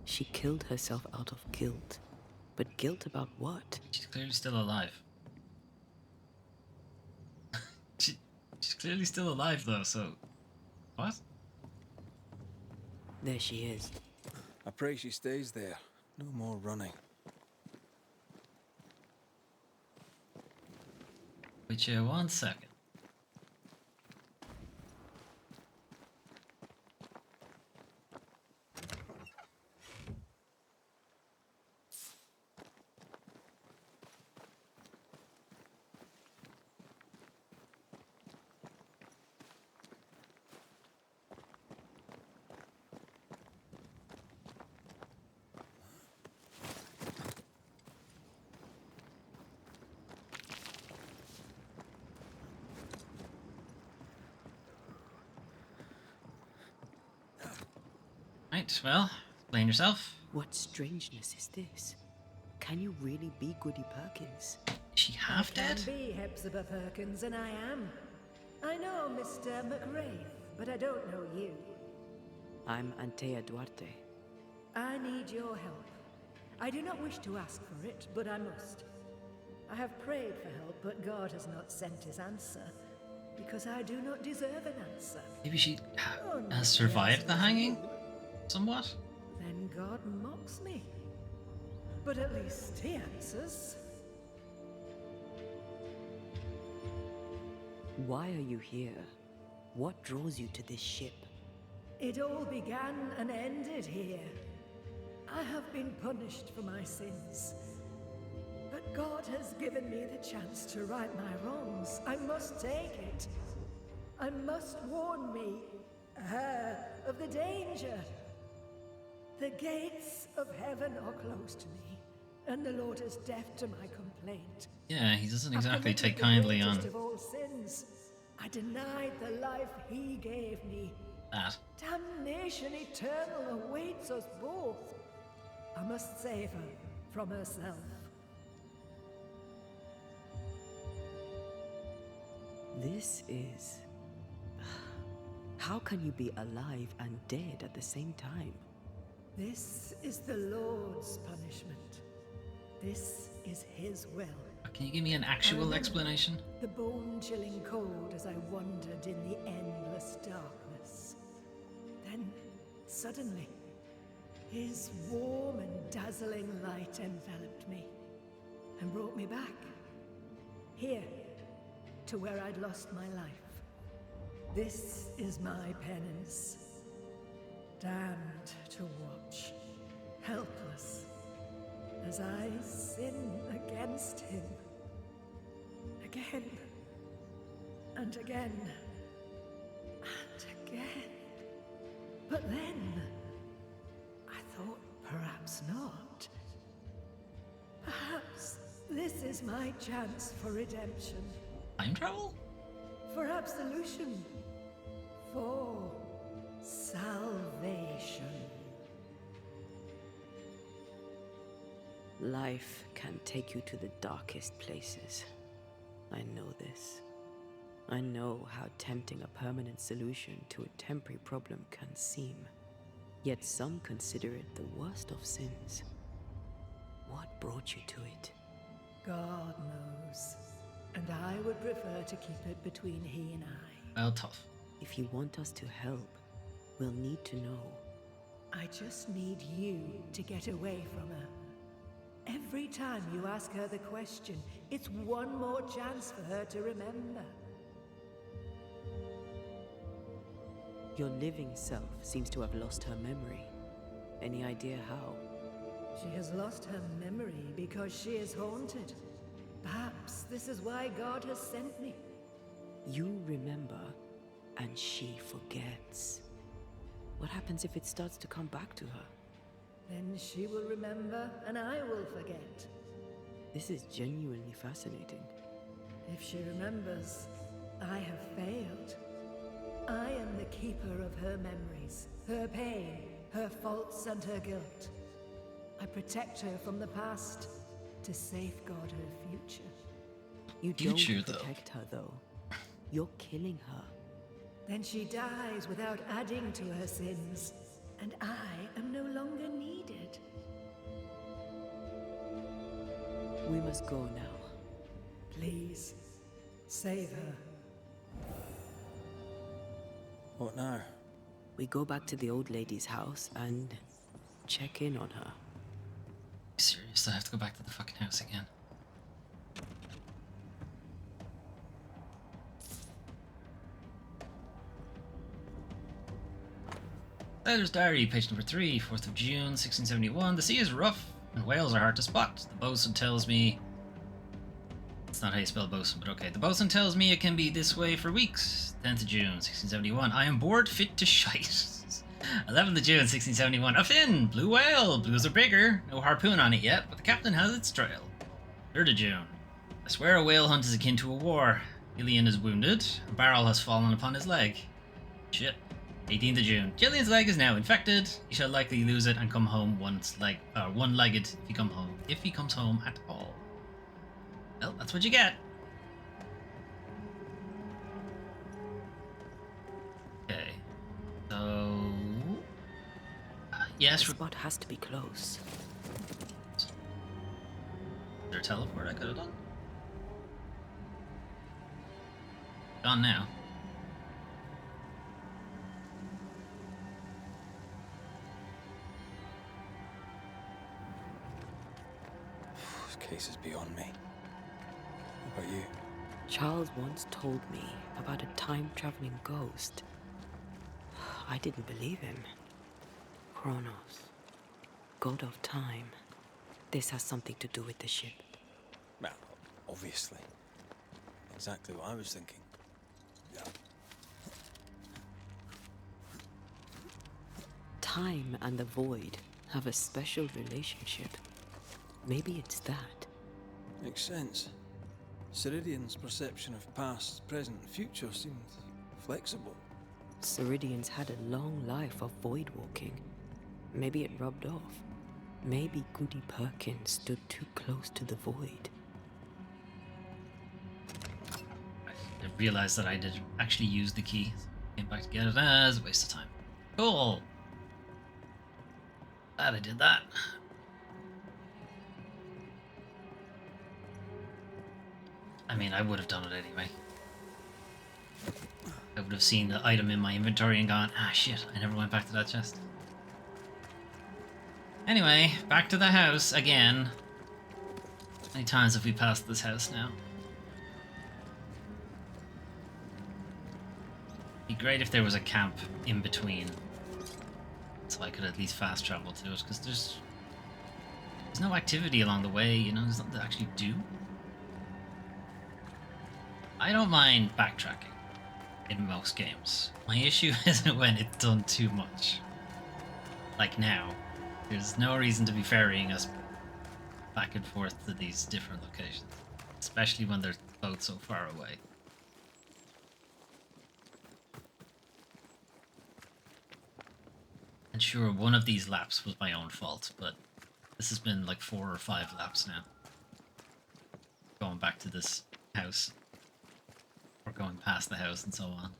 [SPEAKER 3] She killed herself out of guilt. But guilt about what?
[SPEAKER 1] She's clearly still alive. She's clearly still alive though, so... What?
[SPEAKER 3] There she is.
[SPEAKER 4] I pray she stays there. No more running.
[SPEAKER 1] Wait here 1 second. Right, well, explain yourself.
[SPEAKER 3] What strangeness is this? Can you really be Goody Perkins?
[SPEAKER 1] Is she half dead?
[SPEAKER 10] I can be Hepzibah Perkins, and I am. I know Mr. McRae, but I don't know you.
[SPEAKER 3] I'm Antea Duarte.
[SPEAKER 10] I need your help. I do not wish to ask for it, but I must. I have prayed for help, but God has not sent his answer, because I do not deserve an answer.
[SPEAKER 1] Maybe she
[SPEAKER 10] Oh, no,
[SPEAKER 1] has survived
[SPEAKER 10] yes,
[SPEAKER 1] the hanging? Somewhat?
[SPEAKER 10] Then God mocks me. But at least he answers.
[SPEAKER 3] Why are you here? What draws you to this ship?
[SPEAKER 10] It all began and ended here. I have been punished for my sins. But God has given me the chance to right my wrongs. I must take it. I must warn me, her, of the danger. The gates of heaven are closed to me, and the Lord is deaf to my complaint.
[SPEAKER 1] Yeah, he doesn't
[SPEAKER 10] I've
[SPEAKER 1] exactly
[SPEAKER 10] committed
[SPEAKER 1] take
[SPEAKER 10] the
[SPEAKER 1] kindly on
[SPEAKER 10] greatest of all sins. I denied the life he gave me.
[SPEAKER 1] that.
[SPEAKER 10] Damnation eternal awaits us both. I must save her from herself.
[SPEAKER 3] This is... How can you be alive and dead at the same time?
[SPEAKER 10] This is the Lord's punishment. This is his will.
[SPEAKER 1] Can you give me an actual explanation?
[SPEAKER 10] The bone-chilling cold as I wandered in the endless darkness. Then, suddenly, his warm and dazzling light enveloped me and brought me back. Here, to where I'd lost my life. This is my penance. Damned to watch, helpless, as I sin against him. Again And again. And again. But then, I thought perhaps not. Perhaps this is my chance for redemption.
[SPEAKER 1] Time travel?
[SPEAKER 10] For absolution. For salvation.
[SPEAKER 3] Life can take you to the darkest places. I know this. I know how tempting a permanent solution to a temporary problem can seem. Yet some consider it the worst of sins. What brought you to it?
[SPEAKER 10] God knows. And I would prefer to keep it between he and I.
[SPEAKER 1] Well, tough.
[SPEAKER 3] If you want us to help, we'll need to know.
[SPEAKER 10] I just need you to get away from her. Every time you ask her the question, it's one more chance for her to remember.
[SPEAKER 3] Your living self seems to have lost her memory. Any idea how?
[SPEAKER 10] She has lost her memory because she is haunted. Perhaps this is why God has sent me.
[SPEAKER 3] You remember, and she forgets. What happens if it starts to come back to her?
[SPEAKER 10] Then she will remember, and I will forget.
[SPEAKER 3] This is genuinely fascinating.
[SPEAKER 10] If she remembers, I have failed. I am the keeper of her memories, her pain, her faults and her guilt. I protect her from the past to safeguard her future.
[SPEAKER 3] You
[SPEAKER 1] Future,
[SPEAKER 3] don't protect her, though. You're killing her.
[SPEAKER 10] Then she dies without adding to her sins, and I am no longer needed.
[SPEAKER 3] We must go now.
[SPEAKER 10] Please, save her.
[SPEAKER 4] What now?
[SPEAKER 3] We go back to the old lady's house and check in on her.
[SPEAKER 1] Serious, I have to go back to the fucking house again. Sailor's Diary, page number 3, 4th of June, 1671. The sea is rough, and whales are hard to spot. The bosun tells me... It's not how you spell bosun, but okay. The bosun tells me it can be this way for weeks. 10th of June, 1671. I am bored fit to shite. 11th of June, 1671. A fin! Blue whale! Blues are bigger. No harpoon on it yet, but the captain has its trail. 3rd of June. I swear a whale hunt is akin to a war. Gillian is wounded. A barrel has fallen upon his leg. Shit. 18th of June. Gillian's leg is now infected. He shall likely lose it and come home one-legged if he comes home at all. Well, that's what you get. Okay. So... yes.
[SPEAKER 3] The spot has to be close.
[SPEAKER 1] Is there a teleport I could have done? Gone now.
[SPEAKER 4] This case is beyond me. What about you?
[SPEAKER 3] Charles once told me about a time-traveling ghost. I didn't believe him. Kronos, god of time. This has something to do with the ship.
[SPEAKER 4] Well, obviously. Exactly what I was thinking. Yeah.
[SPEAKER 3] Time and the void have a special relationship. Maybe it's that.
[SPEAKER 4] Makes sense. Ceridian's perception of past, present, and future seemed flexible.
[SPEAKER 3] Ceridians had a long life of void walking. Maybe it rubbed off. Maybe Goody Perkins stood too close to the void.
[SPEAKER 1] I realized that I did actually use the key. Came back to get it as a waste of time. Cool. Glad I did that. I mean, I would have done it anyway. I would have seen the item in my inventory and gone, ah shit, I never went back to that chest. Anyway, back to the house again. How many times have we passed this house now? It'd be great if there was a camp in between, so I could at least fast travel to it, because there's no activity along the way, you know, there's nothing to actually do. I don't mind backtracking. in most games. My issue isn't when it's done too much. Like now. There's no reason to be ferrying us back and forth to these different locations. Especially when they're both so far away. And sure, one of these laps was my own fault, but this has been like 4 or 5 laps now. Going back to this house. Or going past the house and so on.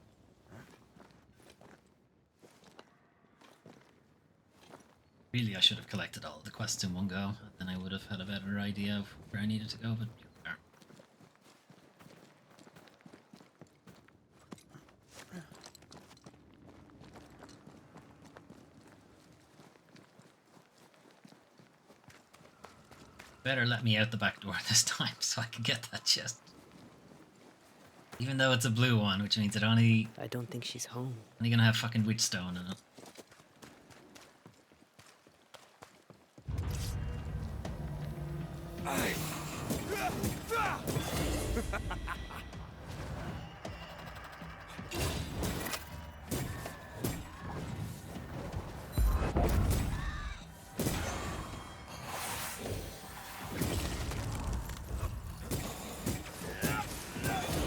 [SPEAKER 1] Really, I should have collected all of the quests in one go, and then I would have had a better idea of where I needed to go, but here we are. Better let me out the back door this time so I can get that chest. Even though it's a blue one, which means it only
[SPEAKER 3] I don't think she's home.
[SPEAKER 1] gonna have fucking witchstone in it.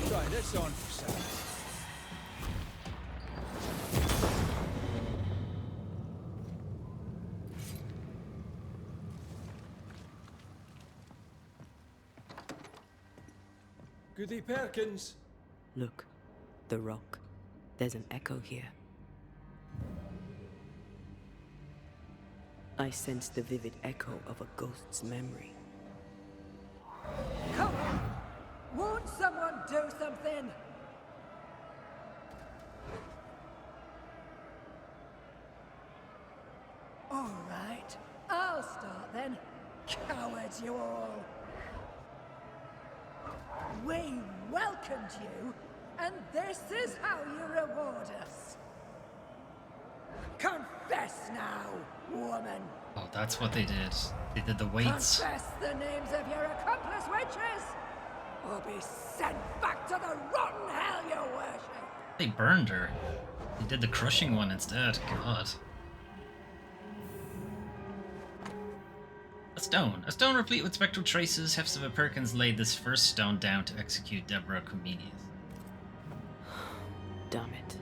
[SPEAKER 4] Try this on for size. Goody Perkins.
[SPEAKER 3] Look, the rock. There's an echo here. I sense the vivid echo of a ghost's memory.
[SPEAKER 10] Come on! Won't someone do something? All right, I'll start then. Cowards, you all! We welcomed you, and this is how you reward us. Confess now, woman!
[SPEAKER 1] Oh, that's what they did. They did the weights.
[SPEAKER 10] Confess the names of your accomplice witches, or be sent back to the rotten hell you worship!
[SPEAKER 1] They burned her. They did the crushing one instead. God. A stone. A stone replete with spectral traces. Hepzibah Perkins laid this first stone down to execute Deborah Comenius.
[SPEAKER 3] Damn it.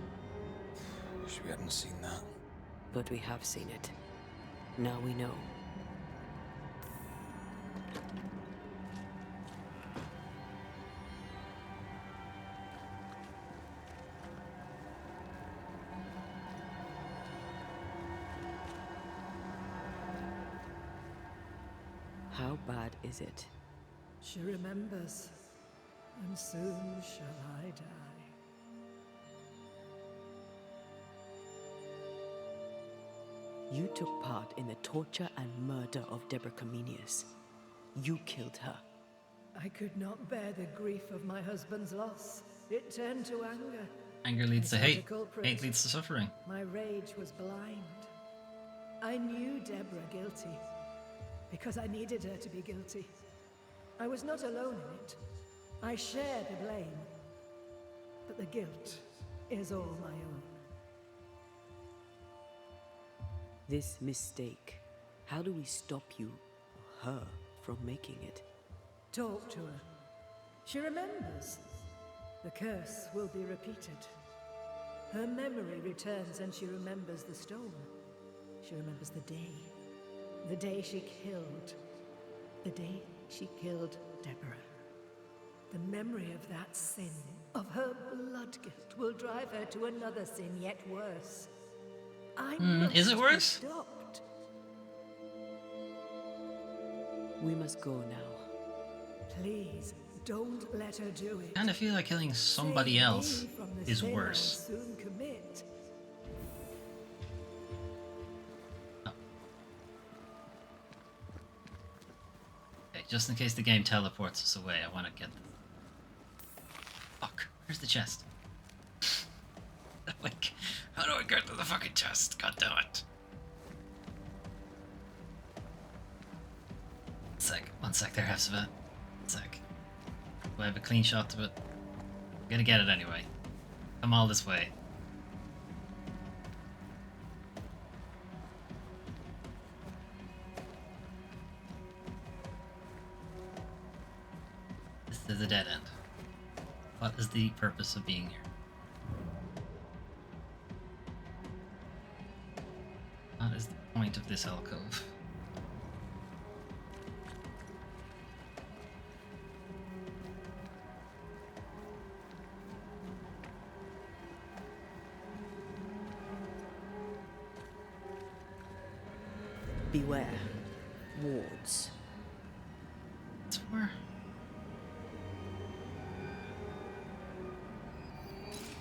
[SPEAKER 4] Wish we hadn't seen that.
[SPEAKER 3] But we have seen it. Now we know. How bad is it?
[SPEAKER 10] She remembers, and soon shall I die.
[SPEAKER 3] You took part in the torture and murder of Deborah Comenius. You killed her.
[SPEAKER 10] I could not bear the grief of my husband's loss. It turned to anger.
[SPEAKER 1] Anger leads to
[SPEAKER 10] I sought a
[SPEAKER 1] hate.
[SPEAKER 10] culprit.
[SPEAKER 1] Hate leads to suffering.
[SPEAKER 10] My rage was blind. I knew Deborah guilty, because I needed her to be guilty. I was not alone in it. I share the blame. But the guilt is all my own.
[SPEAKER 3] This mistake, how do we stop you, her, from making it?
[SPEAKER 10] Talk to her. She remembers. The curse will be repeated. Her memory returns and she remembers the stone. She remembers the day she killed. The day she killed Deborah. The memory of that sin, of her blood guilt, will drive her to another sin yet worse.
[SPEAKER 1] Is it
[SPEAKER 10] be
[SPEAKER 1] worse?
[SPEAKER 10] Stopped.
[SPEAKER 3] We must go now.
[SPEAKER 10] Please, don't let her do it.
[SPEAKER 1] I kind of feel like killing somebody
[SPEAKER 10] Save
[SPEAKER 1] else
[SPEAKER 10] me from the
[SPEAKER 1] is
[SPEAKER 10] sin I'll
[SPEAKER 1] worse.
[SPEAKER 10] soon commit.
[SPEAKER 1] Okay, just in case the game teleports us away, I want to get this. Fuck, where's the chest? Like, how do I get to the fucking chest? God damn it. One sec there, Hepzibah. 1 sec. Do I have a clean shot to it? I'm gonna get it anyway. Come all this way. This is a dead end. What is the purpose of being here? What is the point of this alcove?
[SPEAKER 3] Beware. Wards.
[SPEAKER 1] It's for?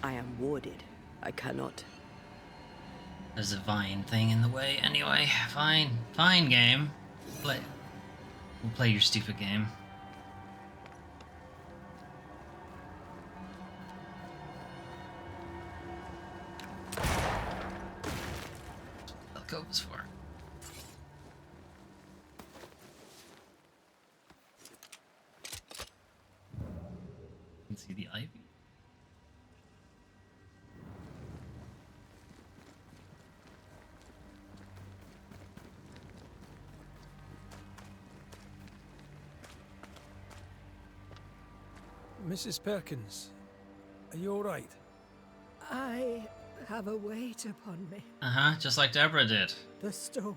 [SPEAKER 3] I am warded. I cannot.
[SPEAKER 1] There's a vine thing in the way anyway. Fine. Fine, game. We'll play your stupid game. That's what the alcove is for. You can see the ivy.
[SPEAKER 4] Mrs. Perkins, are you all right?
[SPEAKER 10] I have a weight upon me.
[SPEAKER 1] Uh-huh, just like Deborah did.
[SPEAKER 10] The stone.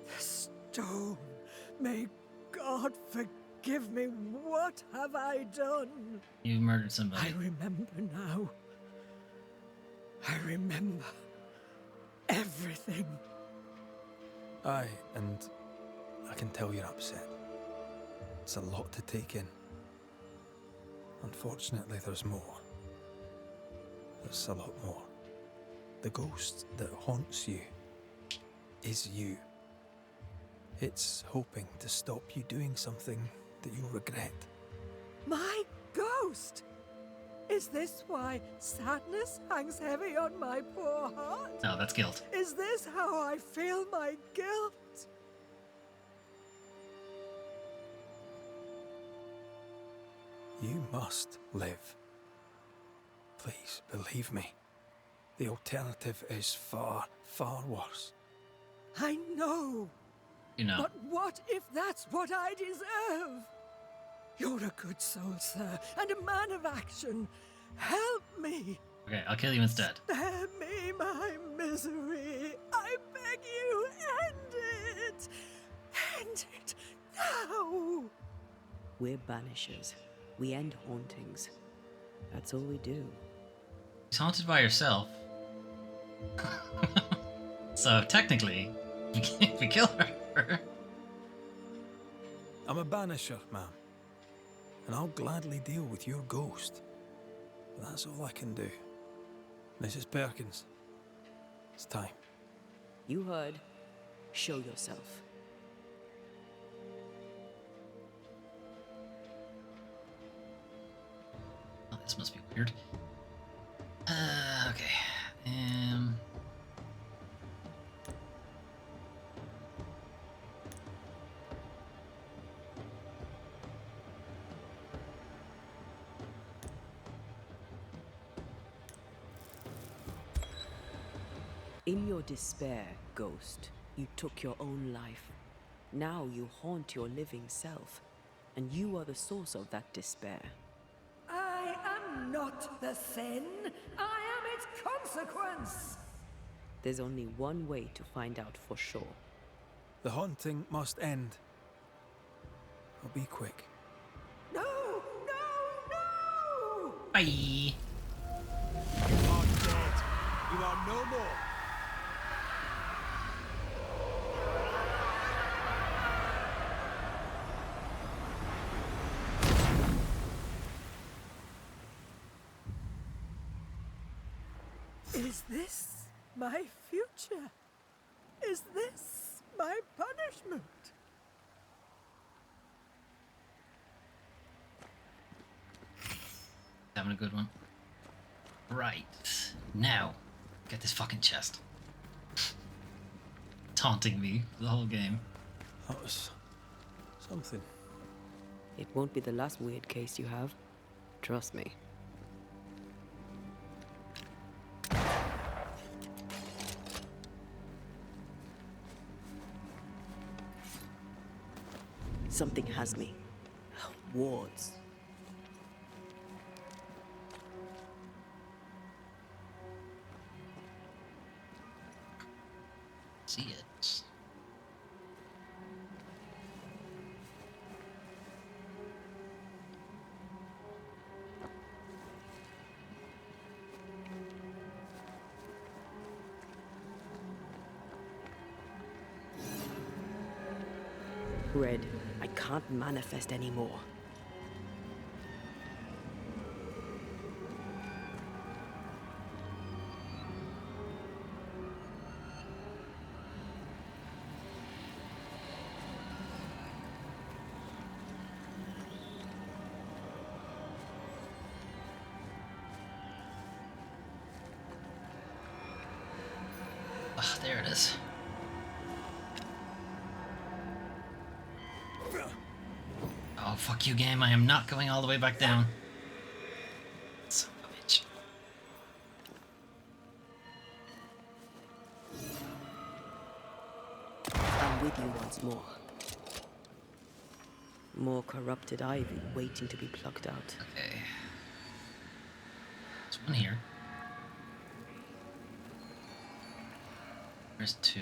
[SPEAKER 10] The stone. May God forgive me. What have I done?
[SPEAKER 1] You murdered somebody.
[SPEAKER 10] I remember now. I remember everything.
[SPEAKER 4] Aye, and I can tell you're upset. It's a lot to take in. Unfortunately, there's more. There's a lot more. The ghost that haunts you is you. It's hoping to stop you doing something that you'll regret.
[SPEAKER 10] My ghost! Is this why sadness hangs heavy on my poor heart?
[SPEAKER 1] No, that's guilt.
[SPEAKER 10] Is this how I feel my guilt?
[SPEAKER 4] You must live. Please, believe me. The alternative is far, far worse.
[SPEAKER 10] I know.
[SPEAKER 1] You know.
[SPEAKER 10] But what if that's what I deserve? You're a good soul, sir, and a man of action. Help me.
[SPEAKER 1] Okay, I'll kill you instead.
[SPEAKER 10] Spare me my misery. I beg you, end it. End it now.
[SPEAKER 3] We're banishers. We end hauntings. That's all we do.
[SPEAKER 1] She's haunted by herself. So technically, we kill her.
[SPEAKER 4] I'm a banisher, ma'am. And I'll gladly deal with your ghost. But that's all I can do. Mrs. Perkins, it's time.
[SPEAKER 3] You heard. Show yourself.
[SPEAKER 1] Oh, this must be weird. Okay.
[SPEAKER 3] In your despair, ghost, you took your own life. Now you haunt your living self, and you are the source of that despair.
[SPEAKER 10] I am not the sin. I am its consequence.
[SPEAKER 3] There's only one way to find out for sure.
[SPEAKER 4] The haunting must end. I'll be quick.
[SPEAKER 10] No, no, no!
[SPEAKER 1] Bye.
[SPEAKER 4] You are dead. You are no more.
[SPEAKER 10] Is this my future? Is this my punishment?
[SPEAKER 1] Having a good one. Right. Now, get this fucking chest. Taunting me for the whole game.
[SPEAKER 4] That was something.
[SPEAKER 3] It won't be the last weird case you have. Trust me. Something has me. Wards.
[SPEAKER 1] See it.
[SPEAKER 3] Red, I can't manifest anymore.
[SPEAKER 1] Ah, there it is. Oh, fuck you, game. I am not going all the way back down. Son of a bitch.
[SPEAKER 3] I'm with you once more. More corrupted ivy waiting to be plucked out.
[SPEAKER 1] Okay. There's one here. There's two.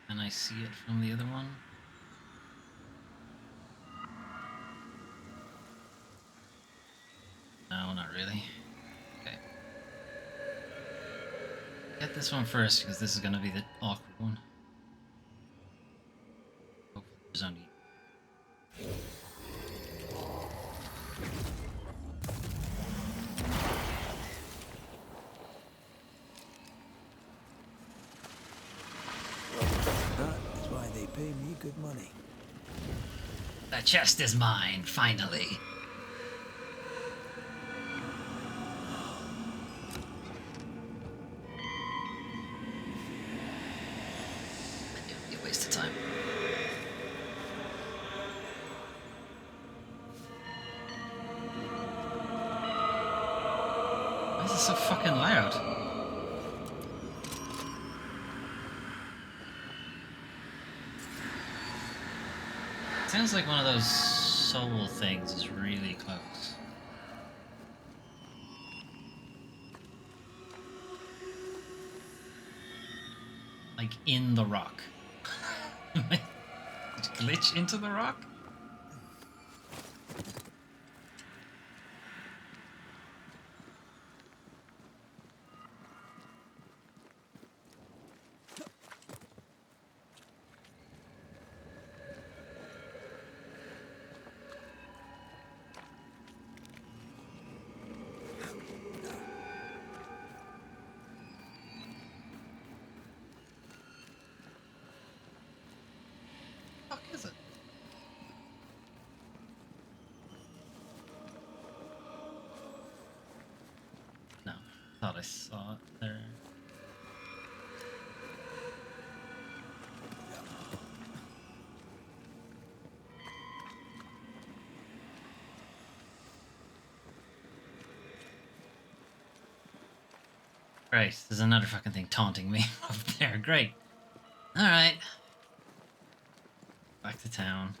[SPEAKER 1] Can I see it from the other one? No, not really. Okay. Get this one first, because this is going to be the awkward one. Hopefully there's only...
[SPEAKER 4] That is why they pay me good money.
[SPEAKER 1] The chest is mine, finally. It would be a waste of time. Why is it so fucking loud? Sounds like one of those soul things is really close. Like in the rock. Did it glitch into the rock? Fuck is it? No, thought I saw it there. Great, there's another fucking thing taunting me up there. Great. Alright. Back to town.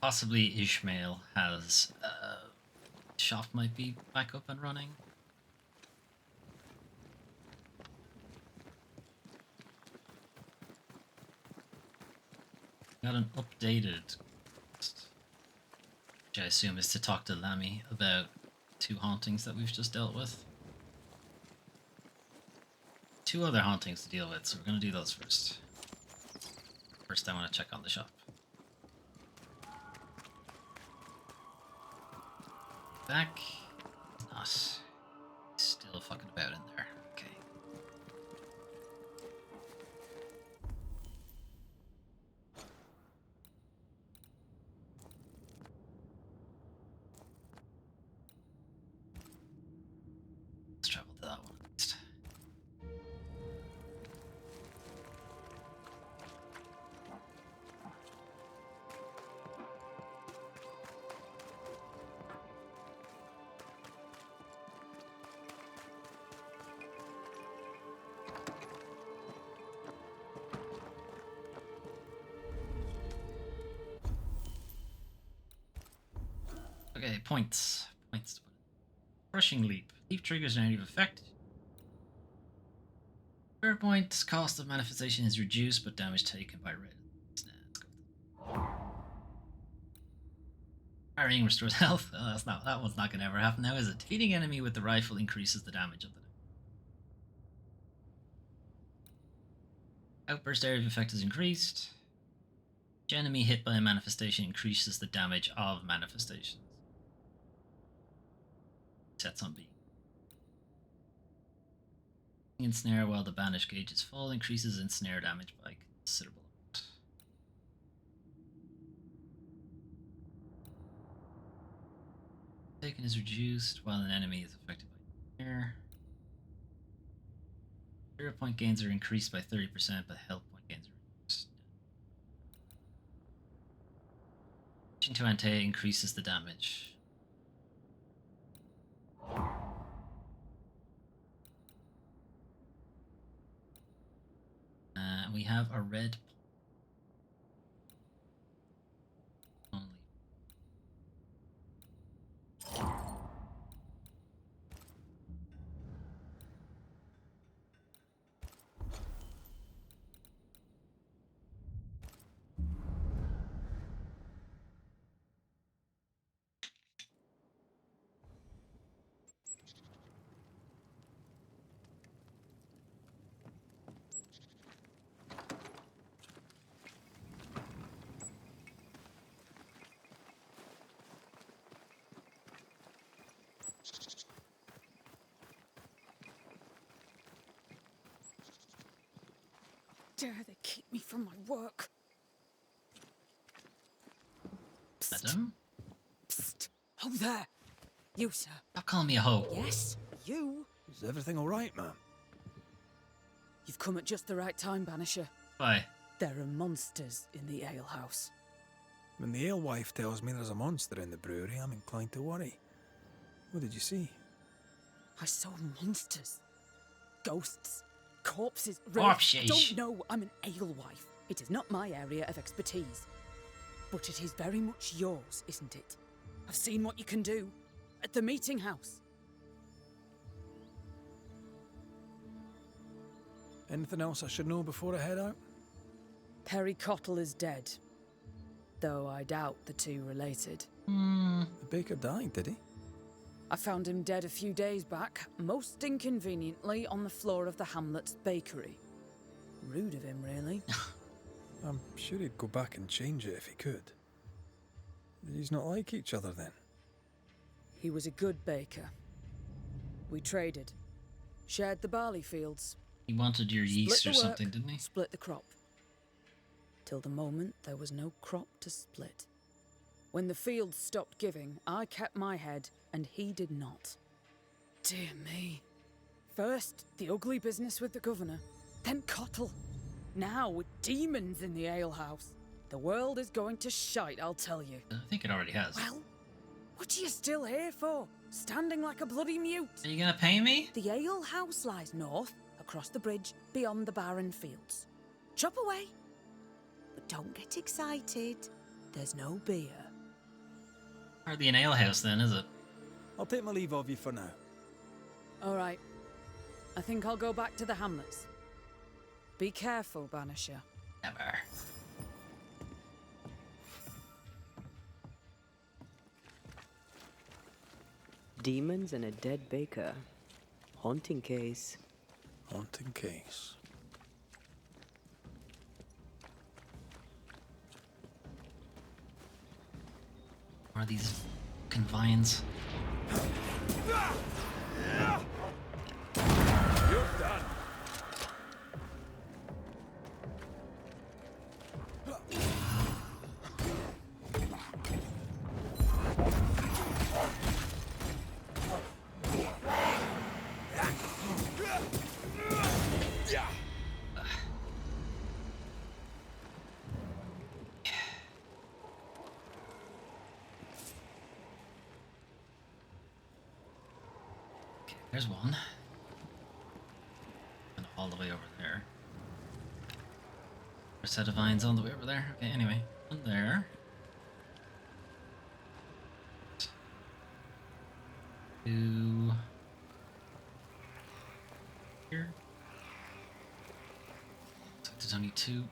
[SPEAKER 1] Possibly Ishmael has shop might be back up and running. Got an updated quest, which I assume is to talk to Lammy about 2 hauntings that we've just dealt with. 2 other hauntings to deal with, so we're going to do those first. First I want to check on the shop. Back. Not. Still fucking about in there. Okay. Let's travel to that one at least. Okay, points. Points. Crushing Leap. Leap triggers an area of effect. Per point, cost of manifestation is reduced, but damage taken by red. Parrying restores health. Oh, that one's not gonna ever happen now, is it? Hitting enemy with the rifle increases the damage of the outburst area of effect is increased. Each enemy hit by a manifestation increases the damage of manifestations. Sets on B. Ensnare while the banish gauge is full increases ensnare damage by considerable amount. Taken is reduced while an enemy is affected by ensnare. 0 point gains are increased by 30%, but health point gains are reduced. Switching to Ante increases the damage. We have a red only.
[SPEAKER 8] Dare they keep me from my work?
[SPEAKER 1] Madam?
[SPEAKER 8] Psst. Oh, there. You, sir.
[SPEAKER 1] Stop calling me a hoe.
[SPEAKER 8] Yes, you.
[SPEAKER 4] Is everything all right, ma'am?
[SPEAKER 8] You've come at just the right time, Banisher.
[SPEAKER 1] Why?
[SPEAKER 8] There are monsters in the alehouse.
[SPEAKER 4] When the alewife tells me there's a monster in the brewery, I'm inclined to worry. What did you see?
[SPEAKER 8] I saw monsters. Ghosts. Corpses.
[SPEAKER 1] Corpses.
[SPEAKER 8] Don't know I'm an alewife. It is not my area of expertise. But it is very much yours, isn't it? I've seen what you can do. At the meeting house.
[SPEAKER 4] Anything else I should know before I head out?
[SPEAKER 8] Perry Cottle is dead. Though I doubt the two related.
[SPEAKER 4] The baker died, did he?
[SPEAKER 8] I found him dead a few days back, most inconveniently on the floor of the hamlet's bakery. Rude of him, really.
[SPEAKER 4] I'm sure he'd go back and change it if he could. He's not like each other then.
[SPEAKER 8] He was a good baker. We traded. Shared the barley fields.
[SPEAKER 1] He wanted your yeast
[SPEAKER 8] Split
[SPEAKER 1] or
[SPEAKER 8] the
[SPEAKER 1] something,
[SPEAKER 8] work,
[SPEAKER 1] didn't he?
[SPEAKER 8] Split the crop. Till the moment there was no crop to split. When the fields stopped giving, I kept my head, and he did not. Dear me. First, the ugly business with the governor, then Cottle. Now, with demons in the alehouse. The world is going to shite, I'll tell you.
[SPEAKER 1] I think it already has.
[SPEAKER 8] Well, what are you still here for? Standing like a bloody mute?
[SPEAKER 1] Are you gonna pay me?
[SPEAKER 8] The alehouse lies north, across the bridge, beyond the barren fields. Chop away. But don't get excited. There's no beer.
[SPEAKER 1] Hardly an alehouse then, is it?
[SPEAKER 4] I'll take my leave of you for now.
[SPEAKER 8] All right. I think I'll go back to the hamlets. Be careful, Banisher.
[SPEAKER 1] Never.
[SPEAKER 3] Demons and a dead baker. Haunting case.
[SPEAKER 4] Haunting case.
[SPEAKER 1] Are these convines?
[SPEAKER 4] You're done.
[SPEAKER 1] there's one. And all the way over there. A set of vines all the way over there. Okay, anyway, one there. Two. Here. Looks like there's only two.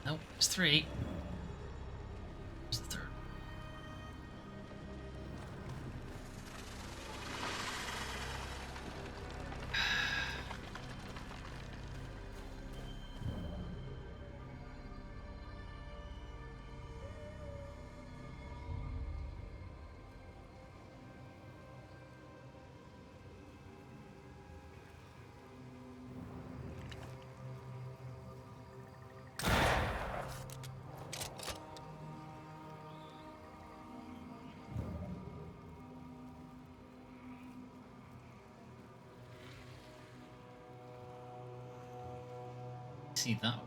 [SPEAKER 1] Nope, there's three. There's the third. See that one.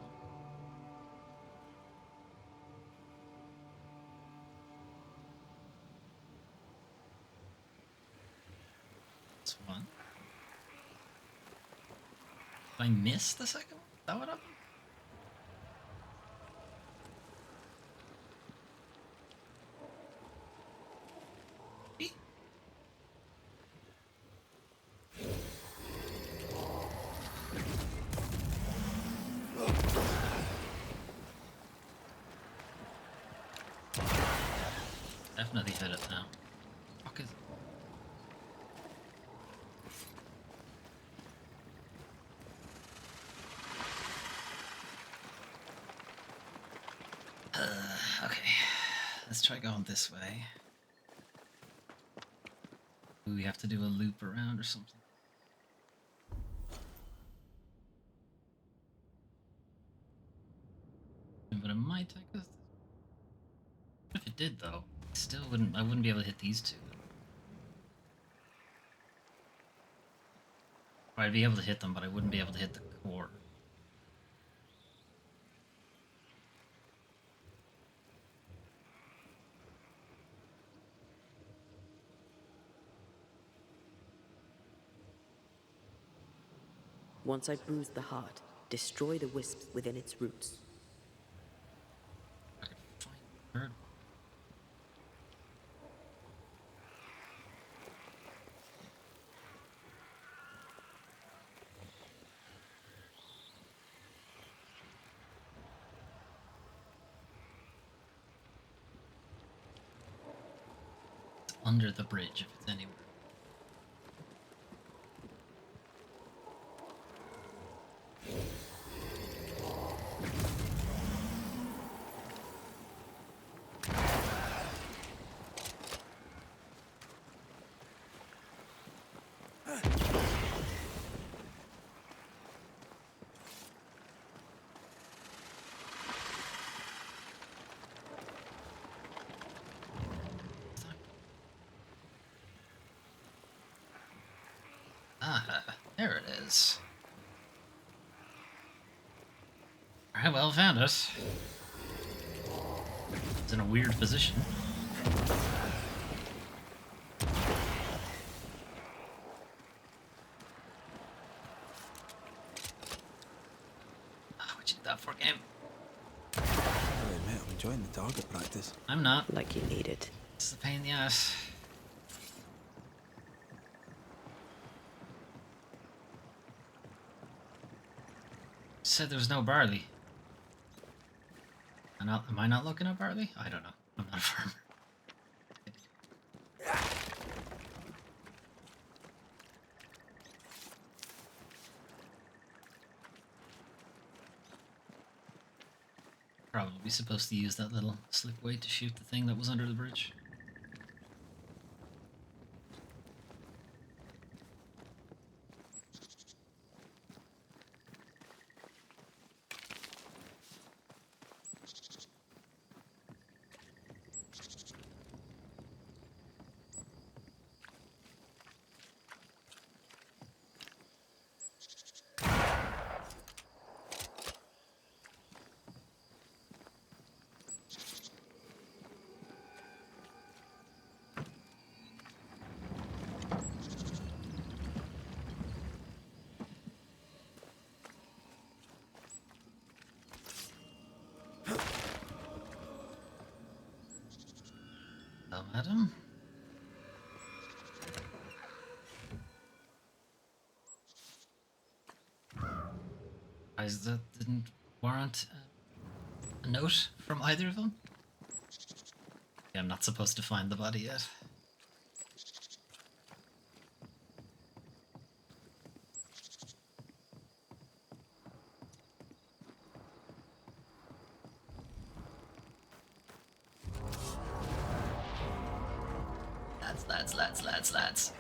[SPEAKER 1] That's one. Did I miss the second one? Is that what happened? Eh? Definitely hit it now. Fuck is it? Okay, let's try going this way. Do we have to do a loop around or something? But it might take us. If it did, though, still wouldn't. I wouldn't be able to hit these two. Or I'd be able to hit them, but I wouldn't be able to hit the core.
[SPEAKER 3] Once I bruise the heart, destroy the wisps within its roots.
[SPEAKER 1] I could find the third. It's under the bridge if it's anywhere. Ah, there it is. Alright, well, found us. It's in a weird position. Ah, what you did that for, game?
[SPEAKER 4] I admit, I'm enjoying the target practice.
[SPEAKER 1] I'm not.
[SPEAKER 3] Like you need it.
[SPEAKER 1] It's a pain in the ass. Said there was no barley. Am I not looking at barley? I don't know. I'm not a farmer. Probably supposed to use that little slipway to shoot the thing that was under the bridge. Adam? Guys, that didn't warrant a note from either of them? Yeah, I'm not supposed to find the body yet. Lads.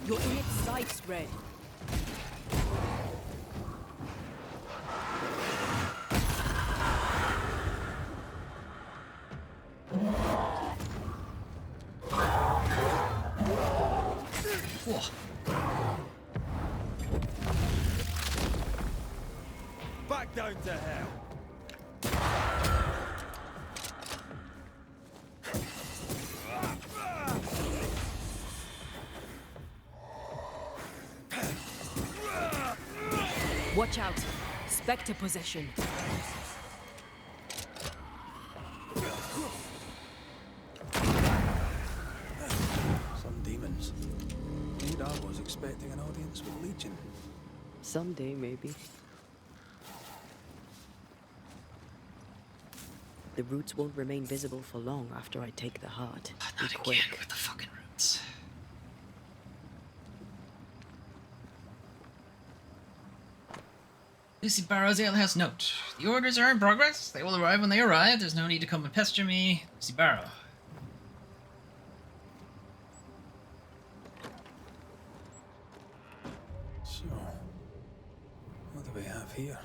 [SPEAKER 3] You're in its sights, Red.
[SPEAKER 1] Whoa.
[SPEAKER 9] Back down to hell.
[SPEAKER 3] Watch out. Spectre possession.
[SPEAKER 4] Some demons. Indeed, I was expecting an audience with Legion.
[SPEAKER 3] Someday, maybe. The roots won't remain visible for long after I take the heart. Be
[SPEAKER 1] Not
[SPEAKER 3] quick.
[SPEAKER 1] again with the fucking roots. Lucy Barrow's alehouse note. The orders are in progress. They will arrive when they arrive. There's no need to come and pester me. Lucy Barrow.
[SPEAKER 4] So, what do we have here?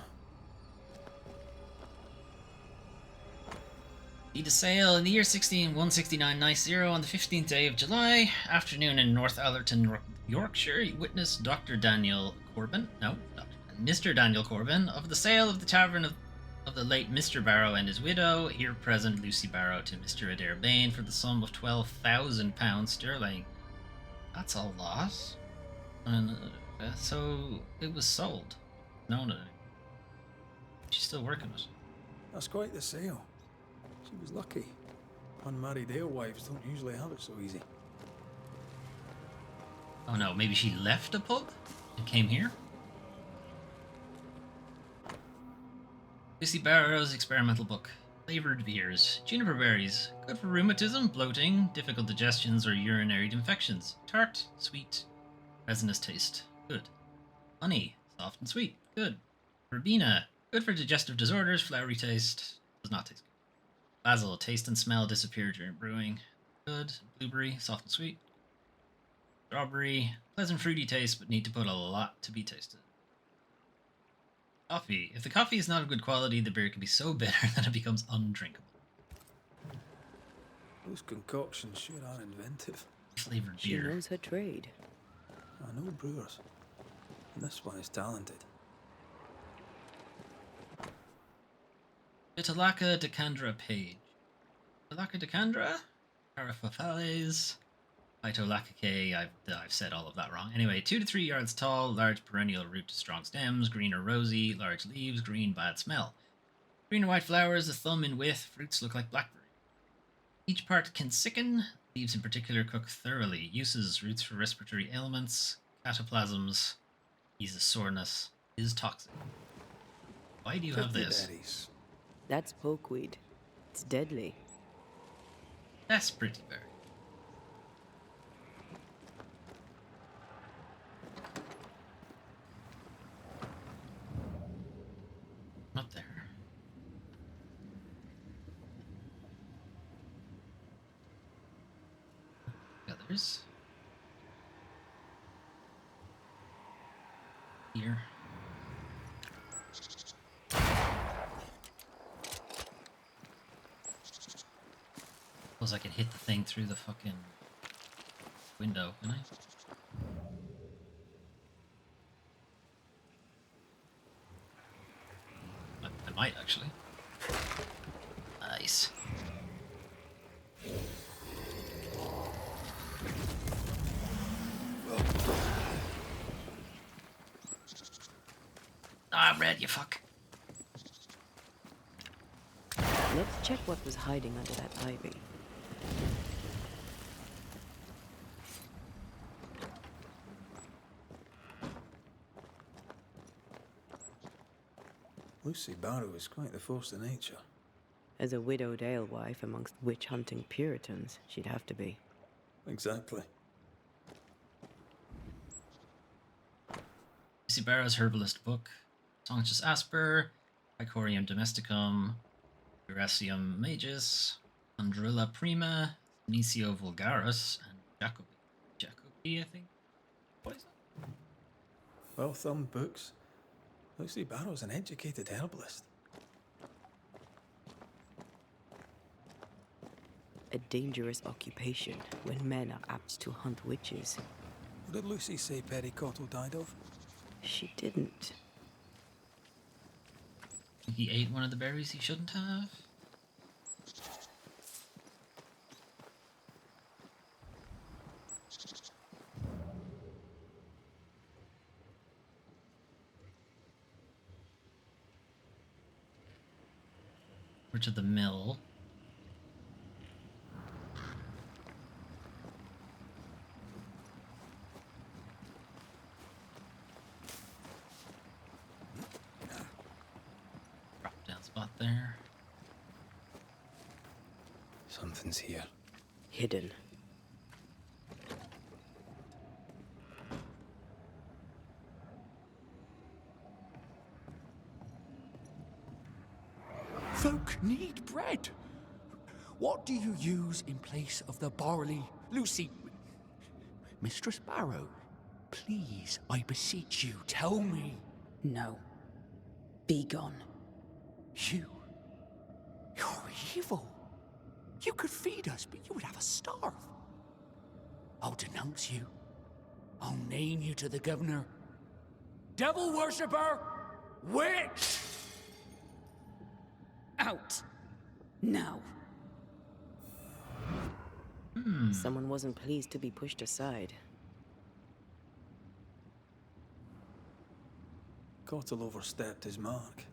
[SPEAKER 1] Need a sail in the year 16169 nice 0 on the 15th day of July. Afternoon in North Allerton, Yorkshire. You witnessed Dr. Daniel Corbin. No, Mr. Daniel Corbin of the sale of the tavern of the late Mr. Barrow and his widow, here present Lucy Barrow, to Mr. Adair Bain for the sum of £12,000 sterling. That's a lot. And so it was sold. No. She's still working it.
[SPEAKER 4] That's quite the sale. She was lucky. Unmarried alewives don't usually have it so easy.
[SPEAKER 1] Oh no, maybe she left a pub and came here? Lucy Barrow's experimental book. Flavored beers. Juniper berries. Good for rheumatism, bloating, difficult digestions, or urinary infections. Tart, sweet, resinous taste. Good. Honey. Soft and sweet. Good. Verbena. Good for digestive disorders, flowery taste. Does not taste good. Basil. Taste and smell disappear during brewing. Good. Blueberry. Soft and sweet. Strawberry. Pleasant fruity taste, but need to put a lot to be tasted. Coffee. If the coffee is not of good quality, the beer can be so bitter that it becomes undrinkable.
[SPEAKER 4] Those concoctions sure are inventive.
[SPEAKER 1] Flavored
[SPEAKER 3] She
[SPEAKER 1] beer.
[SPEAKER 3] knows her trade.
[SPEAKER 4] I know brewers. And this one is talented.
[SPEAKER 1] Vitalaka Decandra page. Vitalaka Decandra? Paraphales. Phytolaccaceae. I've said all of that wrong. Anyway, 2 to 3 yards tall, large perennial root to strong stems, green or rosy, large leaves, green, bad smell. Green or white flowers, a thumb in width, fruits look like blackberry. Each part can sicken, leaves in particular cook thoroughly. Uses: roots for respiratory ailments, cataplasms, eases soreness, is toxic. Why do you have this?
[SPEAKER 4] Berries.
[SPEAKER 3] That's pokeweed. It's deadly.
[SPEAKER 1] That's pretty berry. Up there. Others. Here. Suppose I can hit the thing through the fucking window, can I? I might actually. Nice. Ah, Red, you fuck.
[SPEAKER 3] Let's check what was hiding under that ivy.
[SPEAKER 4] Lucy Barrow is quite the force of nature.
[SPEAKER 3] As a widowed alewife amongst witch-hunting Puritans, she'd have to be.
[SPEAKER 4] Exactly.
[SPEAKER 1] Lucy Barrow's Herbalist book. Sanctus Asper, Icorium Domesticum, Urasium Magis, Andrilla Prima, Senecio Vulgaris, and Jacobi. Jacobi, I think? Poison?
[SPEAKER 4] Well-thumbed books. Lucy Barrow's an educated herbalist.
[SPEAKER 3] A dangerous occupation when men are apt to hunt witches.
[SPEAKER 4] What did Lucy say Perry Cottle died of?
[SPEAKER 3] She didn't.
[SPEAKER 1] He ate one of the berries he shouldn't have. Over to the mill. Drop down spot there.
[SPEAKER 4] Something's here.
[SPEAKER 3] Hidden.
[SPEAKER 11] Folk need bread. What do you use in place of the barley? Lucy, Mistress Barrow, please, I beseech you, tell me.
[SPEAKER 10] No. Be gone.
[SPEAKER 11] You're evil. You could feed us, but you would have us starve. I'll denounce you. I'll name you to the governor. Devil worshipper! Witch!
[SPEAKER 10] Out. Now.
[SPEAKER 3] Someone wasn't pleased to be pushed aside.
[SPEAKER 4] Cottle overstepped his mark.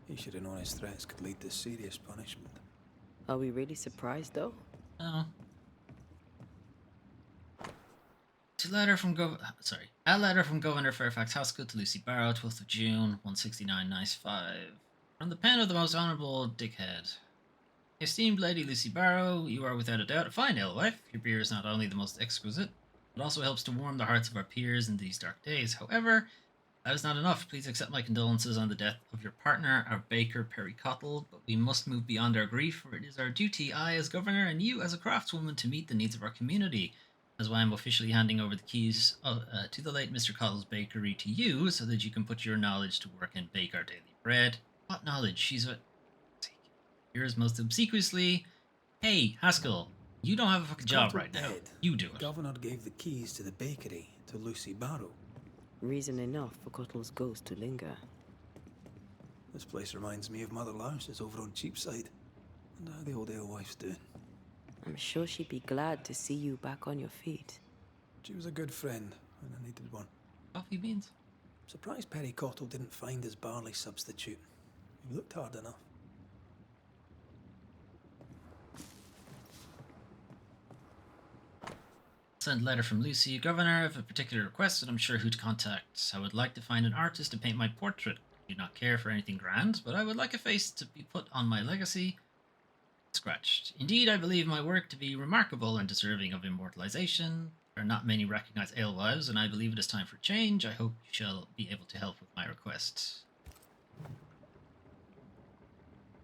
[SPEAKER 4] He should have known his threats could lead to serious punishment.
[SPEAKER 3] Are we really surprised, though?
[SPEAKER 1] No. A letter from Governor Fairfax Haskell to Lucy Barrow, 12th of June, 169-95. From the pen of the most honourable Dickhead. Esteemed Lady Lucy Barrow, you are without a doubt a fine alewife. Your beer is not only the most exquisite, but also helps to warm the hearts of our peers in these dark days. However, that is not enough. Please accept my condolences on the death of your partner, our baker, Perry Cottle, but we must move beyond our grief, for it is our duty, I as governor and you as a craftswoman, to meet the needs of our community. That's why I'm officially handing over the keys to the late Mr. Cottle's bakery to you, so that you can put your knowledge to work and bake our daily bread. What knowledge? She's a... Yours most obsequiously. Hey, Haskell, you don't have a fucking job right now. You do it.
[SPEAKER 4] The governor gave the keys to the bakery to Lucy Barrow.
[SPEAKER 3] Reason enough for Cottle's ghost to linger.
[SPEAKER 4] This place reminds me of Mother Louse's over on Cheapside. And how the old alewife's doing.
[SPEAKER 3] I'm sure she'd be glad to see you back on your feet.
[SPEAKER 4] She was a good friend when I needed one.
[SPEAKER 1] Coffee beans?
[SPEAKER 4] Surprised Perry Cottle didn't find his barley substitute. He looked hard enough.
[SPEAKER 1] Send letter from Lucy, Governor, of a particular request, and I'm sure who to contact. I would like to find an artist to paint my portrait. I do not care for anything grand, but I would like a face to be put on my legacy. Scratched. Indeed, I believe my work to be remarkable and deserving of immortalization. There are not many recognized alewives, and I believe it is time for change. I hope you shall be able to help with my request.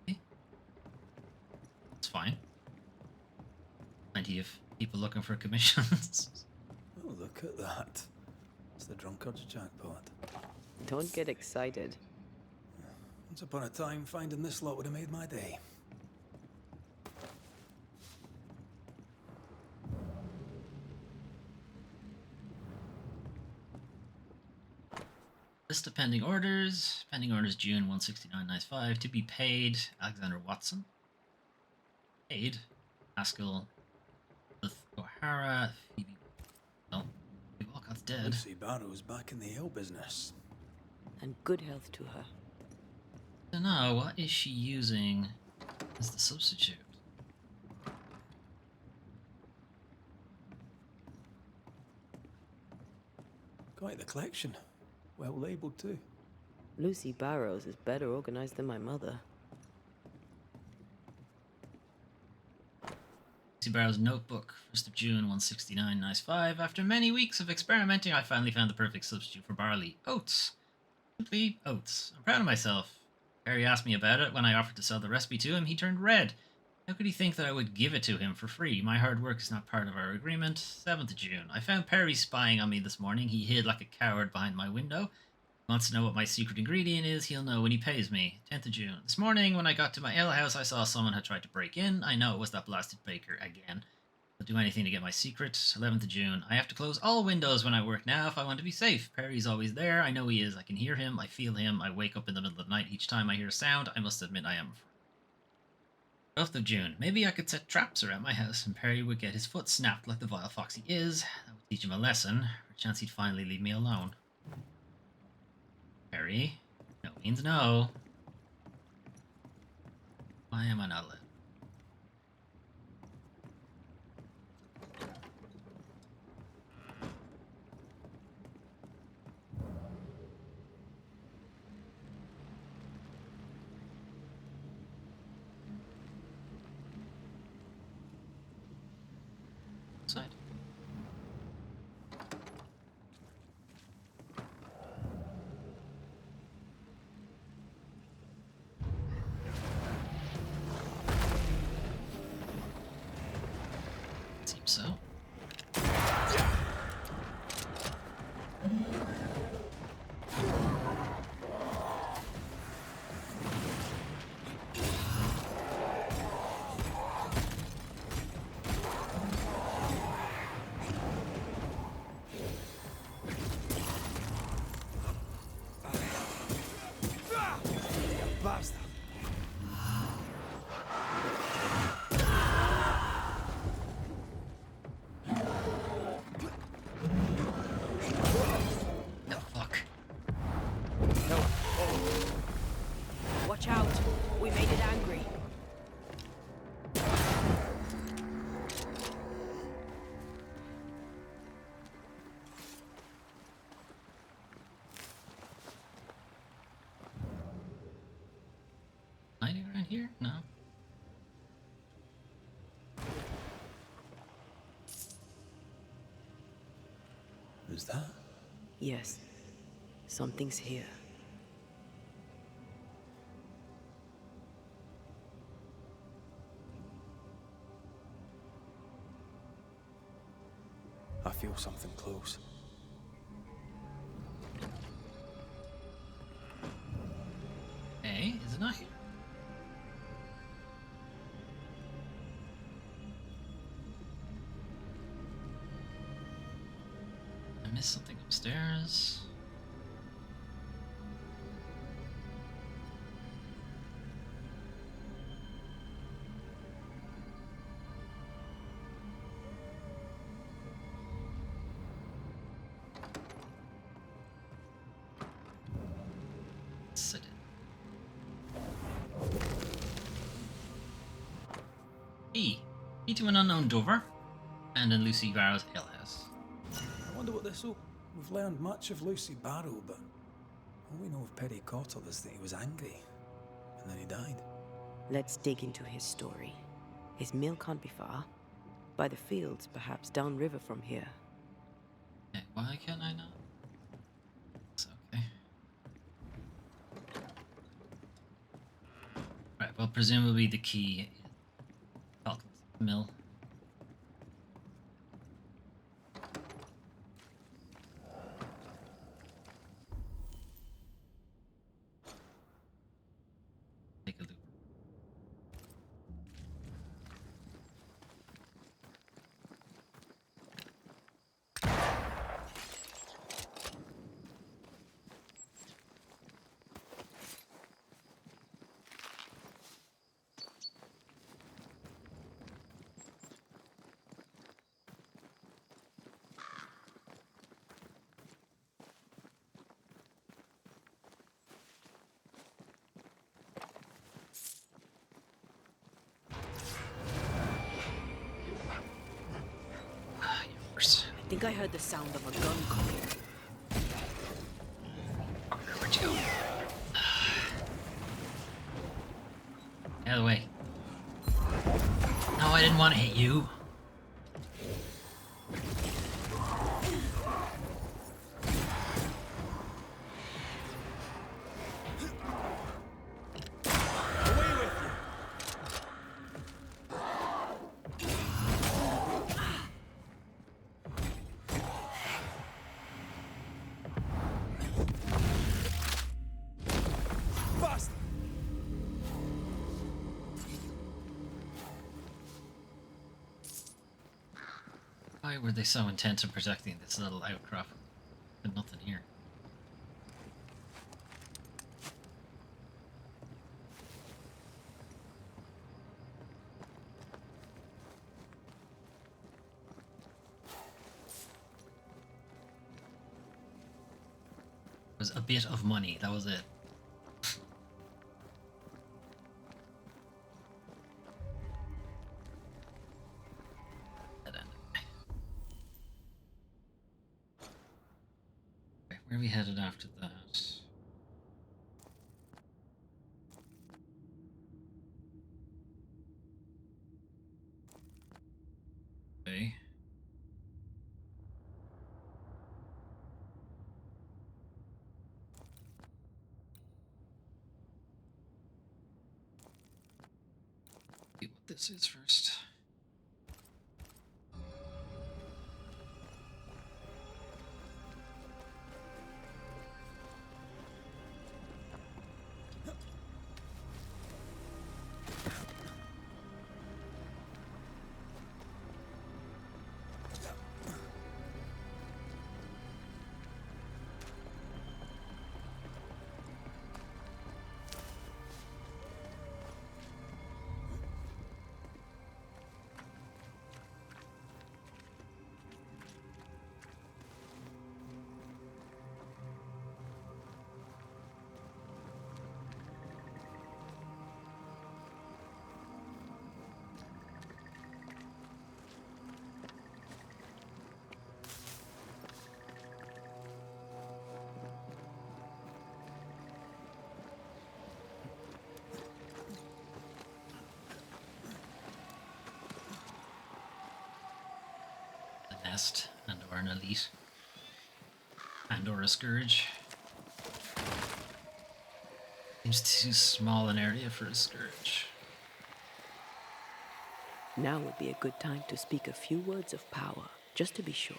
[SPEAKER 1] Okay. That's fine. Plenty of people looking for commissions.
[SPEAKER 4] Oh, look at that. It's the drunkard's jackpot.
[SPEAKER 3] Don't get excited.
[SPEAKER 4] Once upon a time, finding this lot would have made my day.
[SPEAKER 1] List of pending orders. Pending orders June 169.95. To be paid, Alexander Watson. Paid, Haskell, O'Hara, Phoebe. Oh, Phoebe Walcott's dead.
[SPEAKER 4] Lucy Barrow's back in the ale business.
[SPEAKER 3] And good health to her.
[SPEAKER 1] I don't know, what is she using as the substitute?
[SPEAKER 4] Quite the collection. Well labelled too.
[SPEAKER 3] Lucy Barrows is better organized than my mother.
[SPEAKER 1] Lucy Barrows' notebook, 1st of June, 169, nice 5. After many weeks of experimenting, I finally found the perfect substitute for barley. Oats. Simply oats. I'm proud of myself. Harry asked me about it when I offered to sell the recipe to him. He turned red. How could he think that I would give it to him for free? My hard work is not part of our agreement. 7th of June. I found Perry spying on me this morning. He hid like a coward behind my window. He wants to know what my secret ingredient is. He'll know when he pays me. 10th of June. This morning, when I got to my alehouse, I saw someone had tried to break in. I know it was that blasted baker again. I'll do anything to get my secret. 11th of June. I have to close all windows when I work now if I want to be safe. Perry's always there. I know he is. I can hear him. I feel him. I wake up in the middle of the night each time I hear a sound. I must admit I am afraid. 12th of June. Maybe I could set traps around my house and Perry would get his foot snapped like the vile fox he is. That would teach him a lesson. Perchance he'd finally leave me alone. Perry, no means no. Why am I not let? Side. Seems so.
[SPEAKER 4] Bastard.
[SPEAKER 1] No, fuck.
[SPEAKER 3] Watch out! We made it angry.
[SPEAKER 1] Hiding around here? No.
[SPEAKER 4] Who's that?
[SPEAKER 3] Yes. Something's here.
[SPEAKER 4] I feel something close.
[SPEAKER 1] Hey, is it not here? I missed something upstairs. Sit in. E. Key to an unknown door. And in Lucy Barrow's alehouse.
[SPEAKER 4] I wonder what this will... We've learned much of Lucy Barrow, but all we know of Perry Cottle is that he was angry, and then he died.
[SPEAKER 3] Let's dig into his story. His mill can't be far. By the fields, perhaps downriver from here.
[SPEAKER 1] Okay, why can't I not? It's okay. Right, well, presumably the key is Falcon's mill. Take a look. Yours.
[SPEAKER 3] I think I heard the sound of a gun coming.
[SPEAKER 1] Where'd you go? out of the way. No, I didn't want to hit you. Why were they so intent on protecting this little outcrop? But nothing here. It was a bit of money, that was it. Where are we headed after that? Okay. See what this is first. Nest and or an elite and or a scourge. Seems too small an area for a scourge.
[SPEAKER 3] Now would be a good time to speak a few words of power, just to be sure.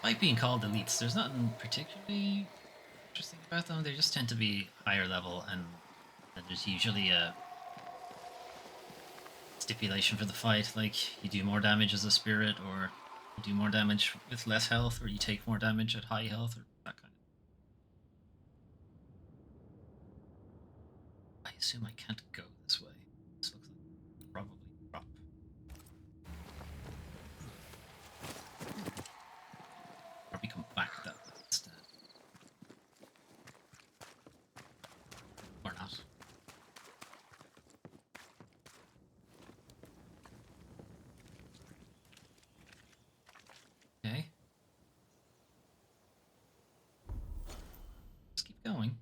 [SPEAKER 3] Like being called elites, there's nothing particularly interesting about them. They just tend to be higher level, and there's usually a stipulation for the fight, like you do more damage as a spirit, or you do more damage with less health, or you take more damage at high health, or that kind of. I assume I can't go this way. This looks like probably drop. Probably come back that way instead. Or not. Okay. Let's keep going.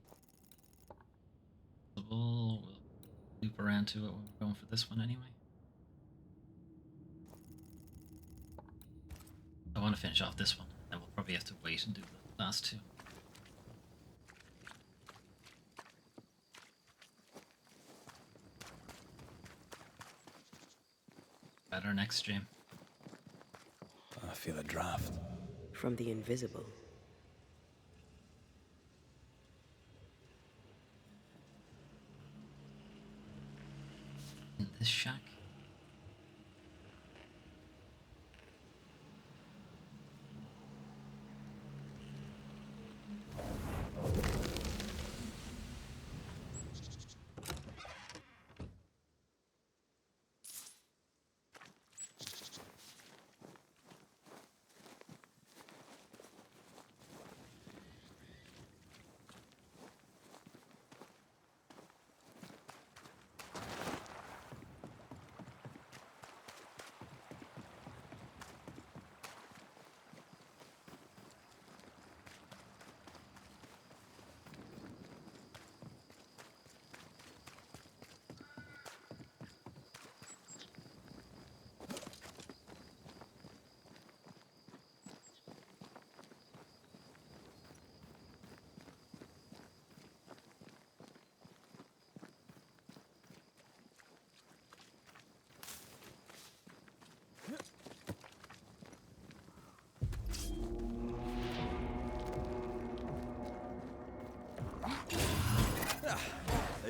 [SPEAKER 3] We'll loop around to it when we're going for this one anyway. I want to finish off this one, and we'll probably have to wait and do the last two. At our next stream.
[SPEAKER 4] I feel a draft.
[SPEAKER 3] From the invisible.
[SPEAKER 1] In this shack.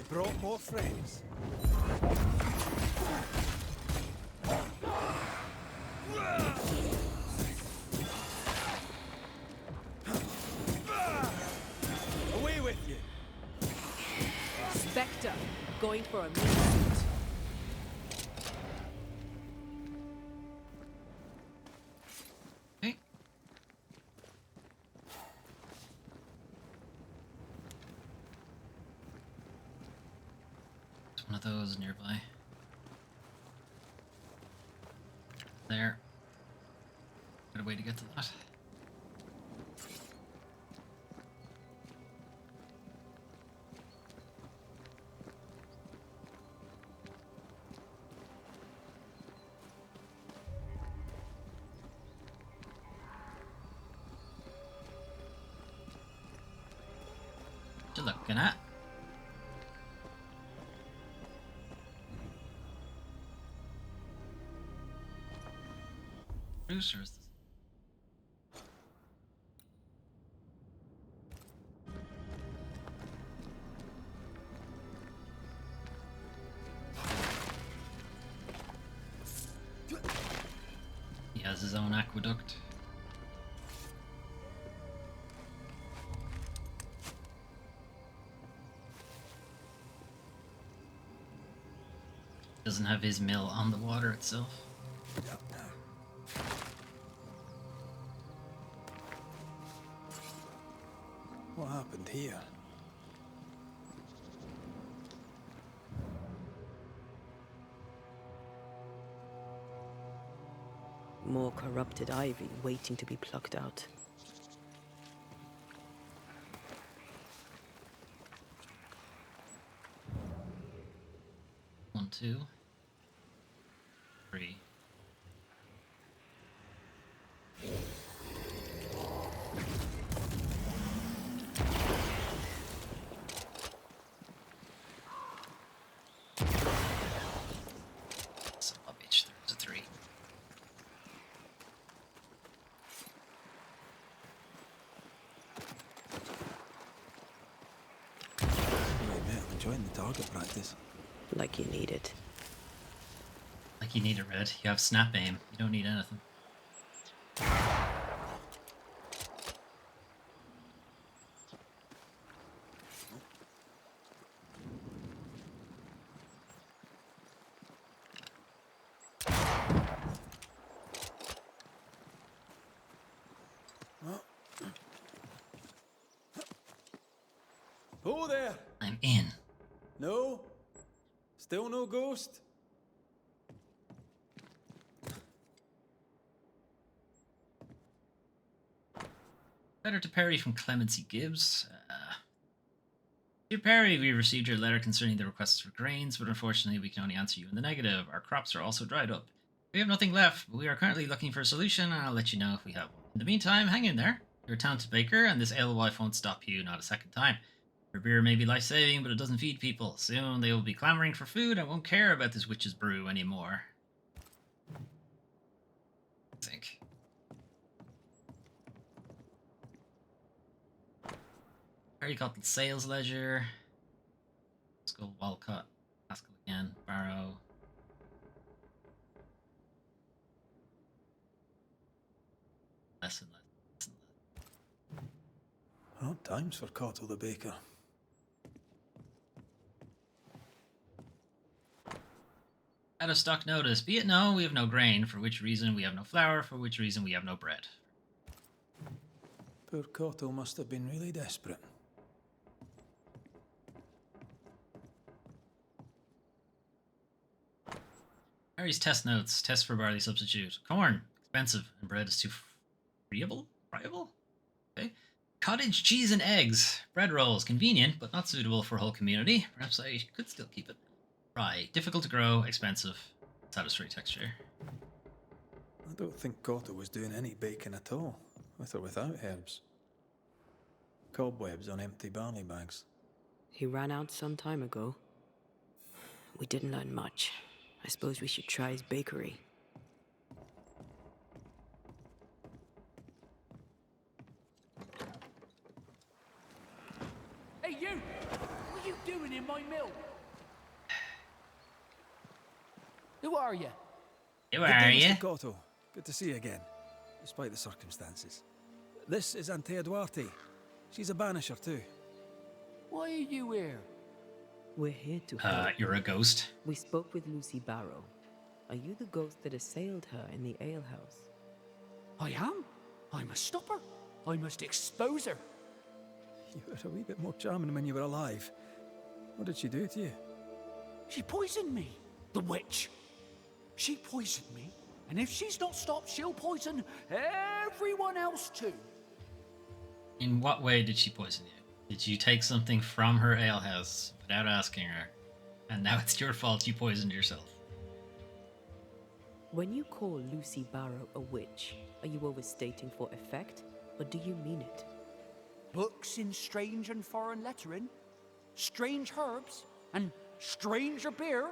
[SPEAKER 4] brought more friends. Away with you!
[SPEAKER 3] Spectre, going for a meat.
[SPEAKER 1] Okay. There's one of those nearby. There. Got a way to get to that. What you looking at? Producers. He has his own aqueduct. Doesn't have his mill on the water itself.
[SPEAKER 4] What happened here?
[SPEAKER 3] More corrupted ivy waiting to be plucked out.
[SPEAKER 1] One, two, three. Son of a bitch, there's a three.
[SPEAKER 4] Right, mate, I'm enjoying the target practice.
[SPEAKER 3] Like you need it.
[SPEAKER 1] Like you need a red. You have snap aim. You don't need anything.
[SPEAKER 4] Oh there!
[SPEAKER 1] I'm in.
[SPEAKER 4] No? Still no ghost?
[SPEAKER 1] Letter to Perry from Clemency Gibbs. Dear Perry, we received your letter concerning the requests for grains, but unfortunately we can only answer you in the negative. Our crops are also dried up. We have nothing left, but we are currently looking for a solution, and I'll let you know if we have one. In the meantime, hang in there. You're a talented baker, and this alewife won't stop you, not a second time. Your beer may be life-saving, but it doesn't feed people. Soon they will be clamoring for food and won't care about this witch's brew anymore. I think. Perry got the sales ledger. Skull Walcott. Haskell again. Barrow. Less and less.
[SPEAKER 4] Odd times for Cottle the baker.
[SPEAKER 1] Out of stock notice. Be it known, we have no grain, for which reason we have no flour, for which reason we have no bread.
[SPEAKER 4] Poor Cottle must have been really desperate.
[SPEAKER 1] Harry's test notes. Test for barley substitute. Corn. Expensive. And bread is too friable? Friable? Okay. Cottage cheese and eggs. Bread rolls. Convenient, but not suitable for a whole community. Perhaps I could still keep it. Rye. Difficult to grow. Expensive. Satisfactory texture.
[SPEAKER 4] I don't think Cottle was doing any baking at all, with or without herbs. Cobwebs on empty barley bags.
[SPEAKER 3] He ran out some time ago. We didn't learn much. I suppose we should try his bakery.
[SPEAKER 11] Hey, you! What are you doing in my my mill. Who are you?
[SPEAKER 1] Who
[SPEAKER 4] Good
[SPEAKER 1] are
[SPEAKER 4] day,
[SPEAKER 1] you?
[SPEAKER 4] Mr. Cotto. Good to see you again, despite the circumstances. This is Antea Duarte. She's a banisher too.
[SPEAKER 11] Why are you here?
[SPEAKER 3] We're here to help.
[SPEAKER 1] You're a ghost.
[SPEAKER 3] We spoke with Lucy Barrow. Are you the ghost that assailed her in the alehouse?
[SPEAKER 11] I am. I must stop her. I must expose her.
[SPEAKER 4] You were a wee bit more charming when you were alive. What did she do to you?
[SPEAKER 11] She poisoned me. The witch. She poisoned me. And if she's not stopped, she'll poison everyone else too.
[SPEAKER 1] In what way did she poison you? Did you take something from her alehouse without asking her, and now it's your fault you poisoned yourself?
[SPEAKER 3] When you call Lucy Barrow a witch, are you overstating for effect, or do you mean it?
[SPEAKER 11] Books in strange and foreign lettering, strange herbs, and stranger beer.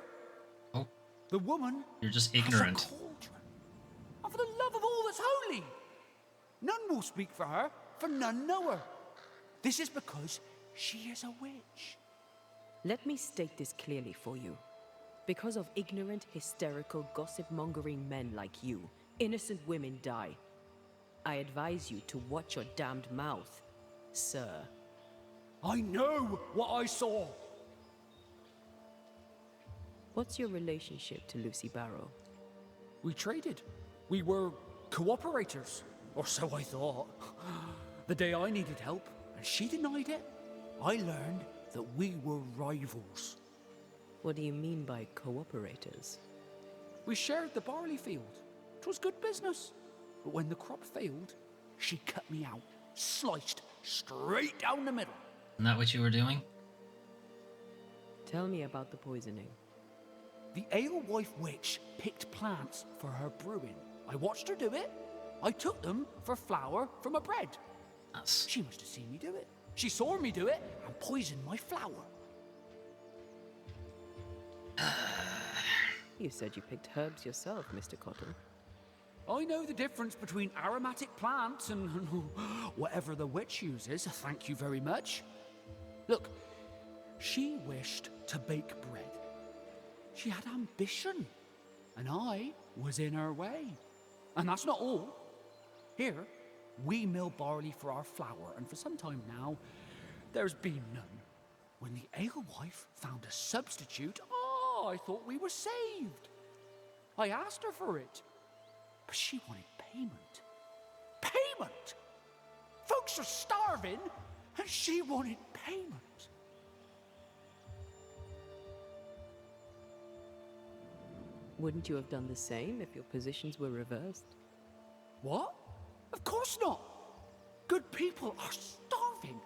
[SPEAKER 1] Oh,
[SPEAKER 11] The woman
[SPEAKER 1] you're just
[SPEAKER 11] has a
[SPEAKER 1] ignorant.
[SPEAKER 11] cauldron. And for the love of all that's holy, none will speak for her, for none know her. This is because she is a witch.
[SPEAKER 3] Let me state this clearly for you. Because of ignorant, hysterical, gossip-mongering men like you, innocent women die. I advise you to watch your damned mouth, sir.
[SPEAKER 11] I know what I saw.
[SPEAKER 3] What's your relationship to Lucy Barrow?
[SPEAKER 11] We traded. We were cooperators, or so I thought. The day I needed help, and she denied it, I learned that we were rivals.
[SPEAKER 3] What do you mean by cooperators?
[SPEAKER 11] We shared the barley field. 'Twas good business. But when the crop failed, she cut me out, sliced straight down the middle.
[SPEAKER 1] Isn't that what you were doing?
[SPEAKER 3] Tell me about the poisoning.
[SPEAKER 11] The alewife witch picked plants for her brewing. I watched her do it. I took them for flour from her bread.
[SPEAKER 1] That's...
[SPEAKER 11] She must have seen me do it. She saw me do it and poisoned my flour.
[SPEAKER 3] You said you picked herbs yourself, Mr. Cotton.
[SPEAKER 11] I know the difference between aromatic plants and whatever the witch uses, thank you very much. Look, she wished to bake bread. She had ambition, and I was in her way. And that's not all. Here, we mill barley for our flour, and for some time now, there's been none. When the alewife found a substitute, I thought we were saved. I asked her for it. But she wanted payment. Payment! Folks are starving, and she wanted payment.
[SPEAKER 3] Wouldn't you have done the same if your positions were reversed?
[SPEAKER 11] What? Of course not. Good people are starving.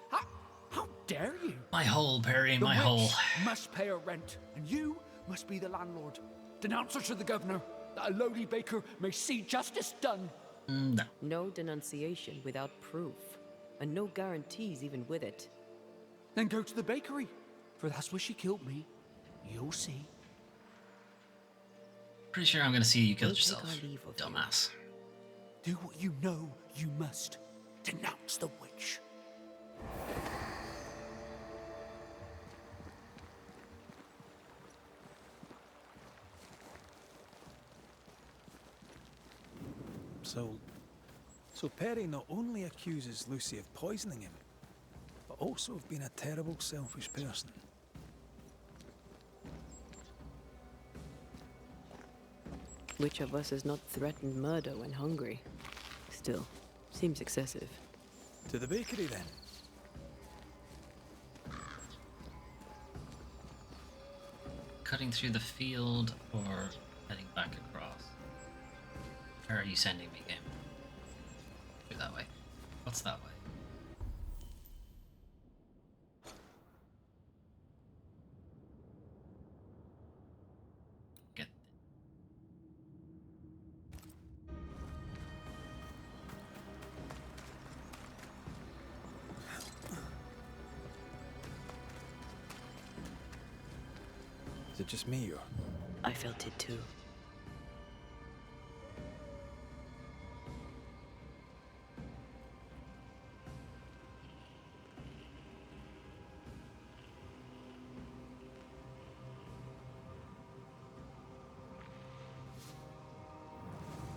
[SPEAKER 11] How dare you?
[SPEAKER 1] My hole, Perry,
[SPEAKER 11] The
[SPEAKER 1] my
[SPEAKER 11] witch
[SPEAKER 1] hole.
[SPEAKER 11] must pay her rent, and you must be the landlord. Denounce her to the governor, that a lowly baker may see justice done.
[SPEAKER 1] No.
[SPEAKER 3] No denunciation without proof, and no guarantees even with it.
[SPEAKER 11] Then go to the bakery, for that's where she killed me. You'll see.
[SPEAKER 1] Pretty sure I'm gonna see you kill
[SPEAKER 3] We'll take
[SPEAKER 1] yourself,
[SPEAKER 3] our leave of you.
[SPEAKER 1] dumbass.
[SPEAKER 11] Do what you know you must. Denounce the witch.
[SPEAKER 4] So Perry not only accuses Lucy of poisoning him, but also of being a terrible, selfish person.
[SPEAKER 3] Which of us has not threatened murder when hungry? Still, seems excessive.
[SPEAKER 4] To the bakery then.
[SPEAKER 1] Cutting through the field or heading back across? Where are you sending me, game? Go that way. What's that way? Get.
[SPEAKER 4] Is it just me or?
[SPEAKER 3] I felt it too.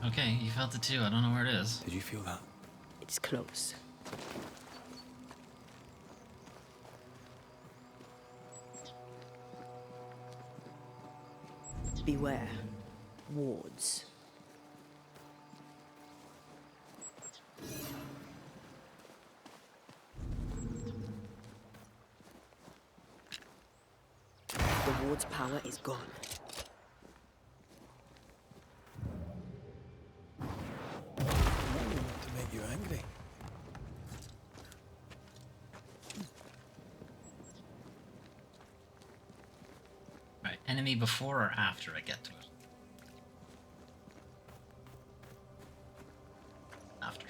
[SPEAKER 1] Okay, you felt it too. I don't know where it is.
[SPEAKER 4] Did you feel that?
[SPEAKER 3] It's close. Beware. Wards. The ward's power is gone.
[SPEAKER 4] To make you angry.
[SPEAKER 1] Right, enemy before or after I get to it? After.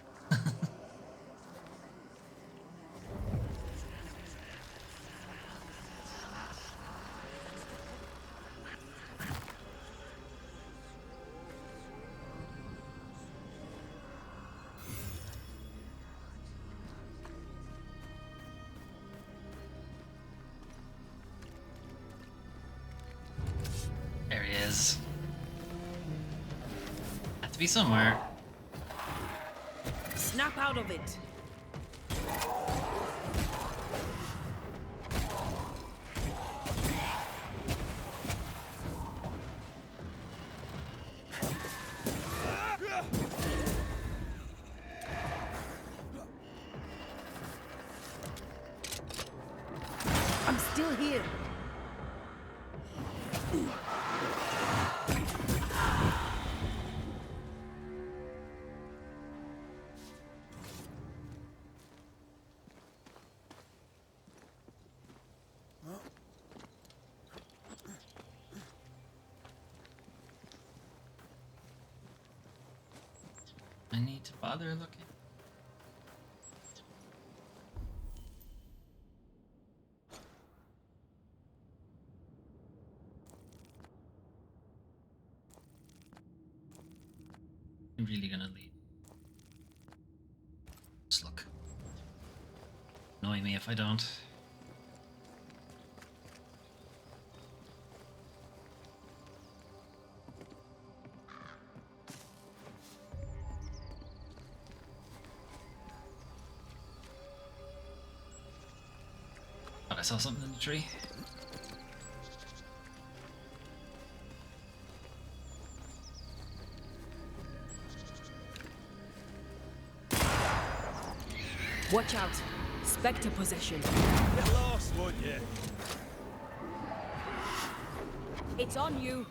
[SPEAKER 1] There he is. Had to be somewhere.
[SPEAKER 3] Snap out of it! I'm still here.
[SPEAKER 1] I need to bother looking. I'm really gonna leave. Just look. Annoy me if I don't. Thought I saw something in the tree.
[SPEAKER 3] Watch out! Spectre possession.
[SPEAKER 4] Get lost, won't you?
[SPEAKER 3] It's on you!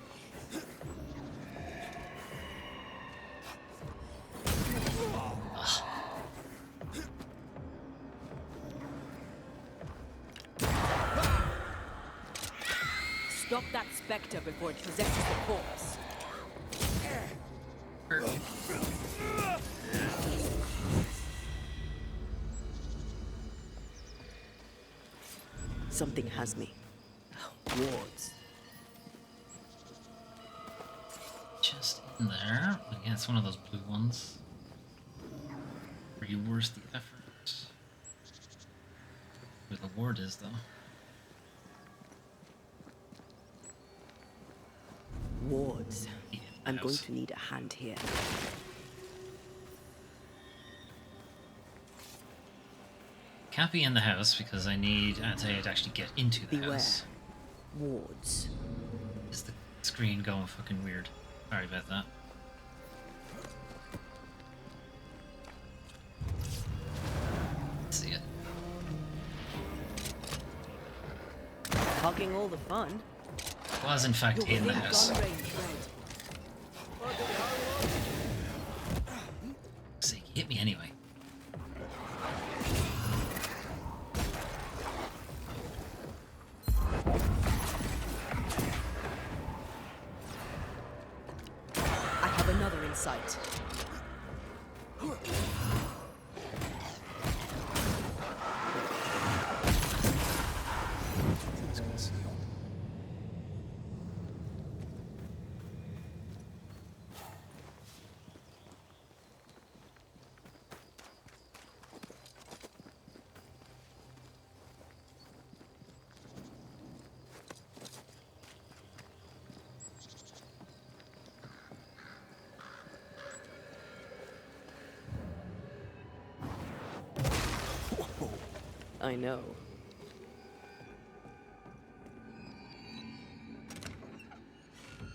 [SPEAKER 3] Stop that spectre before it possesses the corpse. Something has me. Wards.
[SPEAKER 1] Just in there. Yeah, it's one of those blue ones. Are you worth the effort? Where the ward is, though.
[SPEAKER 3] Wards.
[SPEAKER 1] Yeah,
[SPEAKER 3] I'm going
[SPEAKER 1] house.
[SPEAKER 3] to need a hand here.
[SPEAKER 1] Can't be in the house because I need to actually get into the
[SPEAKER 3] Beware.
[SPEAKER 1] house.
[SPEAKER 3] Wards.
[SPEAKER 1] Is the screen going fucking weird? Sorry about that. See it.
[SPEAKER 3] Hogging all the fun.
[SPEAKER 1] Was in fact
[SPEAKER 3] You're
[SPEAKER 1] in the
[SPEAKER 3] within
[SPEAKER 1] house.
[SPEAKER 3] gun range, Red.
[SPEAKER 1] Sake, hit me anyway.
[SPEAKER 3] I have another in sight.
[SPEAKER 4] It's concealed.
[SPEAKER 3] I know.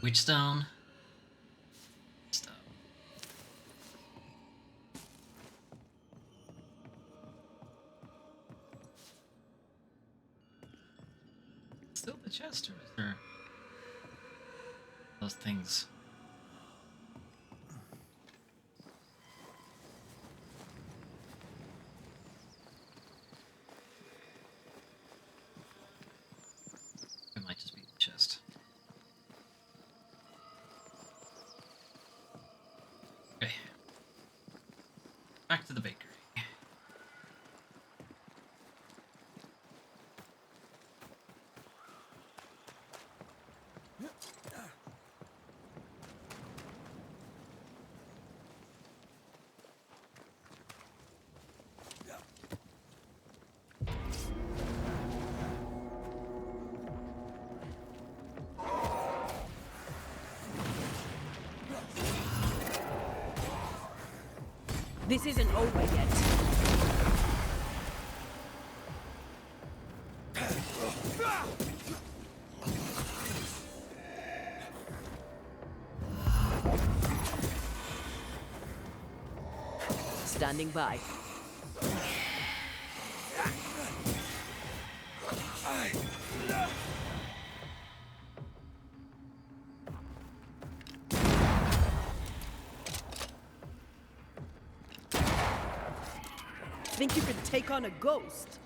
[SPEAKER 1] Witchstone. Stone. Still the chest, or is there those things? It might just be the chest. Okay. Back to the bakery.
[SPEAKER 3] This isn't over yet. Standing by. Think you could take on a ghost?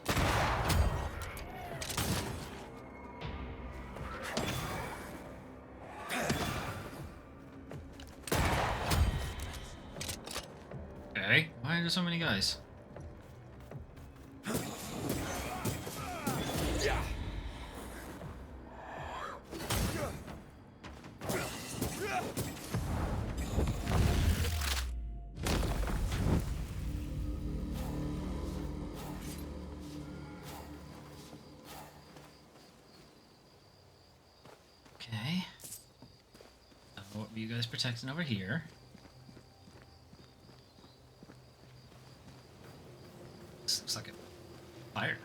[SPEAKER 1] Okay, why are there so many guys? Okay. What were you guys protecting over here? This looks like a fire.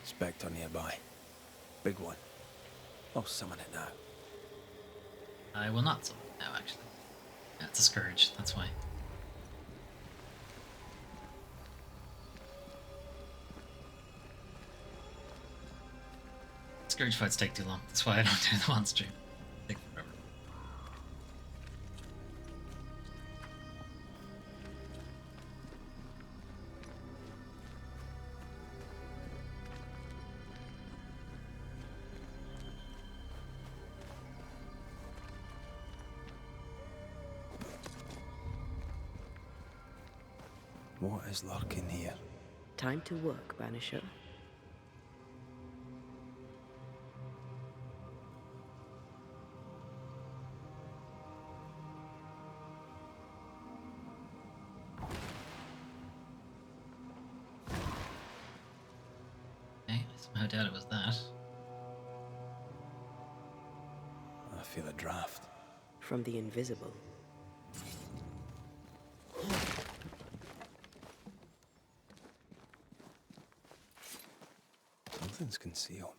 [SPEAKER 4] Spectre nearby. Big one. I'll summon it now.
[SPEAKER 1] I will not summon it now, actually. Yeah, it's a scourge, that's why. Scourge fights take too long. That's why I don't do them on stream. Take forever.
[SPEAKER 4] What is lurking here?
[SPEAKER 3] Time to work, Banisher.
[SPEAKER 1] Okay, I somehow doubt it was that.
[SPEAKER 4] I feel a draft.
[SPEAKER 3] From the invisible.
[SPEAKER 4] Nothing's concealed.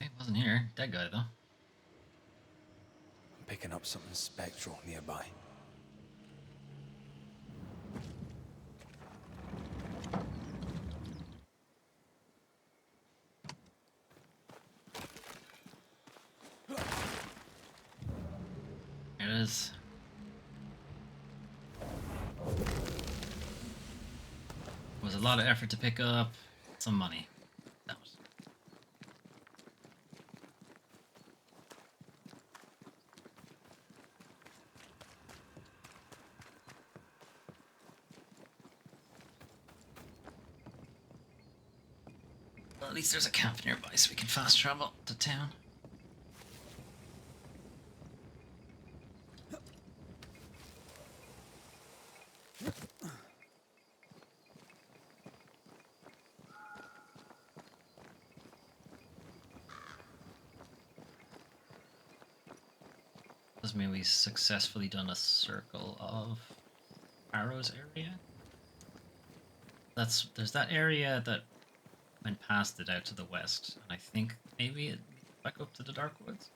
[SPEAKER 1] It wasn't here. Dead guy, though.
[SPEAKER 4] I'm picking up something spectral nearby.
[SPEAKER 1] There it is. It was a lot of effort to pick up. Some money. That was. Well, at least there's a camp nearby so we can fast travel to town. Doesn't mean we successfully done a circle of Arrows area. There's that area that went past it out to the west, and I think maybe it back up to the Dark Woods.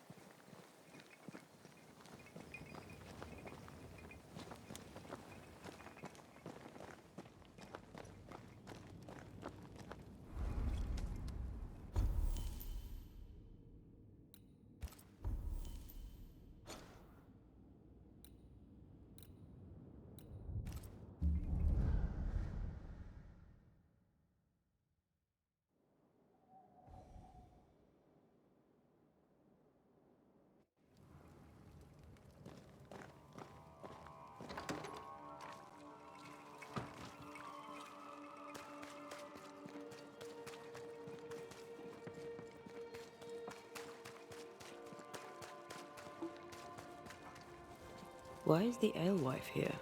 [SPEAKER 3] Why is the alewife here?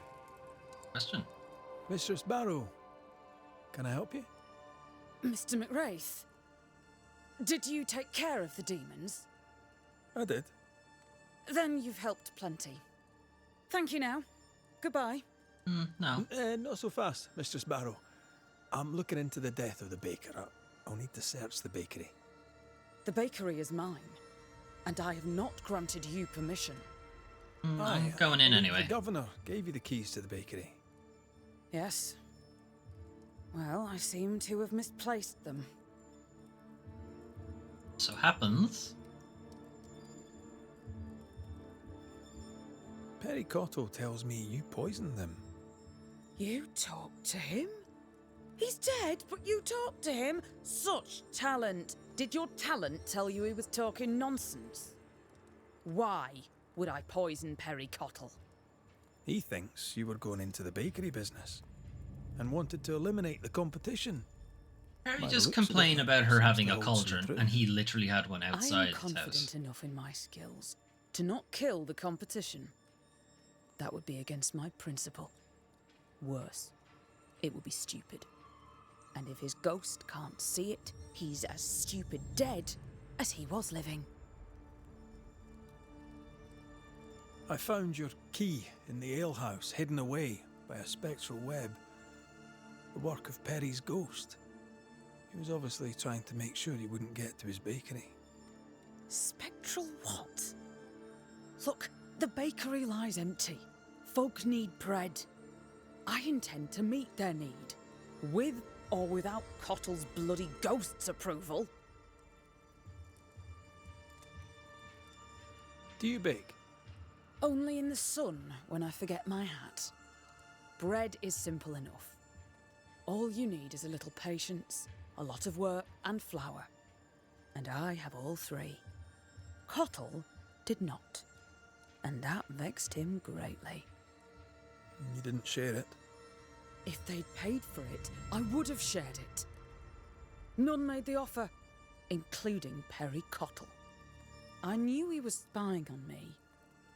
[SPEAKER 1] Question.
[SPEAKER 4] Mistress Barrow, can I help you?
[SPEAKER 8] Mr. McWraith, did you take care of the demons?
[SPEAKER 4] I did.
[SPEAKER 8] Then you've helped plenty. Thank you now. Goodbye.
[SPEAKER 1] No.
[SPEAKER 4] Not so fast, Mistress Barrow. I'm looking into the death of the baker. I'll need to search the bakery.
[SPEAKER 8] The bakery is mine, and I have not granted you permission.
[SPEAKER 1] I'm going in anyway.
[SPEAKER 4] The governor gave you the keys to the bakery.
[SPEAKER 8] Yes. Well, I seem to have misplaced them.
[SPEAKER 1] So happens.
[SPEAKER 4] Perry Cottle tells me you poisoned them.
[SPEAKER 8] You talked to him? He's dead, but you talked to him? Such talent! Did your talent tell you he was talking nonsense? Why would I poison Perry Cottle?
[SPEAKER 4] He thinks you were going into the bakery business and wanted to eliminate the competition.
[SPEAKER 1] Perry
[SPEAKER 4] By the
[SPEAKER 1] just
[SPEAKER 4] looks of it,
[SPEAKER 1] complained
[SPEAKER 4] that
[SPEAKER 1] about her
[SPEAKER 4] seems
[SPEAKER 1] having
[SPEAKER 4] to
[SPEAKER 1] a
[SPEAKER 4] hold some
[SPEAKER 1] cauldron,
[SPEAKER 4] truth.
[SPEAKER 1] and he literally had one
[SPEAKER 8] I
[SPEAKER 1] outside
[SPEAKER 8] am
[SPEAKER 1] his
[SPEAKER 8] confident
[SPEAKER 1] house.
[SPEAKER 8] enough in my skills to not kill the competition. That would be against my principle. Worse, it would be stupid. And if his ghost can't see it, he's as stupid dead as he was living.
[SPEAKER 4] I found your key in the alehouse, hidden away by a spectral web. The work of Perry's ghost. He was obviously trying to make sure he wouldn't get to his bakery.
[SPEAKER 8] Spectral what? Look, the bakery lies empty. Folk need bread. I intend to meet their need, with or without Cottle's bloody ghost's approval.
[SPEAKER 4] Do you bake?
[SPEAKER 8] Only in the sun when I forget my hat. Bread is simple enough. All you need is a little patience, a lot of work, and flour. And I have all three. Cottle did not, and that vexed him greatly.
[SPEAKER 4] You didn't share it.
[SPEAKER 8] If they'd paid for it, I would have shared it. None made the offer, including Perry Cottle. I knew he was spying on me,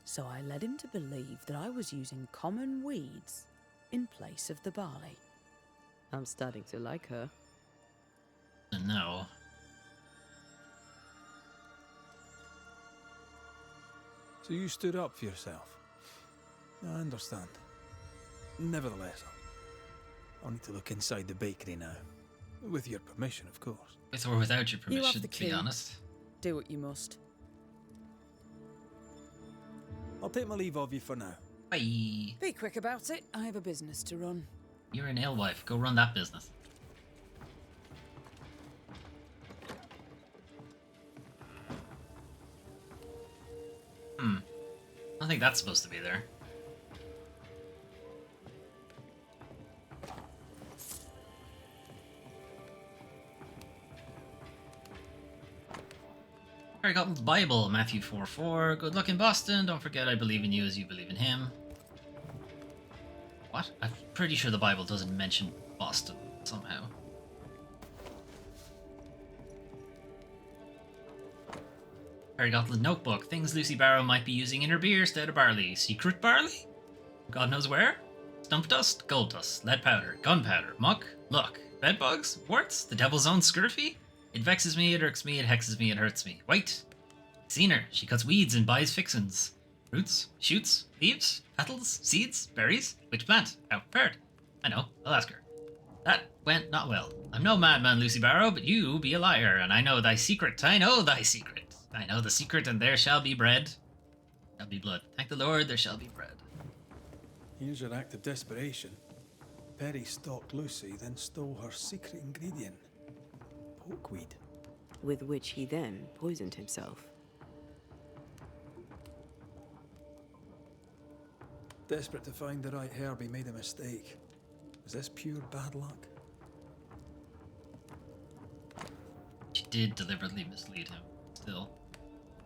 [SPEAKER 8] so I led him to believe that I was using common weeds in place of the barley.
[SPEAKER 3] I'm starting to like her.
[SPEAKER 1] No.
[SPEAKER 4] So you stood up for yourself. I understand. Nevertheless, I'll need to look inside the bakery now. With your permission, of course.
[SPEAKER 1] With or without your
[SPEAKER 8] You have
[SPEAKER 1] permission,
[SPEAKER 8] the
[SPEAKER 1] to be
[SPEAKER 8] key.
[SPEAKER 1] honest.
[SPEAKER 8] Do what you must.
[SPEAKER 4] I'll take my leave of you for now.
[SPEAKER 1] Bye.
[SPEAKER 8] Be quick about it. I have a business to run.
[SPEAKER 1] You're an alewife. Go run that business. I think that's supposed to be there. Harry Cotton's Bible, Matthew 4:4. Good luck in Boston. Don't forget I believe in you as you believe in him. What? I'm pretty sure the Bible doesn't mention Boston somehow. Harry Gotland's notebook. Things Lucy Barrow might be using in her beer instead of barley. Secret barley? God knows where? Stump dust, gold dust, lead powder, gunpowder, muck, luck, bedbugs, warts, the devil's own scurfy? It vexes me, it irks me, it hexes me, it hurts me. Wait! Seen her. She cuts weeds and buys fixins. Roots? Shoots? Leaves? Petals? Seeds? Berries? Which plant? Oh, bird. I know. I'll ask her. That went not well. I'm no madman, Lucy Barrow, but you be a liar, and I know thy secret. I know thy secret. I know the secret, and there shall be bread. Shall be blood. Thank the Lord, there shall be bread.
[SPEAKER 4] Here's your act of desperation. Perry stalked Lucy, then stole her secret ingredient, pokeweed.
[SPEAKER 3] With which he then poisoned himself.
[SPEAKER 4] Desperate to find the right herb, he made a mistake. Is this pure bad luck?
[SPEAKER 1] She did deliberately mislead him. Still.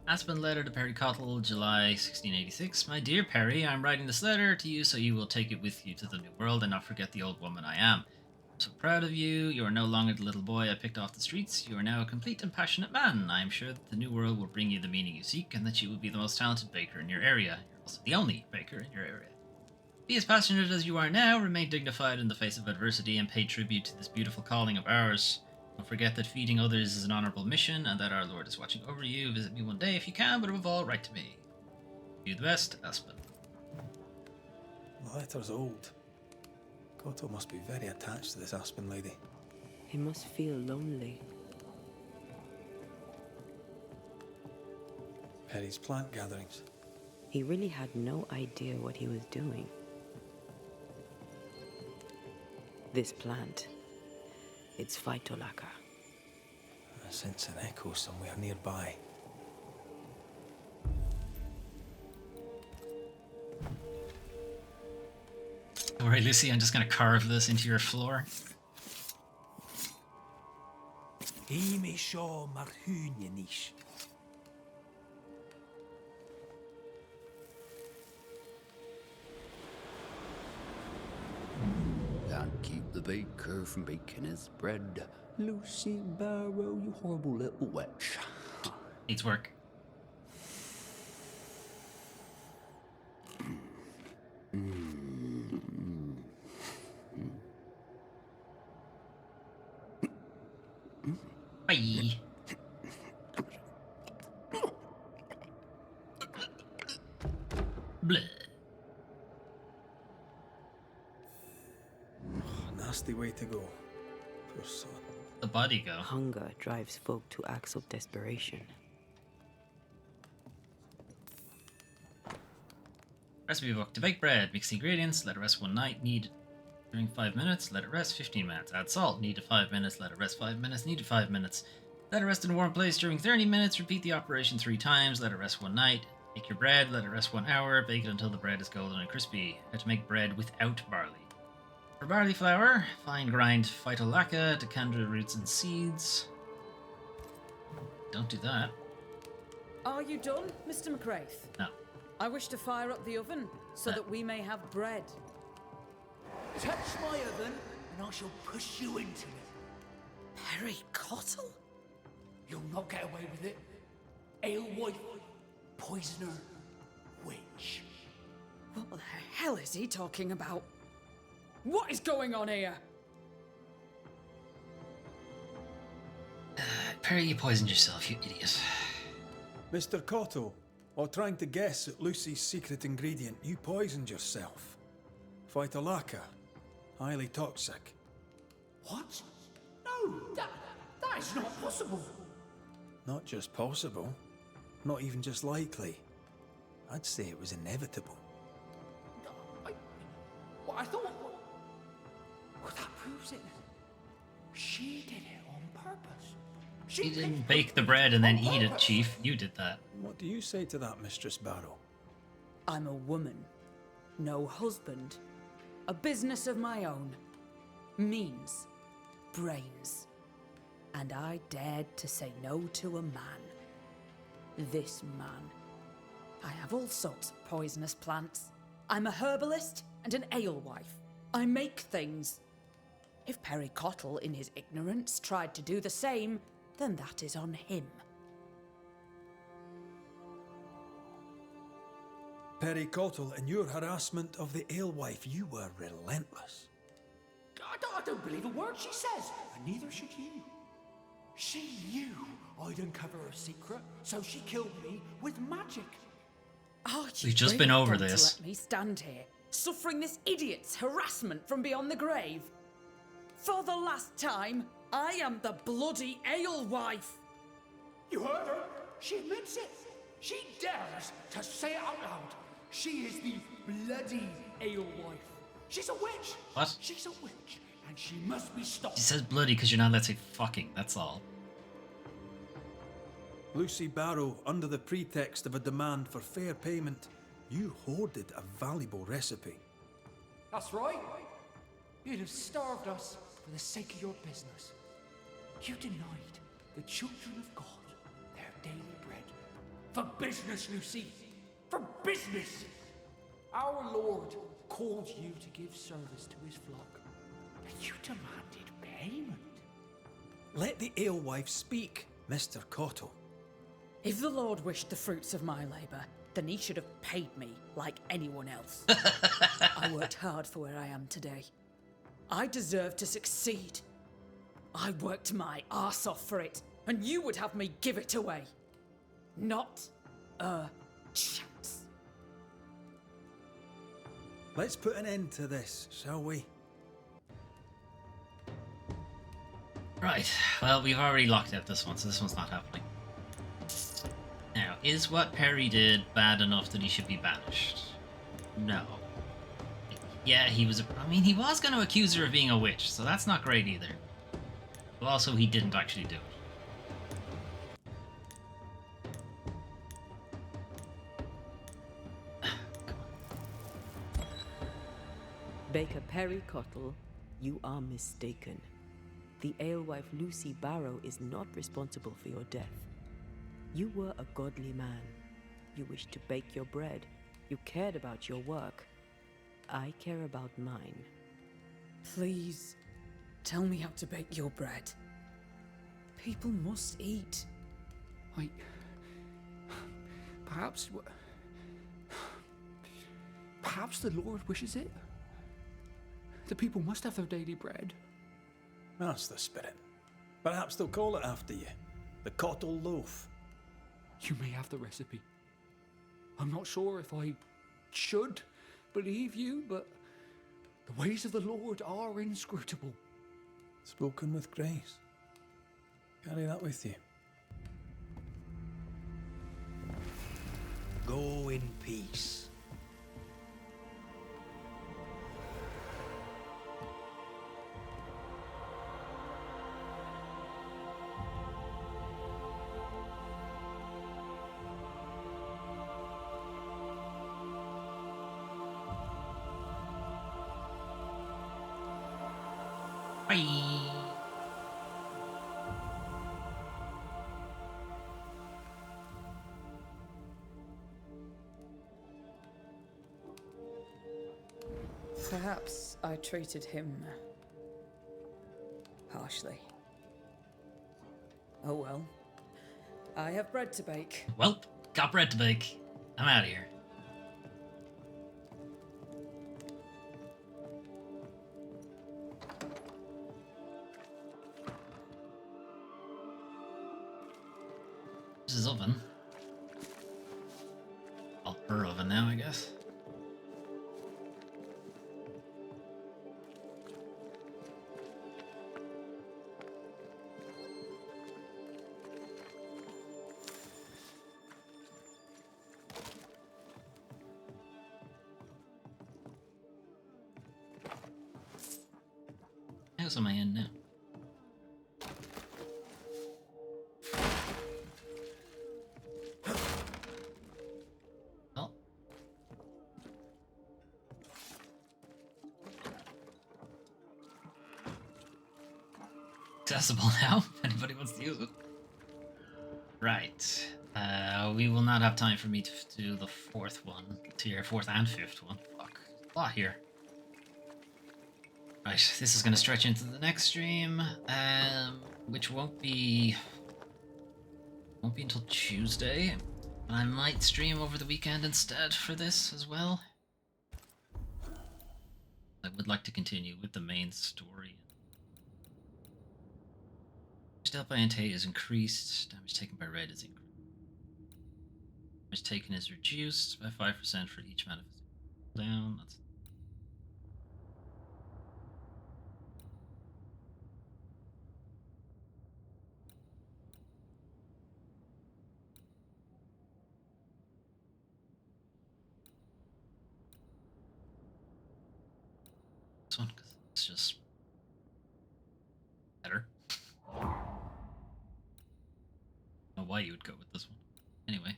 [SPEAKER 1] Aspen letter to Perry Cottle, July 1686. My dear Perry, I'm writing this letter to you so you will take it with you to the new world and not forget the old woman I am. I'm so proud of you. You are no longer the little boy I picked off the streets. You are now a complete and passionate man. I am sure that the new world will bring you the meaning you seek and that you will be the most talented baker in your area. You're also the only baker in your area. Be as passionate as you are now, remain dignified in the face of adversity, and pay tribute to this beautiful calling of ours. Don't forget that feeding others is an honorable mission, and that our Lord is watching over you. Visit me one day if you can, but above all, write to me. Do the best, Aspen.
[SPEAKER 4] The letter's old. Cotto must be very attached to this Aspen lady.
[SPEAKER 3] He must feel lonely.
[SPEAKER 4] Perry's plant gatherings.
[SPEAKER 3] He really had no idea what he was doing. This plant, it's Phytolacca.
[SPEAKER 4] I sense an echo somewhere nearby.
[SPEAKER 1] Don't worry, Lucy, I'm just going to carve this into your floor.
[SPEAKER 4] Amy Shaw Marhunianish.
[SPEAKER 11] Can't keep the baker from baking his bread. Lucy Barrow, you horrible little witch.
[SPEAKER 1] Needs work. Bye. Bleh.
[SPEAKER 4] Nasty way to go. Poor son.
[SPEAKER 1] The body go.
[SPEAKER 3] Hunger drives folk to acts of desperation.
[SPEAKER 1] Recipe book. To bake bread, mix the ingredients, let it rest one night, knead during 5 minutes, let it rest 15 minutes. Add salt, knead to 5 minutes, let it rest 5 minutes, knead to 5 minutes. Let it rest in a warm place during 30 minutes, repeat the operation 3 times, let it rest one night. Make your bread, let it rest 1 hour, bake it until the bread is golden and crispy. How to make bread without barley. For barley flour, fine grind Phytolacca, decandra roots and seeds. Don't do that.
[SPEAKER 12] Are you done, Mr. McCraith?
[SPEAKER 1] No.
[SPEAKER 12] I wish to fire up the oven so that we may have bread.
[SPEAKER 11] Touch my oven, and I shall push you into it.
[SPEAKER 12] Perry Cottle?
[SPEAKER 11] You'll not get away with it. Alewife, poisoner, witch.
[SPEAKER 12] What the hell is he talking about? What is going on here?
[SPEAKER 1] Perry, you poisoned yourself, you idiot.
[SPEAKER 4] Mr. Cotto, while trying to guess at Lucy's secret ingredient, you poisoned yourself. Phytolacca, highly toxic.
[SPEAKER 11] What? No, that is not possible.
[SPEAKER 4] Not just possible, not even just likely. I'd say it was inevitable.
[SPEAKER 11] I thought... Well, that proves it. She did it on purpose.
[SPEAKER 1] She didn't bake the bread and then eat it, Chief. You did that.
[SPEAKER 4] What do you say to that, Mistress Barrow?
[SPEAKER 12] I'm a woman. No husband. A business of my own. Means. Brains. And I dared to say no to a man. This man. I have all sorts of poisonous plants. I'm a herbalist and an alewife. I make things. If Perry Cottle, in his ignorance, tried to do the same, then that is on him.
[SPEAKER 4] Perry Cottle, in your harassment of the alewife, you were relentless.
[SPEAKER 11] I don't believe a word she says, and neither should you. She knew I'd uncover her secret, so she killed me with magic.
[SPEAKER 12] Are you
[SPEAKER 1] We've just
[SPEAKER 12] really
[SPEAKER 1] been over
[SPEAKER 12] going
[SPEAKER 1] this.
[SPEAKER 12] to let me stand here, suffering this idiot's harassment from beyond the grave? For the last time, I am the bloody alewife.
[SPEAKER 11] You heard her. She admits it. She dares to say it out loud. She is the bloody alewife. She's a witch.
[SPEAKER 1] What?
[SPEAKER 11] She's a witch, and she must be stopped.
[SPEAKER 1] She says bloody because you're not allowed to say fucking, that's all.
[SPEAKER 4] Lucy Barrow, under the pretext of a demand for fair payment, you hoarded a valuable recipe.
[SPEAKER 11] That's right. You'd have starved us for the sake of your business. You denied the children of God their daily bread. For business, Lucy. For business. Our Lord called you to give service to his flock, and you demanded payment.
[SPEAKER 4] Let the alewife speak, Mr. Cottle.
[SPEAKER 12] If the Lord wished the fruits of my labour, then he should have paid me like anyone else. I worked hard for where I am today. I deserve to succeed. I worked my arse off for it, and you would have me give it away. Not a chance.
[SPEAKER 4] Let's put an end to this, shall we?
[SPEAKER 1] Right, well, we've already locked out this one, so this one's not happening. Now, is what Perry did bad enough that he should be banished? No. Yeah, he was he was going to accuse her of being a witch, so that's not great either. But also, he didn't actually do it.
[SPEAKER 3] Baker Perry Cottle, you are mistaken. The alewife Lucy Barrow is not responsible for your death. You were a godly man. You wished to bake your bread. You cared about your work. I care about mine.
[SPEAKER 12] Please, tell me how to bake your bread. People must eat.
[SPEAKER 11] Wait. Perhaps the Lord wishes it? The people must have their daily bread.
[SPEAKER 4] That's the spirit. Perhaps they'll call it after you. The Cottle Loaf.
[SPEAKER 11] You may have the recipe. I'm not sure if I should believe you, but the ways of the Lord are inscrutable.
[SPEAKER 4] Spoken with grace. Carry that with you. Go in peace.
[SPEAKER 1] Bye.
[SPEAKER 12] Perhaps I treated him harshly. Oh well. I have bread to bake.
[SPEAKER 1] Well, got bread to bake. I'm out of here. This is oven. Well, her oven now, I guess. House am I in now? Well. Accessible now, if anybody wants to use it. Right. We will not have time for me to do the fourth one. Fourth and fifth one. Fuck. A lot here. Right, this is going to stretch into the next stream, which won't be until Tuesday. I might stream over the weekend instead for this as well. I would like to continue with the main story. Damage dealt by Entei is increased. Damage taken by red is increased. Damage taken is reduced by 5% for each manifestation. Down. That's this one because it's just better. I don't know why you would go with this one. Anyway.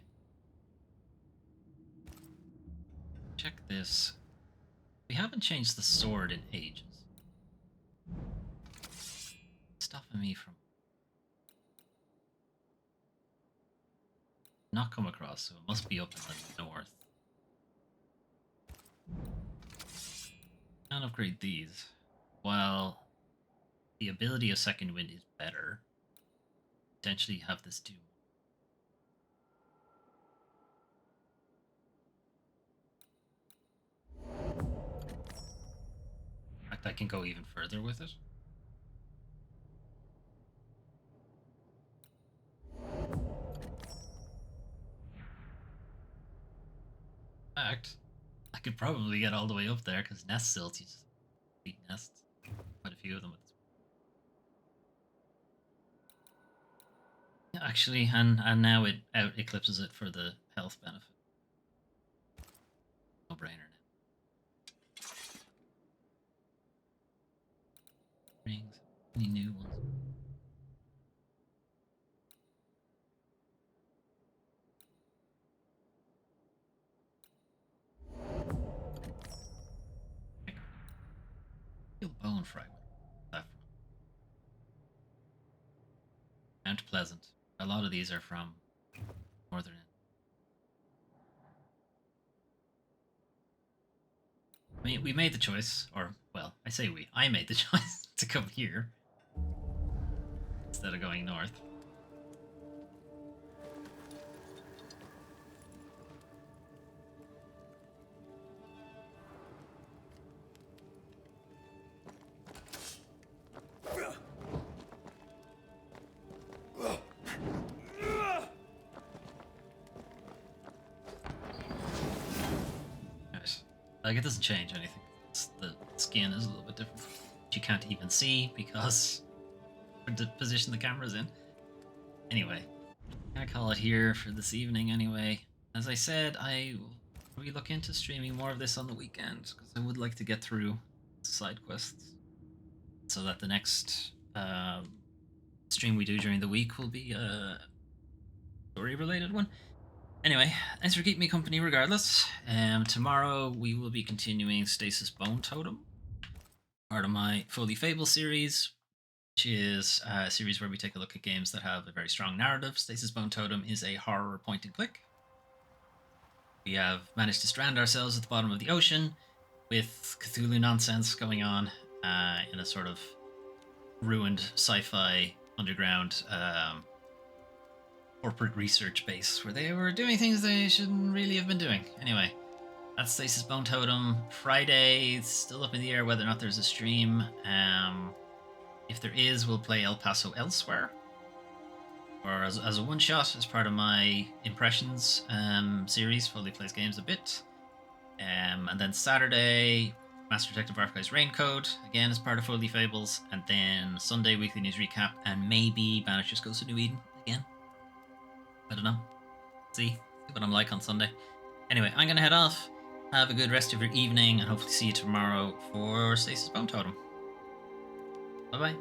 [SPEAKER 1] Check this. We haven't changed the sword in ages. Stopping me from not come across, so it must be up in the north. Can't upgrade these. While the ability of Second Wind is better, potentially have this do. In fact, I can go even further with it. In fact, I could probably get all the way up there because nest silts, you just beat nests. Quite a few of them with this. Yeah, actually, and now it out eclipses it for the health benefit. No brainer now. Rings. Any new ones? Steel bone fragment. That from Mount Pleasant. A lot of these are from northern. I mean, we made the choice, or well, I say we. I made the choice to come here instead of going north. Like, it doesn't change anything. The skin is a little bit different. You can't even see because of the position the camera's in. Anyway, I'm gonna call it here for this evening anyway. As I said, I will probably look into streaming more of this on the weekend because I would like to get through side quests so that the next stream we do during the week will be a story-related one. Anyway, thanks for keeping me company regardless. Tomorrow we will be continuing Stasis Bone Totem, part of my Foley Fable series, which is a series where we take a look at games that have a very strong narrative. Stasis Bone Totem is a horror point and click. We have managed to strand ourselves at the bottom of the ocean with Cthulhu nonsense going on in a sort of ruined sci-fi underground corporate research base where they were doing things they shouldn't really have been doing. Anyway, that's Stasis Bone Totem. Friday, it's still up in the air whether or not there's a stream. If there is, we'll play El Paso Elsewhere, or as a one-shot as part of my Impressions series. Foley plays games a bit. And then Saturday, Master Detective Archives Raincode, again as part of Foley Fables. And then Sunday, Weekly News Recap, and maybe Banishers Goes to New Eden again. I don't know. See what I'm like on Sunday. Anyway, I'm going to head off. Have a good rest of your evening, and hopefully see you tomorrow for Stasis Bone Totem. Bye-bye.